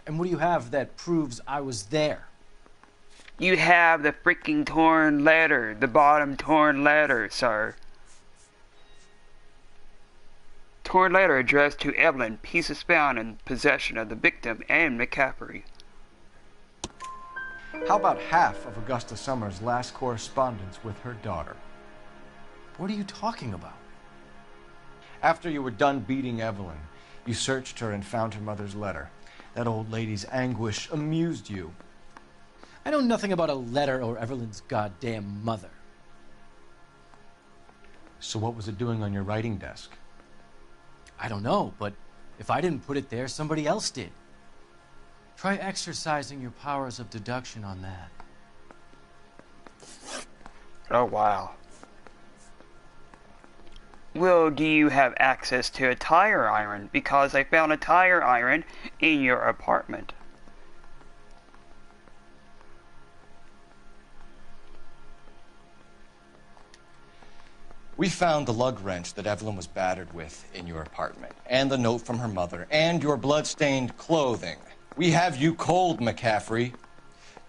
And what do you have that proves I was there? You have the freaking torn letter, the bottom torn letter, sir. Torn letter addressed to Evelyn, pieces found in possession of the victim and McCaffrey. How about half of Augusta Summers' last correspondence with her daughter? What are you talking about? After you were done beating Evelyn, you searched her and found her mother's letter. That old lady's anguish amused you. I know nothing about a letter or Evelyn's goddamn mother. So what was it doing on your writing desk? I don't know, but if I didn't put it there, somebody else did. Try exercising your powers of deduction on that. Oh, wow. Well, do you have access to a tire iron? Because I found a tire iron in your apartment. We found the lug wrench that Evelyn was battered with in your apartment, and the note from her mother, and your blood-stained clothing. We have you cold, McCaffrey.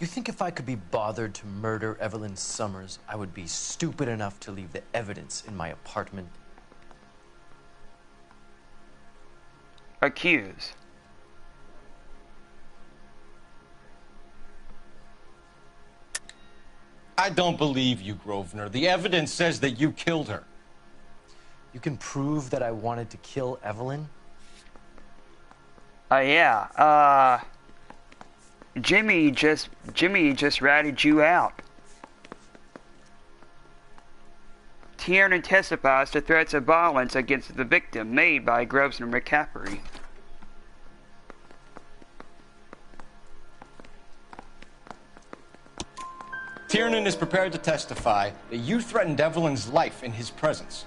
You think if I could be bothered to murder Evelyn Summers, I would be stupid enough to leave the evidence in my apartment? Accuse. I don't believe you, Grosvenor. The evidence says that you killed her. You can prove that I wanted to kill Evelyn? Yeah, Jimmy just ratted you out. Tiernan testifies to threats of violence against the victim made by Grosvenor McCaffrey. Tiernan is prepared to testify that you threatened Evelyn's life in his presence.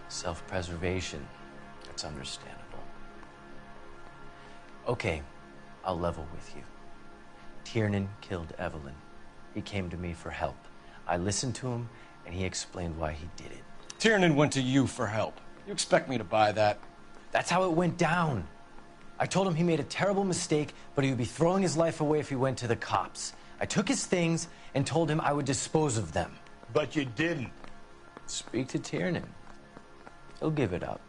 Self-preservation. That's understandable. Okay, I'll level with you. Tiernan killed Evelyn. He came to me for help. I listened to him, and he explained why he did it. Tiernan went to you for help. You expect me to buy that? That's how it went down. I told him he made a terrible mistake, but he would be throwing his life away if he went to the cops. I took his things and told him I would dispose of them. But you didn't. Speak to Tiernan. He'll give it up.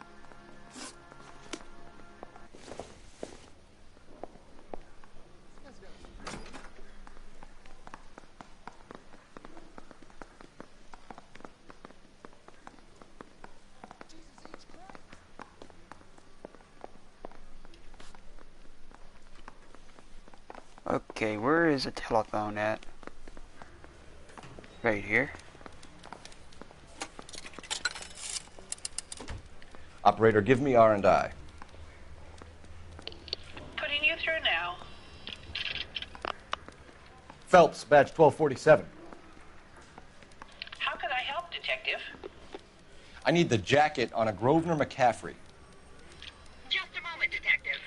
Okay, where is the telephone at? Right here. Operator, give me R&I. Putting you through now. Phelps, badge 1247. How could I help, Detective? I need the jacket on a Grosvenor McCaffrey. Just a moment, Detective.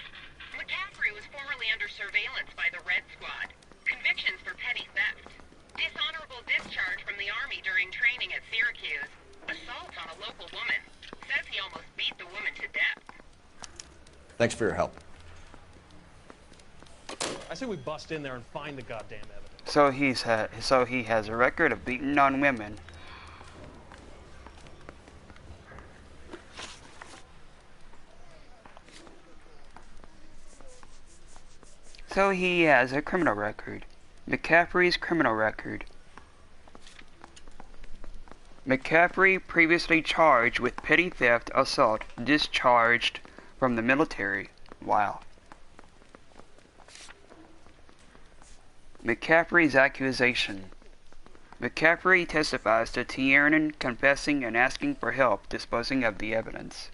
McCaffrey was formerly under surveillance by the Red Squad. Convictions for petty theft. Dishonorable discharge from the Army during training at Syracuse. Assault on a local woman. Says he almost beat the woman to death. Thanks for your help. I say we bust in there and find the goddamn evidence. So he has a record of beating on women. So he has a criminal record. McCaffrey's criminal record. McCaffrey, previously charged with petty theft, assault, discharged from the military. Wow. McCaffrey's accusation. McCaffrey testifies to Tiernan confessing and asking for help disposing of the evidence.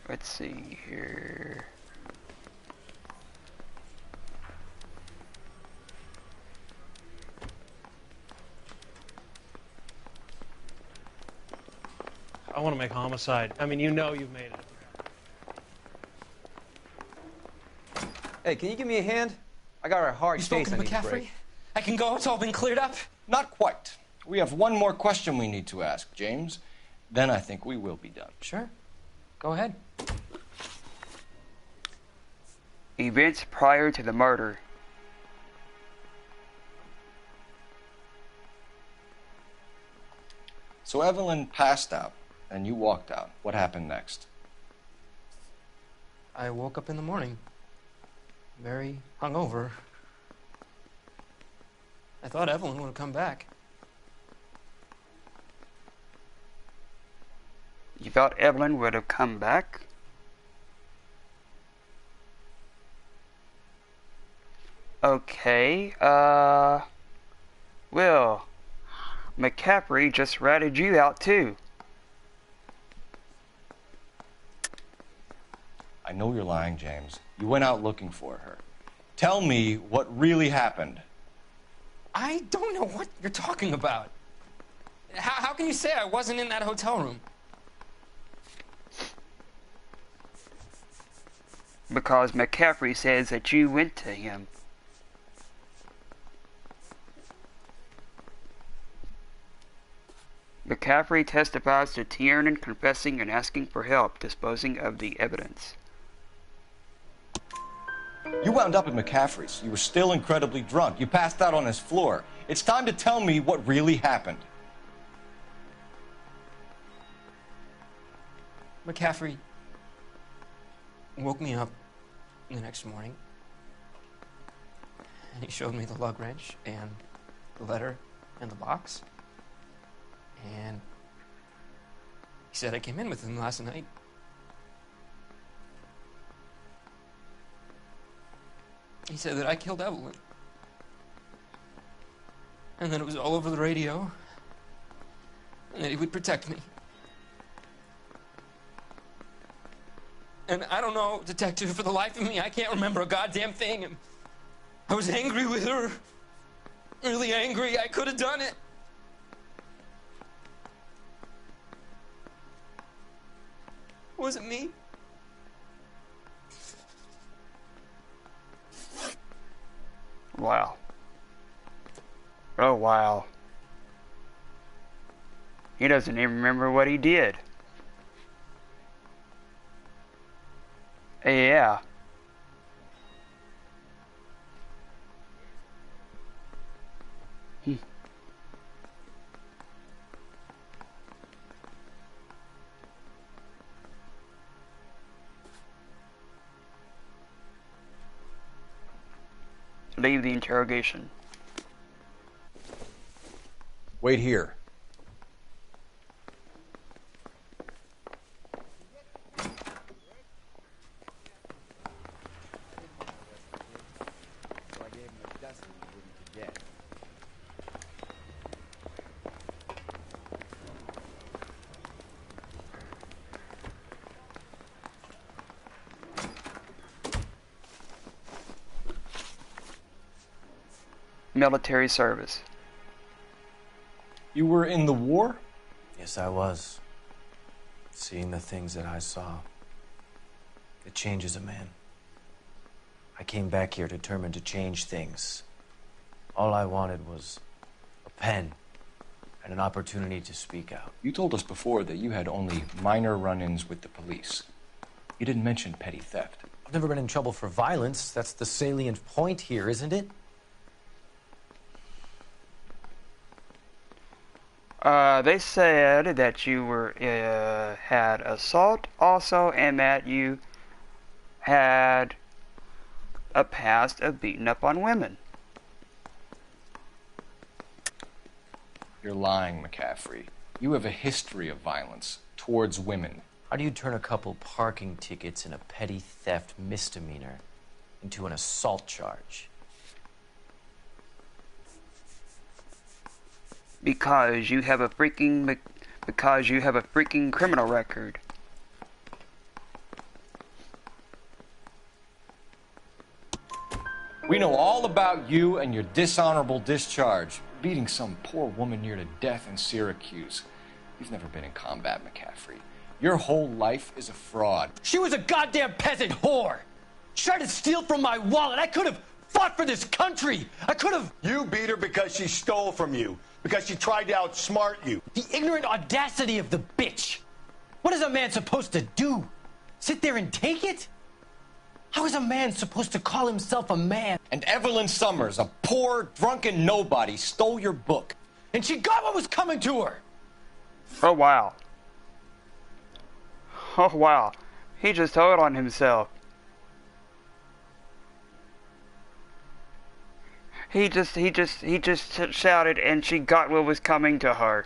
Let's see here. I want to make homicide. I mean, you know you've made it. Hey, can you give me a hand? I got a hard You case spoken I to need to McCaffrey? break. I can go. It's all been cleared up. Not quite. We have one more question we need to ask, James. Then I think we will be done. Sure. Go ahead. Events prior to the murder. So Evelyn passed out, and you walked out. What happened next? I woke up in the morning, very hungover. I thought Evelyn would have come back. You thought Evelyn would have come back? Okay, well, McCaffrey just ratted you out too. I know you're lying, James. You went out looking for her. Tell me what really happened. I don't know what you're talking about. How can you say I wasn't in that hotel room? Because McCaffrey says that you went to him. McCaffrey testifies to Tiernan confessing and asking for help disposing of the evidence. You wound up at McCaffrey's. You were still incredibly drunk. You passed out on his floor. It's time to tell me what really happened. McCaffrey woke me up the next morning, and he showed me the lug wrench and the letter and the box. And he said I came in with him last night. He said that I killed Evelyn. And that it was all over the radio. And that he would protect me. And I don't know, Detective, for the life of me, I can't remember a goddamn thing. And I was angry with her. Really angry. I could have done it. Was it me? Wow. Oh, wow. He doesn't even remember what he did. Yeah. Leave the interrogation. Wait here. military service. You were in the war? Yes, I was. Seeing the things that I saw, it changes a man. I came back here determined to change things. All I wanted was a pen and an opportunity to speak out. You told us before that you had only minor run-ins with the police. You didn't mention petty theft. I've never been in trouble for violence. That's the salient point here, isn't it? They said that you were had assault also, and that you had a past of beating up on women. You're lying, McCaffrey. You have a history of violence towards women. How do you turn a couple parking tickets and a petty theft misdemeanor into an assault charge? Because you have a freaking criminal record. We know all about you and your dishonorable discharge, beating some poor woman near to death in Syracuse. You've never been in combat, McCaffrey. Your whole life is a fraud. She was a goddamn peasant whore. She tried to steal from my wallet. I could have fought for this country. I could have. You beat her because she stole from you. Because she tried to outsmart you. The ignorant audacity of the bitch. What is a man supposed to do? Sit there and take it? How is a man supposed to call himself a man? And Evelyn Summers, a poor, drunken nobody, stole your book. And she got what was coming to her. Oh, wow. Oh, wow. He just told on himself. He just shouted, and she got what was coming to her.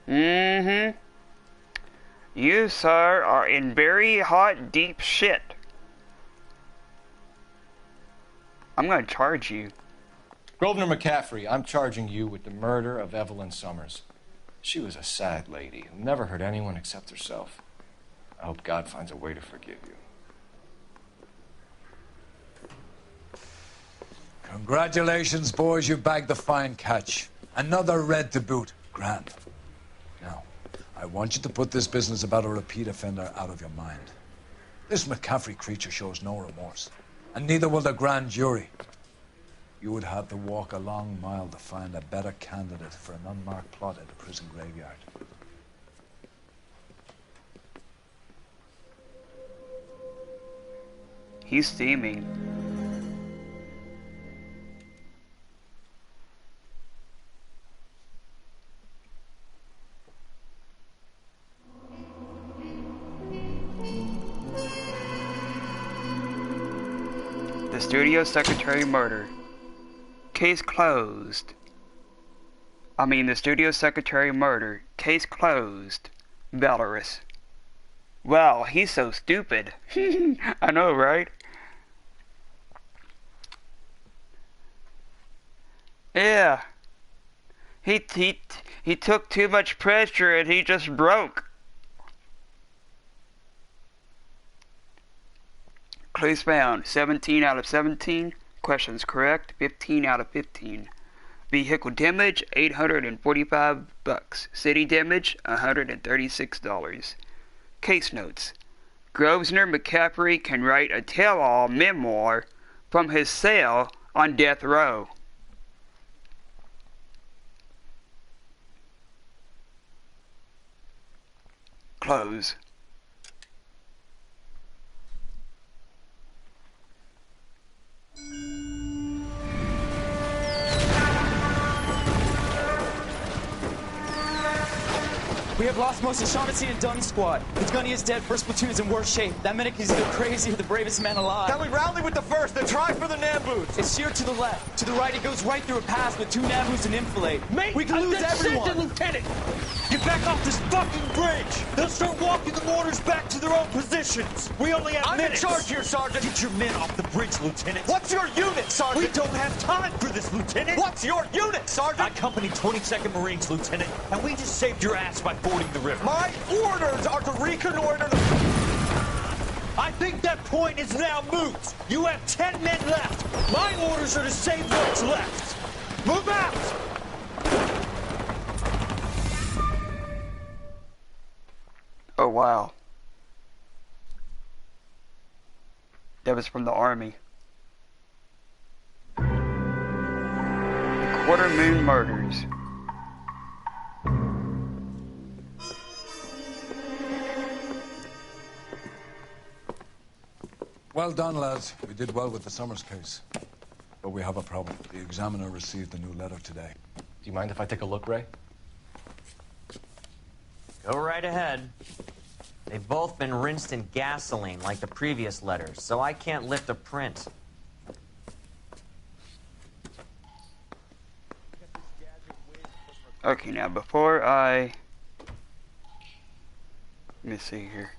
Mm-hmm. You, sir, are in very hot, deep shit. I'm gonna charge you. Grosvenor McCaffrey, I'm charging you with the murder of Evelyn Summers. She was a sad lady who never hurt anyone except herself. I hope God finds a way to forgive you. Congratulations, boys. You bagged the fine catch. Another red to boot. Grand. Now, I want you to put this business about a repeat offender out of your mind. This McCaffrey creature shows no remorse, and neither will the grand jury. You would have to walk a long mile to find a better candidate for an unmarked plot at the prison graveyard. He's steaming. The studio secretary murder. Case closed. The studio secretary murder. Case closed. Belarus. Wow, he's so stupid. I know, right? Yeah. He took too much pressure and he just broke. Clues found. 17 out of 17. Questions correct. 15 out of 15. Vehicle damage, $845. City damage, $136. Case notes. Grosvenor McCaffrey can write a tell-all memoir from his cell on death row. Close. We have lost most of Shaughnessy and Dunn's squad. The gunny is dead. First platoon is in worse shape. That medic is either crazy or the bravest man alive. Can we rally with the first and try for the Nambus? It's sheer to the left. To the right, it goes right through a pass with 2 Nambus and enfilade. Mate, we can lose everyone. Lieutenant, get back off this fucking bridge. They'll start walking the mortars back to their own positions. We only have minutes. I'm in charge here, Sergeant. Get your men off the bridge, Lieutenant. What's your unit, Sergeant? We don't have time for this, Lieutenant. What's your unit, Sergeant? I company 22nd Marines, Lieutenant, and we just saved your ass by fording the river. My orders are to reconnoiter the... I think that point is now moot. You have 10 men left. My orders are to save what's left. Move out! Oh, wow. That was from the army. The Quarter Moon Murders. Well done, lads. We did well with the Summers case. But we have a problem. The examiner received a new letter today. Do you mind if I take a look, Ray? Go right ahead. They've both been rinsed in gasoline like the previous letters, so I can't lift a print. Okay, now before I... Let me see here.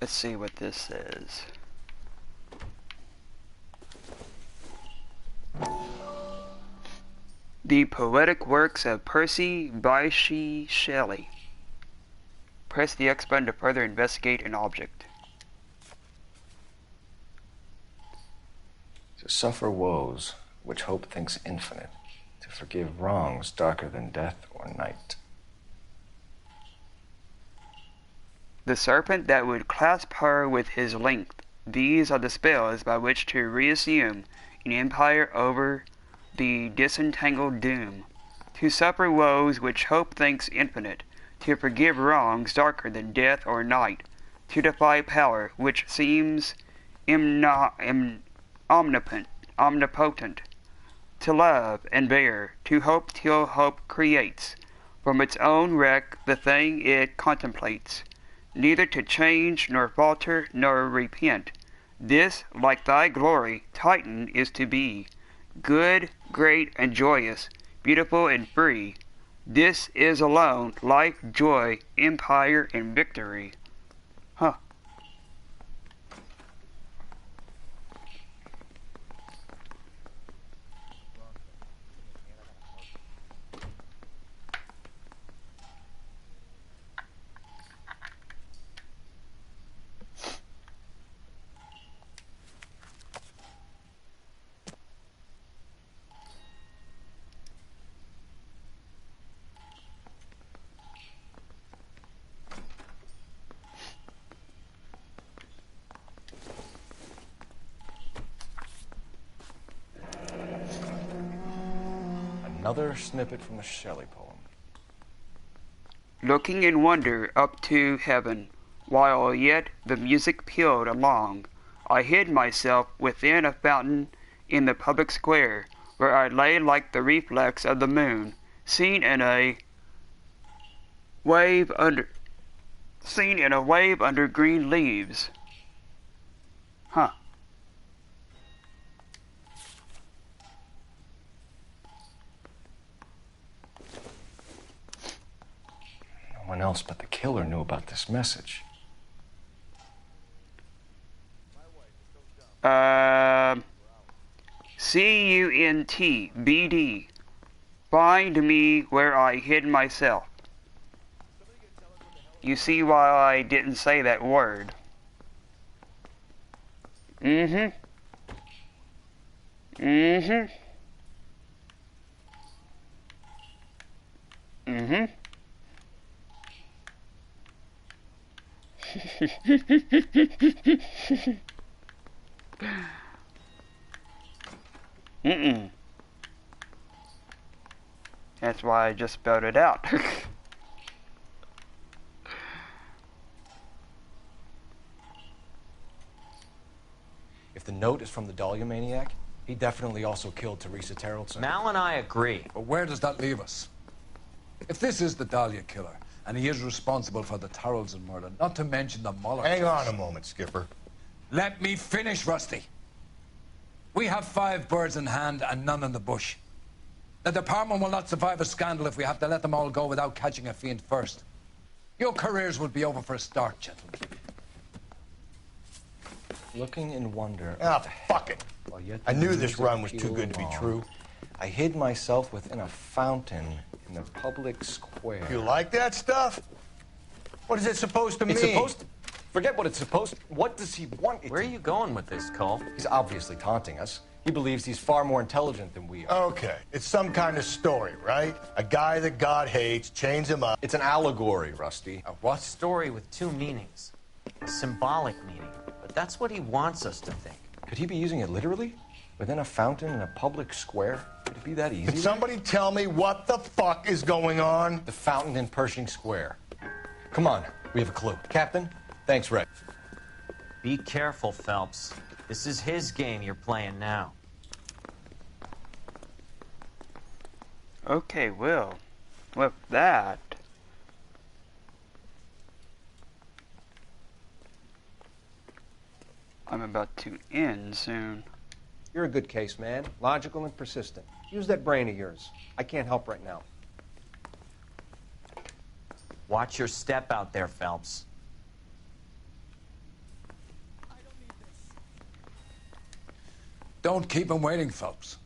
Let's see what this says. The Poetic Works of Percy Bysshe Shelley. Press the X button to further investigate an object. To suffer woes which hope thinks infinite, to forgive wrongs darker than death or night. The serpent that would clasp her with his length. These are the spells by which to reassume an empire over the disentangled doom. To suffer woes which hope thinks infinite. To forgive wrongs darker than death or night. To defy power which seems omnipotent. To love and bear. To hope till hope creates from its own wreck the thing it contemplates. Neither to change, nor falter, nor repent. This, like thy glory, Titan is to be, good, great, and joyous, beautiful and free. This is alone life, joy, empire, and victory. Huh. Another snippet from the Shelley poem. Looking in wonder up to heaven, while yet the music pealed along, I hid myself within a fountain in the public square, where I lay like the reflex of the moon, seen in a wave under green leaves. Huh. No one else but the killer knew about this message. CUNT, find me where I hid myself. You see why I didn't say that word. Mm-hmm. Mm-hmm. Mm-hmm. Mm-mm. That's why I just spelled it out. If the note is from the Dahlia maniac, He definitely also killed Teresa Terrellson. Mal and I agree. But where does that leave us? If this is the Dahlia killer, and he is responsible for the Tarrelson murder, not to mention the Muller Hang case. on a moment, Skipper. Let me finish, Rusty. We have 5 birds in hand and none in the bush. The department will not survive a scandal if we have to let them all go without catching a fiend first. Your careers will be over for a start, gentlemen. Looking in wonder. Ah, fuck it. I knew this run was Peel too good to be off. true. I hid myself within a fountain in the public square. You like that stuff? What is it supposed to mean? It's supposed to... Forget what it's supposed to... What does he want it Where are you going with this, Cole? He's obviously taunting us. He believes he's far more intelligent than we are. Okay, it's some kind of story, right? A guy that God hates, chains him up. It's an allegory, Rusty. A what? Story with 2 meanings. A symbolic meaning. But that's what he wants us to think. Could he be using it literally? Within a fountain in a public square? Could it be that easy? Can somebody tell me what the fuck is going on? The fountain in Pershing Square. Come on, we have a clue. Captain, thanks, Ray. Be careful, Phelps. This is his game you're playing now. Okay, well, with that, I'm about to end soon. You're a good case, man. Logical and persistent. Use that brain of yours. I can't help right now. Watch your step out there, Phelps. Don't keep him waiting, Phelps.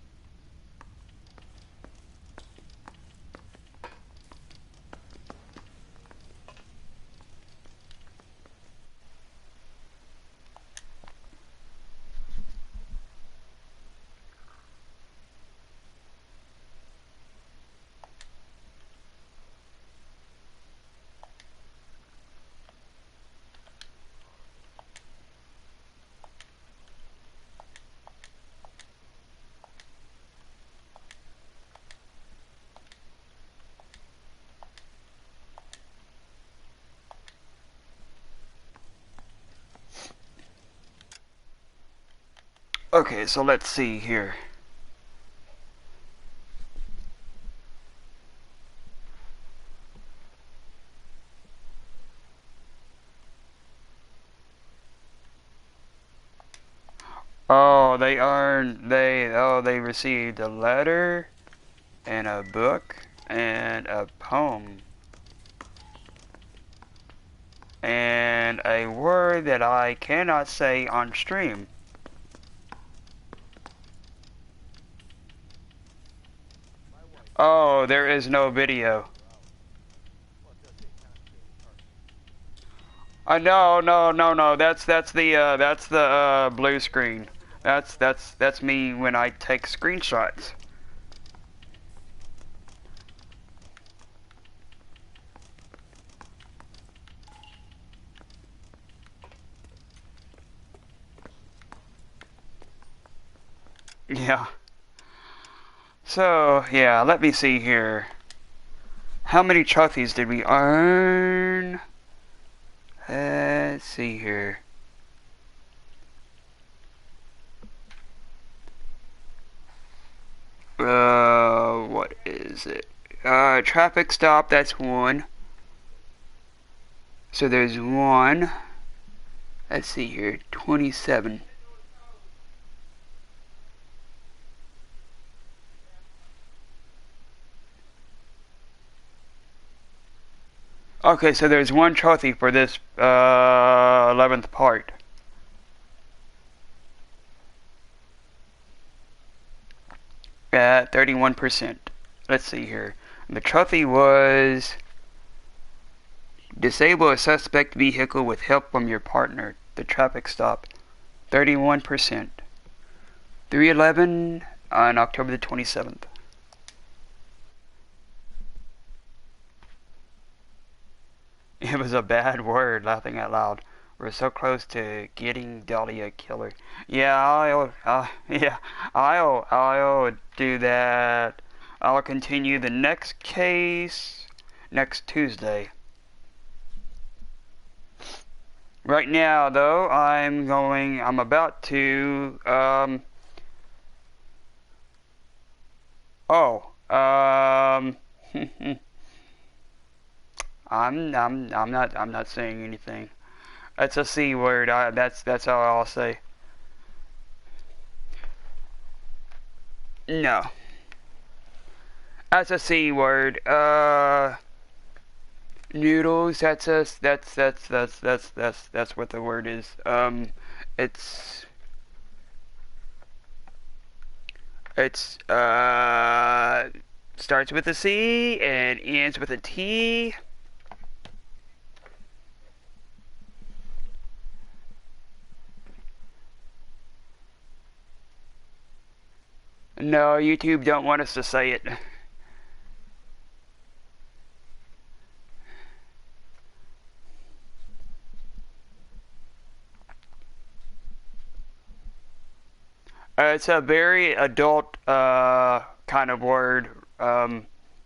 Okay, so let's see here. Oh, they received a letter and a book and a poem and a word that I cannot say on stream. Oh, there is no video. No. That's the blue screen. That's me when I take screenshots. Yeah. So, yeah, let me see here. How many trophies did we earn? Let's see here. What is it? Traffic stop, that's 1. So there's 1. Let's see here, 27. Okay, so there's 1 trophy for this 11th part. At 31%. Let's see here. The trophy was disable a suspect vehicle with help from your partner. The traffic stop. 31%. 311 on October the 27th. It was a bad word, laughing out loud. We're so close to getting Dahlia killer. Yeah, I'll do that. I'll continue the next case next Tuesday. Right now, though, I'm about to Oh, I'm not saying anything. That's a C word. That's all I'll say. No. That's a C word. Noodles. That's what the word is. It's starts with a C and ends with a T. No, YouTube don't want us to say it. It's a very adult kind of word,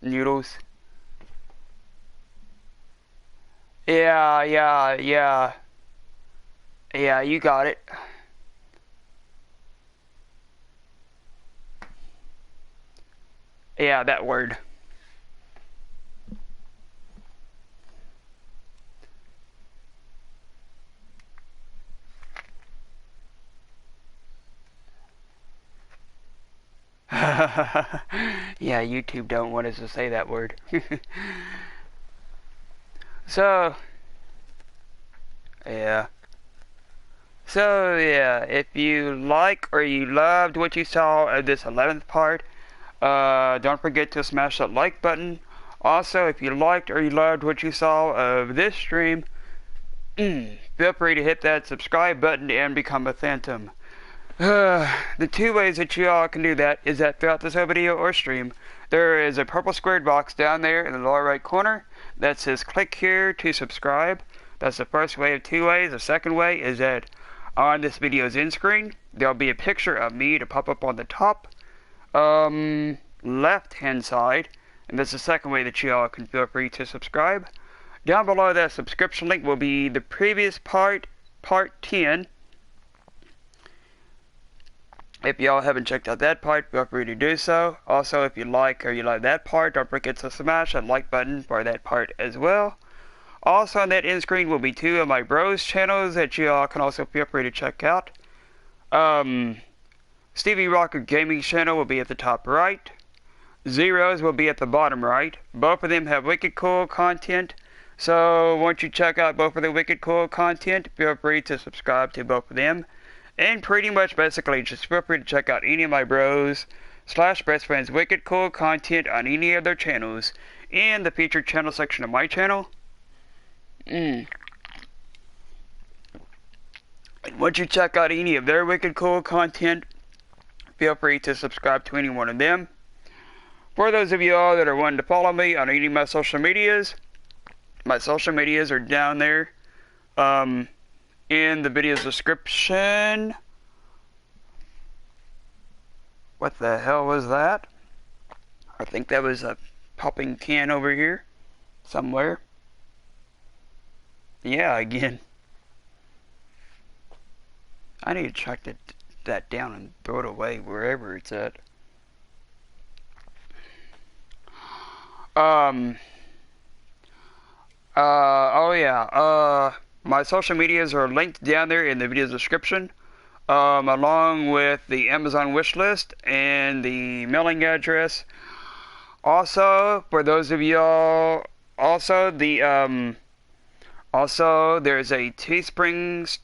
noodles. Yeah, you got it. Yeah, that word. Yeah, YouTube don't want us to say that word. So, yeah. So, yeah, if you like or you loved what you saw of this 11th part, don't forget to smash that like button. Also, if you liked or you loved what you saw of this stream, feel free to hit that subscribe button and become a phantom. The two ways that you all can do that is that throughout this whole video or stream, there is a purple squared box down there in the lower right corner that says click here to subscribe. That's the first way of two ways. The second way is that on this video's end screen, there'll be a picture of me to pop up on the top left hand side, and that's the second way that you all can feel free to subscribe. Down below that subscription link will be the previous part 10. If y'all haven't checked out that part, feel free to do so. Also, if you like or you like that part, don't forget to smash that like button for that part as well. Also on that end screen will be two of my bros channels that you all can also feel free to check out. Stevie Rocker Gaming channel will be at the top right. Zero's will be at the bottom right. Both of them have wicked cool content. So once you check out both of the wicked cool content, feel free to subscribe to both of them. And pretty much basically just feel free to check out any of my bros / best friends wicked cool content on any of their channels in the featured channel section of my channel. And once you check out any of their wicked cool content, feel free to subscribe to any one of them. For those of you all that are wanting to follow me on any of my social medias are down there in the video's description. What the hell was that? I think that was a popping can over here somewhere. Yeah, again. I need to track that down and throw it away wherever it's at. Oh yeah, my social medias are linked down there in the video's description, along with the Amazon wish list and the mailing address. Also, for those of y'all, also there's a Teespring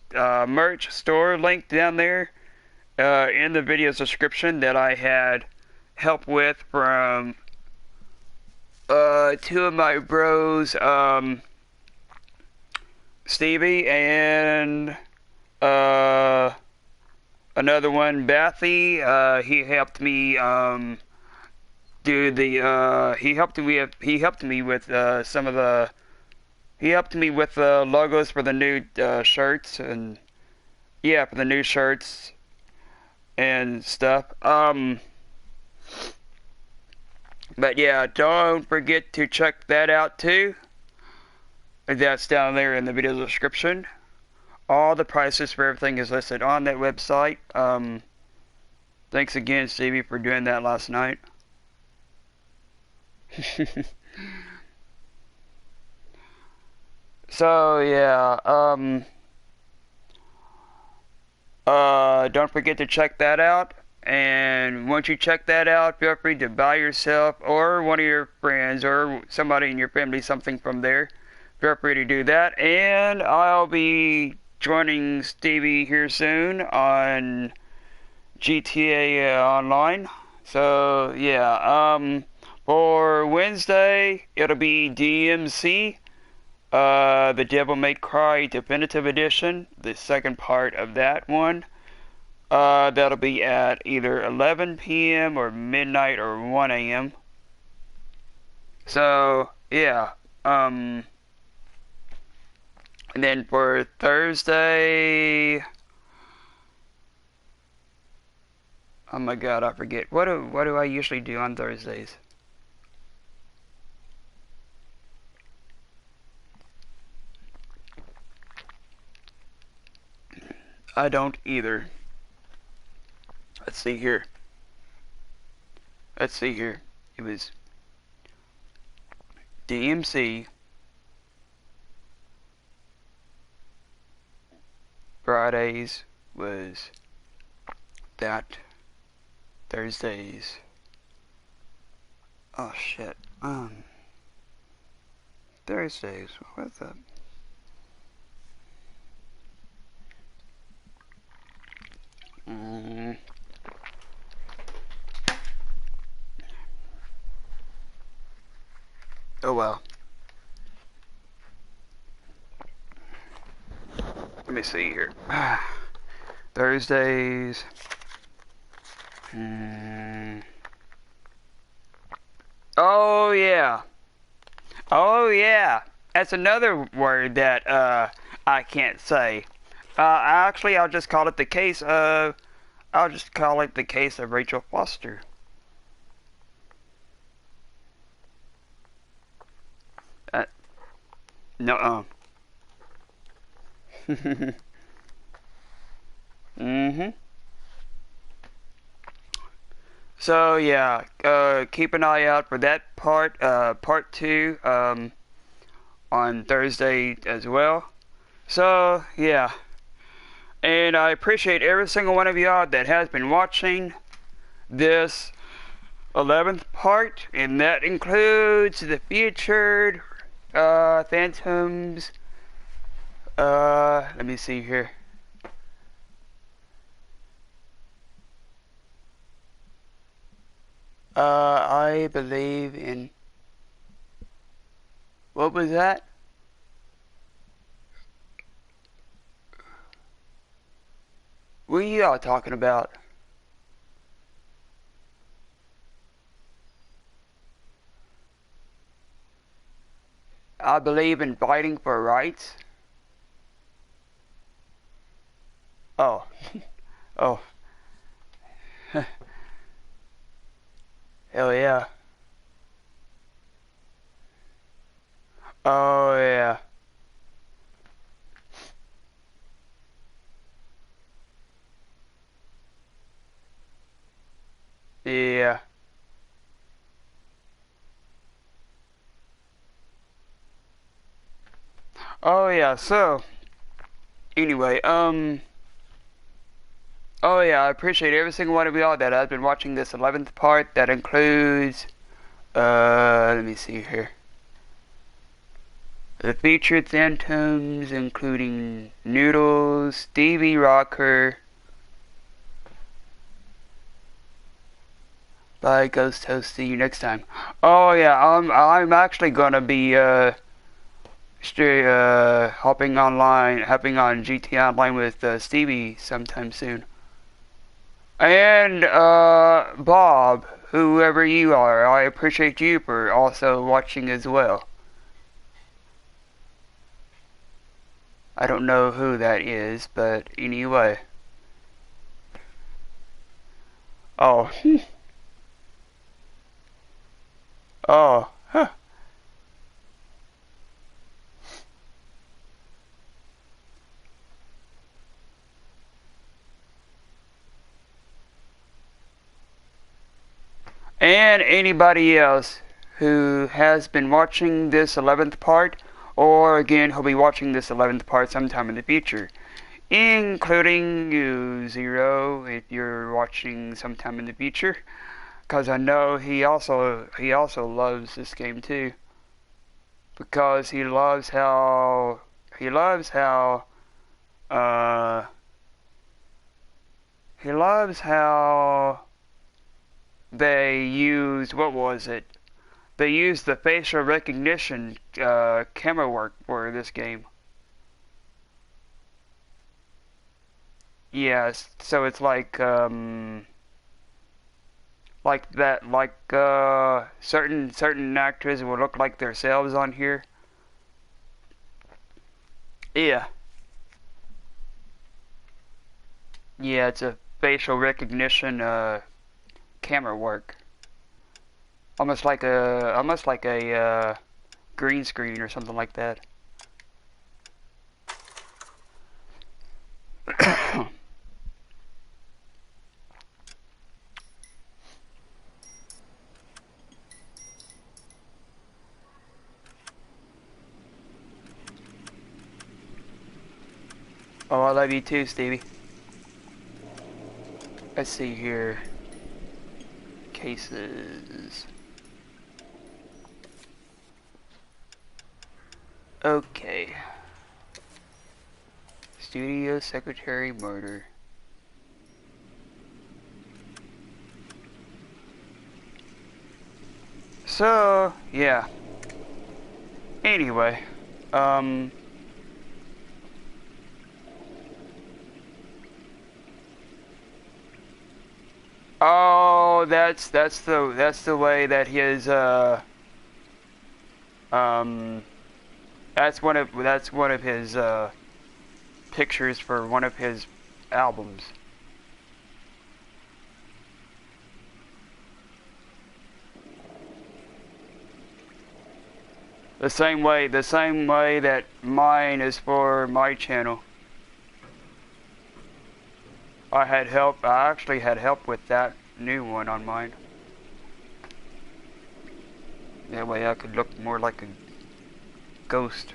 merch store link down there in the video's description that I had help with from two of my bros, Stevie and another one, Bathy. He helped me do the he helped me with some of the logos for the new shirts, and yeah, for the new shirts and stuff. But yeah, don't forget to check that out too. That's down there in the video description. All the prices for everything is listed on that website. Thanks again, Stevie, for doing that last night. So yeah, don't forget to check that out. And once you check that out, feel free to buy yourself or one of your friends or somebody in your family something from there. Feel free to do that. And I'll be joining Stevie here soon on GTA Online. So yeah, for Wednesday it'll be DMC, The Devil May Cry Definitive Edition, the second part of that one. That'll be at either 11 p.m. or midnight or 1 a.m. So yeah, and then for Thursday. Oh my god, I forget. What do I usually do on Thursdays? I don't either. Let's see here. Let's see here. It was DMC, Fridays was that, Thursdays. Oh shit. Thursdays. What's up? Oh well. Let me see here. Thursdays. Oh yeah. Oh yeah. That's another word that I can't say. Actually, I'll just call it the case of. I'll just call it the case of Rachel Foster. No. So yeah, keep an eye out for that part 2, on Thursday as well. So yeah, and I appreciate every single one of y'all that has been watching this 11th part, and that includes the featured Phantoms. Let me see here. I believe in. What was that? What are y'all talking about? I believe in fighting for rights. Oh. Oh. Hell yeah. Oh yeah. Yeah. Oh yeah, so anyway, oh yeah, I appreciate every single one of y'all that has been watching this 11th part. That includes let me see here. The featured Phantoms, including Noodles, Stevie Rocker, bye Ghost Host, see you next time. Oh yeah, I'm actually gonna be hopping on GTA Online with Stevie sometime soon. And Bob, whoever you are, I appreciate you for also watching as well. I don't know who that is, but anyway. Oh. Oh. Huh. And anybody else who has been watching this 11th part, or again, he'll be watching this 11th part sometime in the future. Including you, Zero, if you're watching sometime in the future. Because I know he also loves this game too. Because he loves how they used, what was it? They used the facial recognition camera work for this game. Yes, so it's like certain actors will look like themselves on here. Yeah. Yeah, it's a facial recognition camera work. Almost like a green screen or something like that. Oh, I love you too, Stevie. Let's see here. Cases. Okay. Studio secretary murder. So, yeah. Anyway, oh, that's the way that his that's one of his pictures for one of his albums. The same way that mine is for my channel. I actually had help with that new one on mine. That way I could look more like a ghost.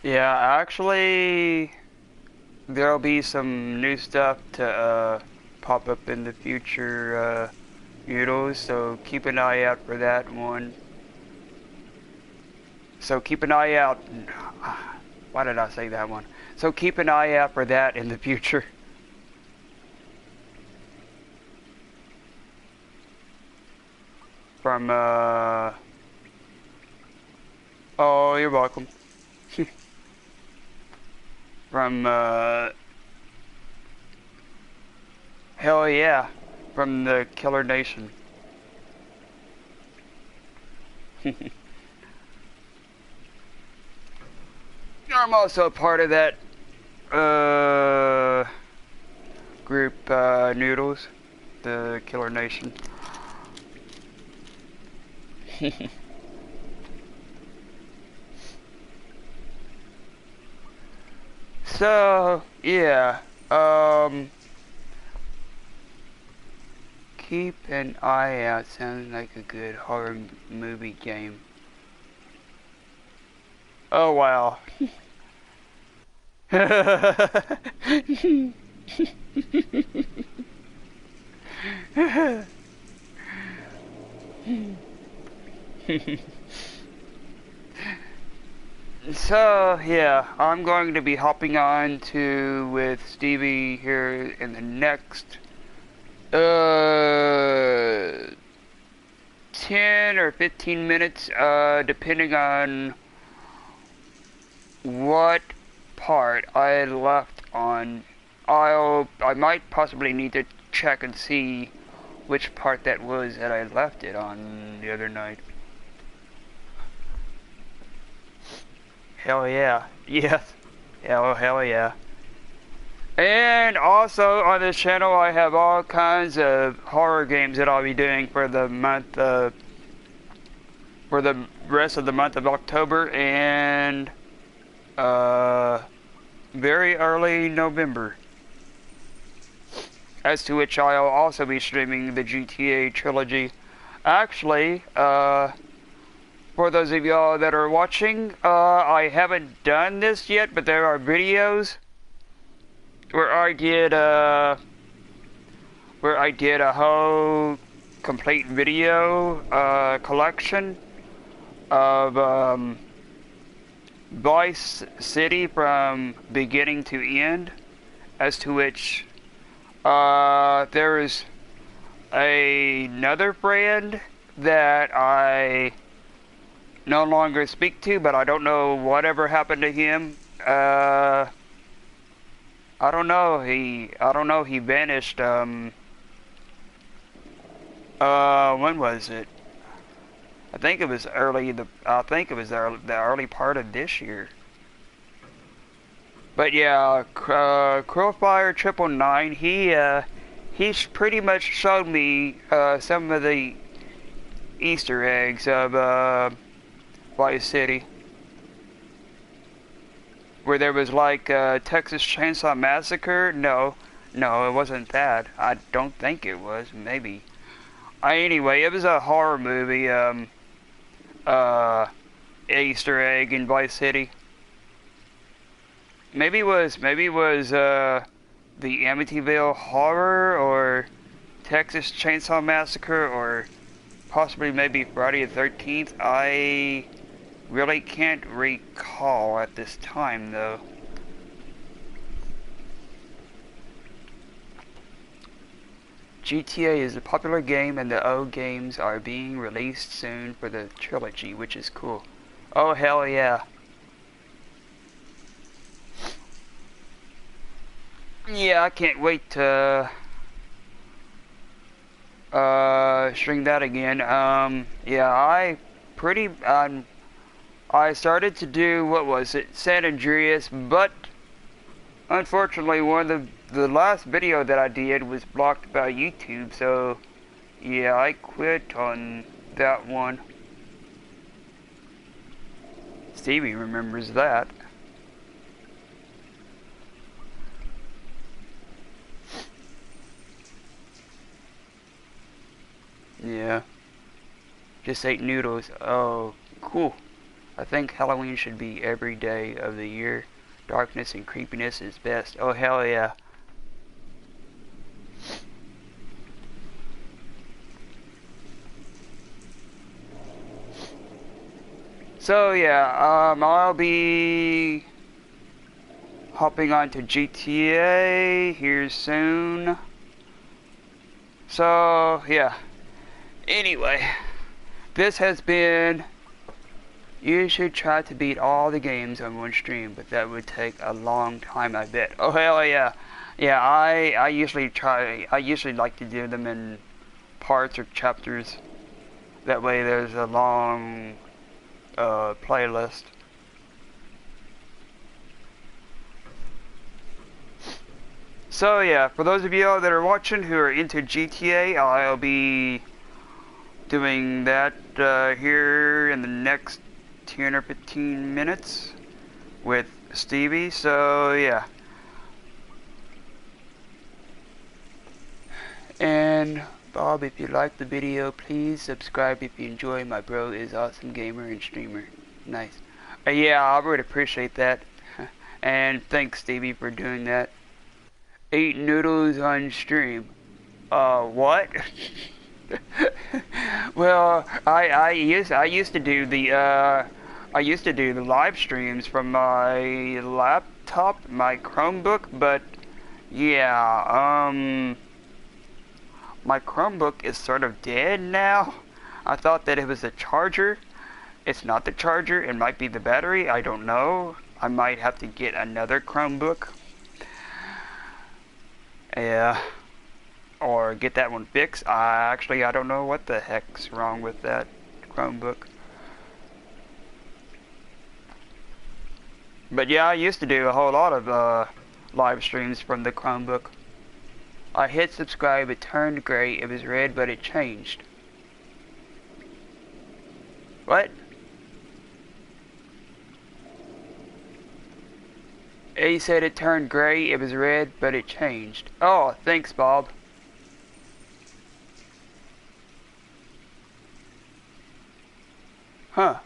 Yeah, actually, there'll be some new stuff to pop up in the future noodles, so keep an eye out for that one. So keep an eye out. Why did I say that one? So keep an eye out for that in the future. From oh, you're welcome. From hell yeah, from the Killer Nation. I'm also a part of that group, Noodles, the Killer Nation. So, yeah, keep an eye out. Sounds like a good horror movie game. Oh, wow. So, yeah, I'm going to be hopping on to with Stevie here in the next 10 or 15 minutes, depending on what part I left on. I might possibly need to check and see which part that was that I left it on the other night. Hell yeah. Yes. Hell yeah. And also on this channel, I have all kinds of horror games that I'll be doing for the month, for the rest of the month of October and very early November. As to which I'll also be streaming the GTA trilogy. Actually, for those of y'all that are watching, I haven't done this yet, but there are videos where I did a whole complete video collection of Vice City from beginning to end, as to which there is another friend that I no longer speak to, but I don't know whatever happened to him. I don't know. He vanished. When was it? I think it was the early part of this year. But yeah, Crowfire 999, he's pretty much showed me some of the Easter eggs of Vice City, where there was like Texas Chainsaw Massacre. No, it wasn't that. I don't think it was. Maybe. Anyway, it was a horror movie. Easter egg in Vice City. Maybe it was the Amityville Horror or Texas Chainsaw Massacre, or possibly maybe Friday the 13th. I really can't recall at this time, though. GTA is a popular game, and the old games are being released soon for the trilogy, which is cool. Oh, hell yeah. Yeah, I can't wait to string that again. Yeah, I started to do, what was it, San Andreas, but unfortunately the last video that I did was blocked by YouTube, so yeah, I quit on that one. Stevie remembers that. Yeah. Just ate noodles. Oh, cool. I think Halloween should be every day of the year. Darkness and creepiness is best. Oh, hell yeah. So, yeah, I'll be hopping on to GTA here soon. So, yeah. Anyway, this has been... You should try to beat all the games on one stream, but that would take a long time, I bet. Oh, hell yeah. Yeah, I usually like to do them in parts or chapters. That way there's a long playlist. So yeah, for those of you that are watching who are into GTA, I'll be doing that here in the next 10 or 15 minutes with Stevie. So yeah. And Bob, if you liked the video, please subscribe if you enjoy. My bro is awesome gamer and streamer. Nice. Yeah, I would appreciate that. And thanks, Stevie, for doing that. Eat noodles on stream. What? Well, I used to do the live streams from my laptop, my Chromebook, but yeah, my Chromebook is sort of dead now. I thought that it was the charger. It's not the charger, it might be the battery, I don't know. I might have to get another Chromebook. Yeah. Or get that one fixed. I don't know what the heck's wrong with that Chromebook. But yeah, I used to do a whole lot of live streams from the Chromebook. I hit subscribe, it turned gray, it was red, but it changed. What? He said it turned gray, it was red, but it changed. Oh, thanks, Bob. Huh.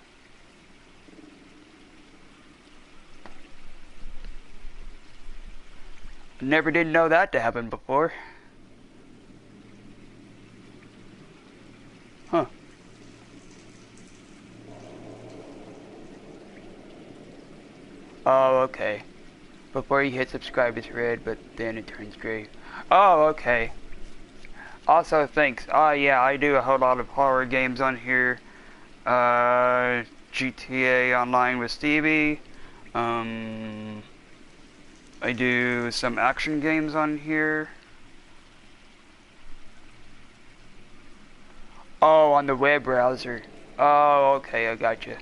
Never did know that to happen before. Huh. Oh, okay. Before you hit subscribe it's red, but then it turns gray. Oh, okay. Also, thanks. Oh, yeah, I do a whole lot of horror games on here. GTA Online with Stevie. I do some action games on here. Oh, on the web browser. Oh, okay, I gotcha.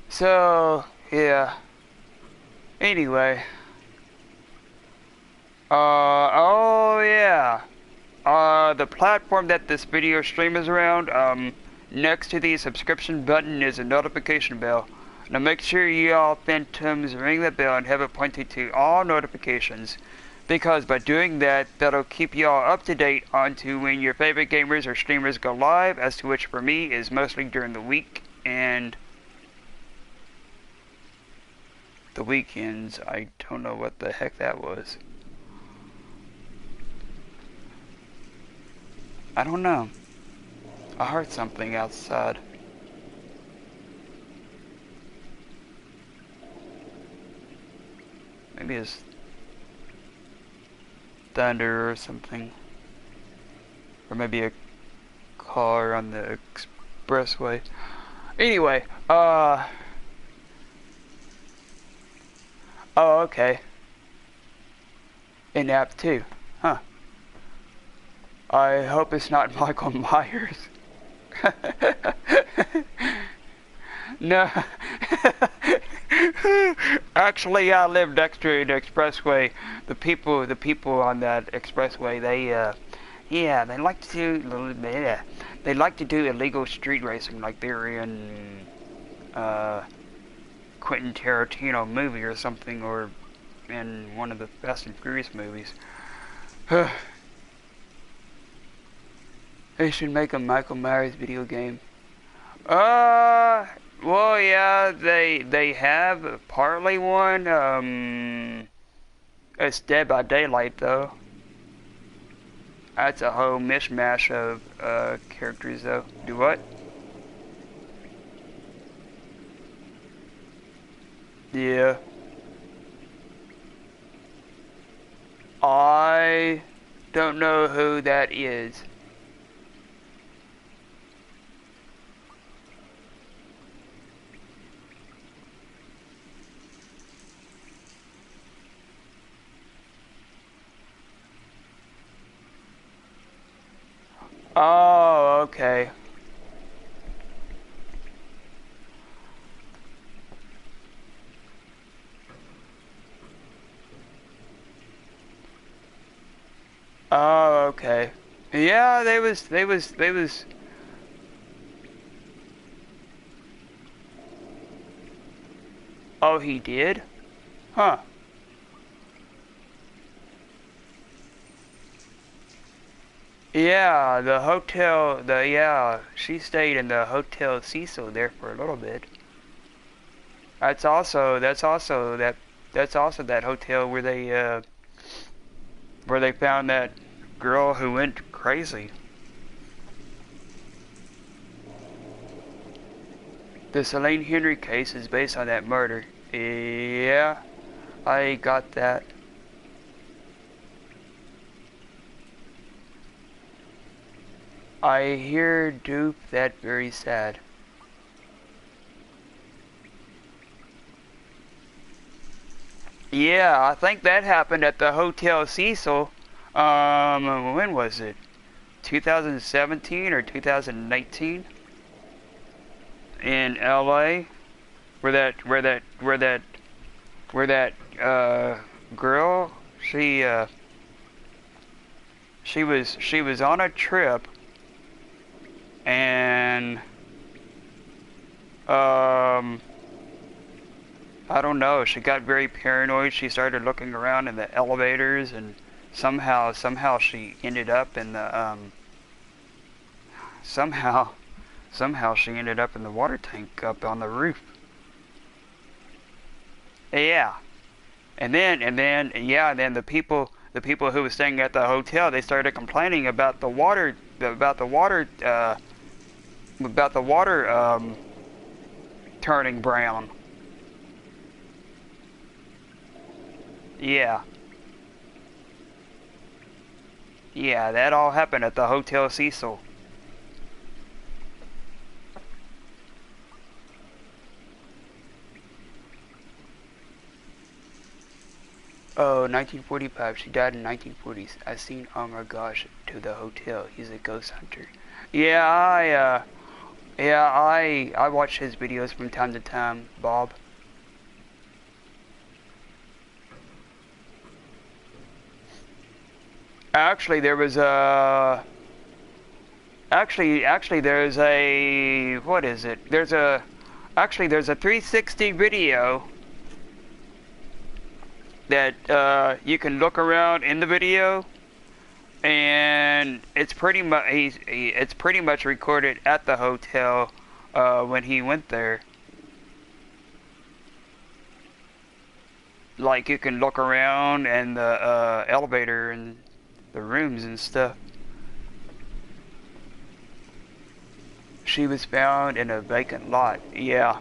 So, yeah. Anyway. Oh yeah. The platform that this video stream is around, next to the subscription button is a notification bell. Now make sure y'all phantoms ring the bell and have it pointed to all notifications, because by doing that, that'll keep y'all up to date onto when your favorite gamers or streamers go live, as to which for me is mostly during the week and the weekends. I don't know what the heck that was. I don't know. I heard something outside. Maybe it's thunder or something. Or maybe a car on the expressway. Anyway, oh, okay. In app 2, huh. I hope it's not Michael Myers. No. Actually, I live next to the expressway. The people on that expressway, yeah, they like to do illegal street racing, like they're in Quentin Tarantino movie or something, or in one of the Fast and Furious movies. They should make a Michael Myers video game. Well, yeah, they have partly one. It's Dead by Daylight, though. That's a whole mishmash of characters, though. Do what? Yeah. I don't know who that is. Oh, okay. Oh, okay. Yeah, they was. Oh, he did? Huh. Yeah, the hotel, she stayed in the Hotel Cecil there for a little bit. That's also that hotel where they found that girl who went crazy. The Celine Henry case is based on that murder. Yeah, I got that. I hear Dupe that very sad. Yeah, I think that happened at the Hotel Cecil. When was it? 2017 or 2019? In LA? where that girl, she was on a trip, and I don't know, she got very paranoid. She started looking around in the elevators, and somehow she ended up in the somehow she ended up in the water tank up on the roof. Yeah. And then the people who were staying at the hotel, they started complaining about the water turning brown. Yeah. Yeah, that all happened at the Hotel Cecil. Oh, 1945. She died in 1940s. I seen Omar Gosh to the hotel. He's a ghost hunter. Yeah, I watch his videos from time to time, Bob. Actually, there was a... Actually, there's a... What is it? There's a 360 video that you can look around in the video, and it's pretty much recorded at the hotel when he went there. Like, you can look around and the elevator and the rooms and stuff. She was found in a vacant lot. Yeah.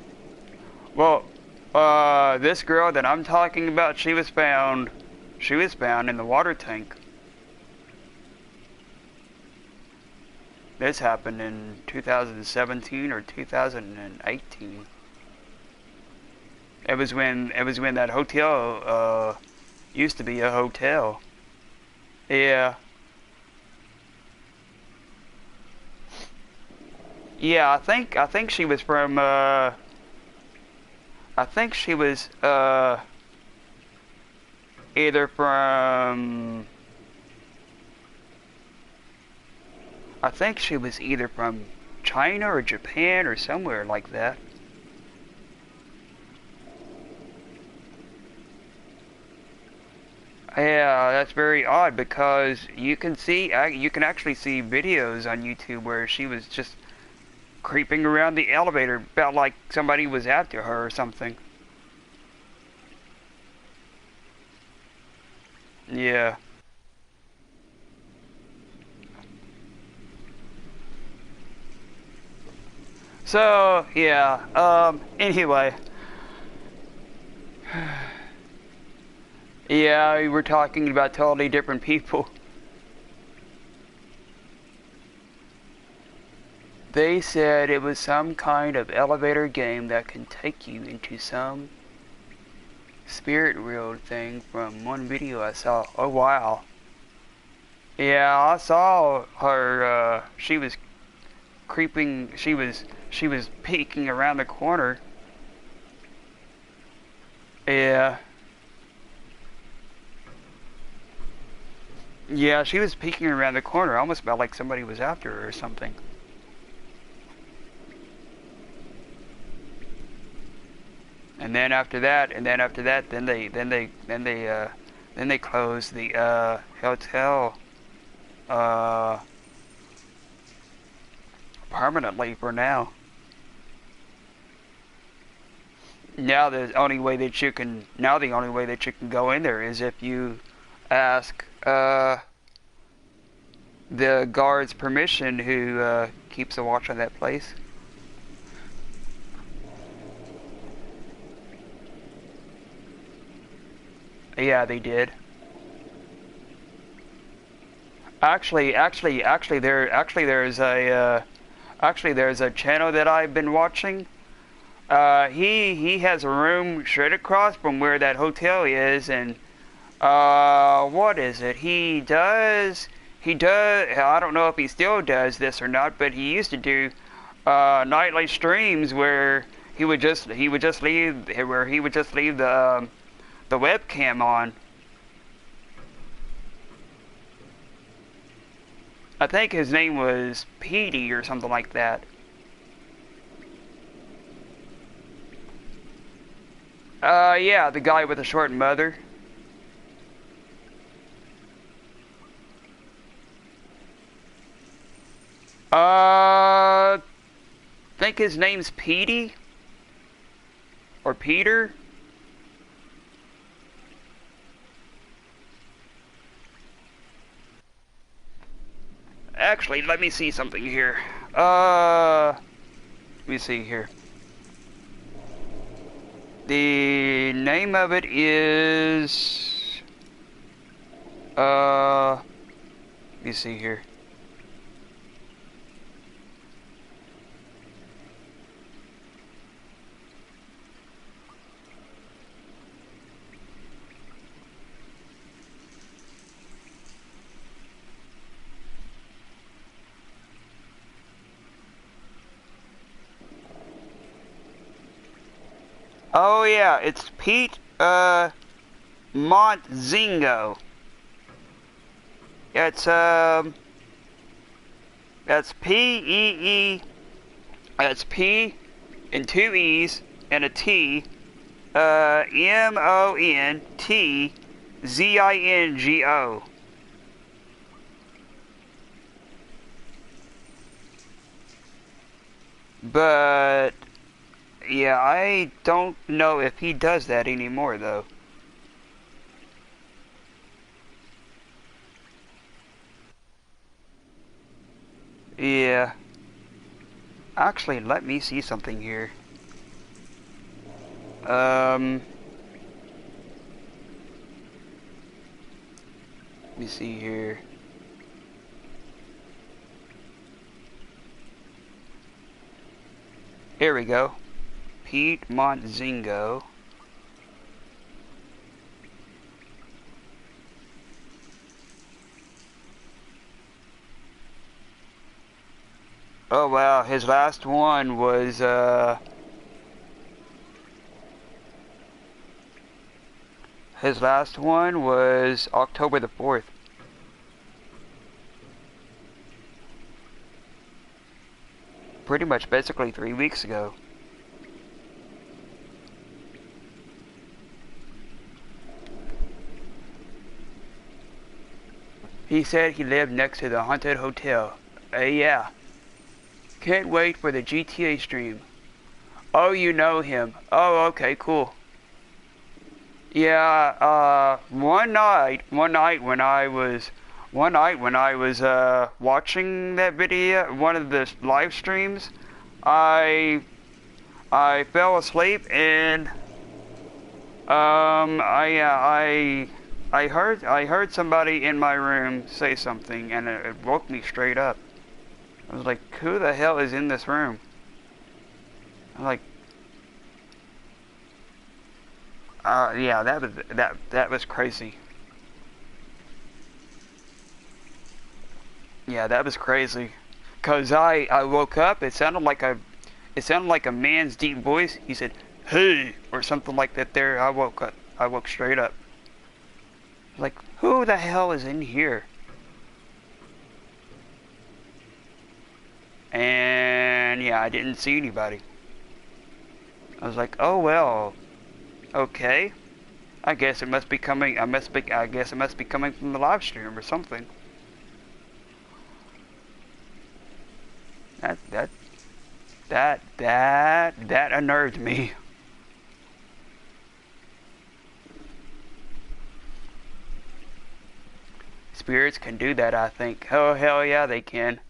Well, this girl that I'm talking about, she was found in the water tank. This happened in 2017 or 2018. It was when that hotel used to be a hotel. Yeah. Yeah, I think she was from I think she was either from China or Japan or somewhere like that. Yeah, that's very odd, because you can actually see videos on YouTube where she was just creeping around the elevator, felt like somebody was after her or something. Yeah. So, yeah, anyway. Yeah, we were talking about totally different people. They said it was some kind of elevator game that can take you into some spirit world thing from one video I saw. Oh, wow. Yeah, I saw her, she was creeping, she was peeking around the corner. Yeah. Yeah, she was peeking around the corner, almost felt like somebody was after her or something. And then after that, then they closed the hotel permanently for now. Now the only way that you can go in there is if you ask the guard's permission, who keeps a watch on that place. Yeah, they did. Actually, there's a channel that I've been watching. He has a room straight across from where that hotel is, and what is it? He does. I don't know if he still does this or not, but he used to do nightly streams where he would just leave the webcam on. I think his name was Petey or something like that. Yeah, the guy with the short mother. I think his name's Petey or Peter. Actually, let me see something here. Let me see here. The name of it is let me see here. Oh yeah, it's Pete Montzingo. It's that's P-E-E, that's P and two E's and a T, M-O-N-T-Z-I-N-G-O. But yeah, I don't know if he does that anymore, though. Yeah. Actually, let me see something here. Let me see here. Here we go. Pete Montzingo. Oh wow, his last one was October the 4th. Pretty much basically 3 weeks ago. He said he lived next to the haunted hotel. Yeah. Can't wait for the GTA stream. Oh, you know him. Oh, okay, cool. Yeah, one night when I was watching that video, one of the live streams, I fell asleep and I heard somebody in my room say something, and it woke me straight up. I was like, who the hell is in this room? I'm like, yeah, that was crazy. Yeah, that was crazy. 'Cause I woke up, it sounded like a man's deep voice. He said, "Hey," or something like that there. I woke straight up. Like, who the hell is in here? And yeah, I didn't see anybody. I was like, oh well, okay. I guess it must be coming. I guess it must be coming from the live stream or something. That unnerved me. Spirits can do that, I think. Oh hell yeah, they can.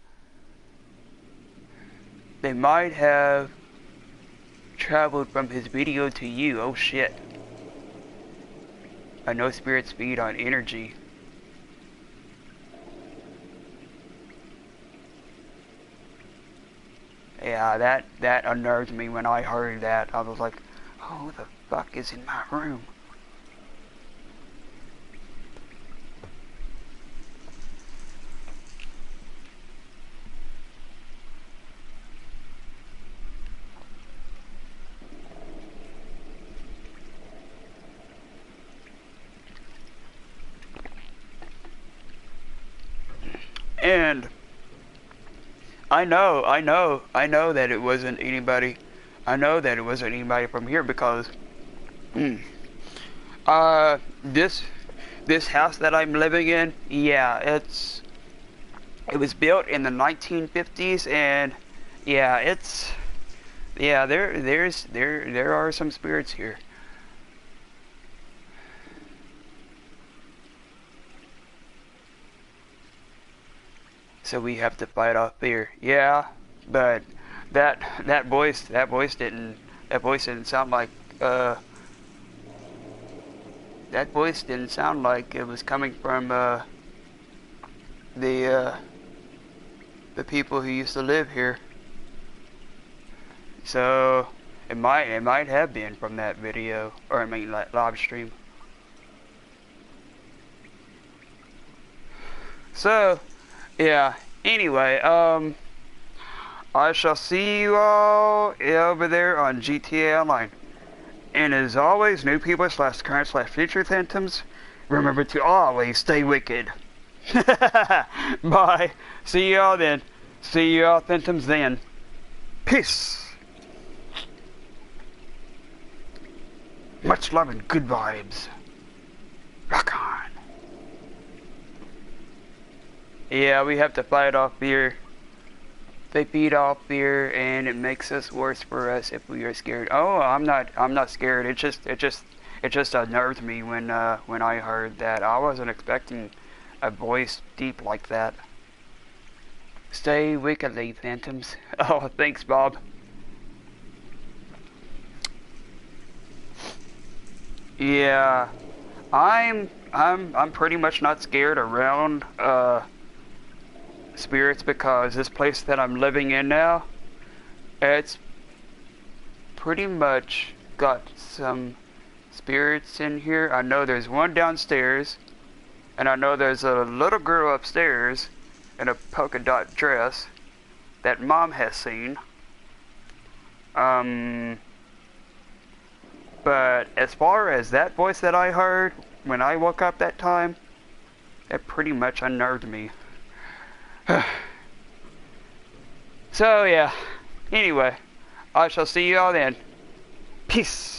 They might have traveled from his video to you. Oh shit. I know spirits feed on energy. Yeah, that unnerved me when I heard that. I was like, who the fuck is in my room? I know that it wasn't anybody. I know that it wasn't anybody from here because, this house that I'm living in, yeah, it was built in the 1950s, and yeah, there are some spirits here. So we have to fight off fear. Yeah, but that voice didn't sound like that voice didn't sound like it was coming from the people who used to live here. So it might have been from that video, or I mean like live stream. So yeah, anyway, I shall see you all over there on GTA Online. And as always, new people / current / future phantoms, remember to always stay wicked. Bye. See y'all then. See y'all phantoms then. Peace. Much love and good vibes. Rock on. Yeah, we have to fight off fear. They feed off fear, and it makes us worse for us if we are scared. Oh, I'm not scared. It just unnerved me when I heard that. I wasn't expecting a voice deep like that. Stay wickedly, phantoms. Oh, thanks, Bob. Yeah, I'm pretty much not scared around spirits because this place that I'm living in now, it's pretty much got some spirits in here. I know there's one downstairs, and I know there's a little girl upstairs in a polka dot dress that Mom has seen. But as far as that voice that I heard when I woke up that time, it pretty much unnerved me. So yeah, anyway, I shall see you all then. Peace.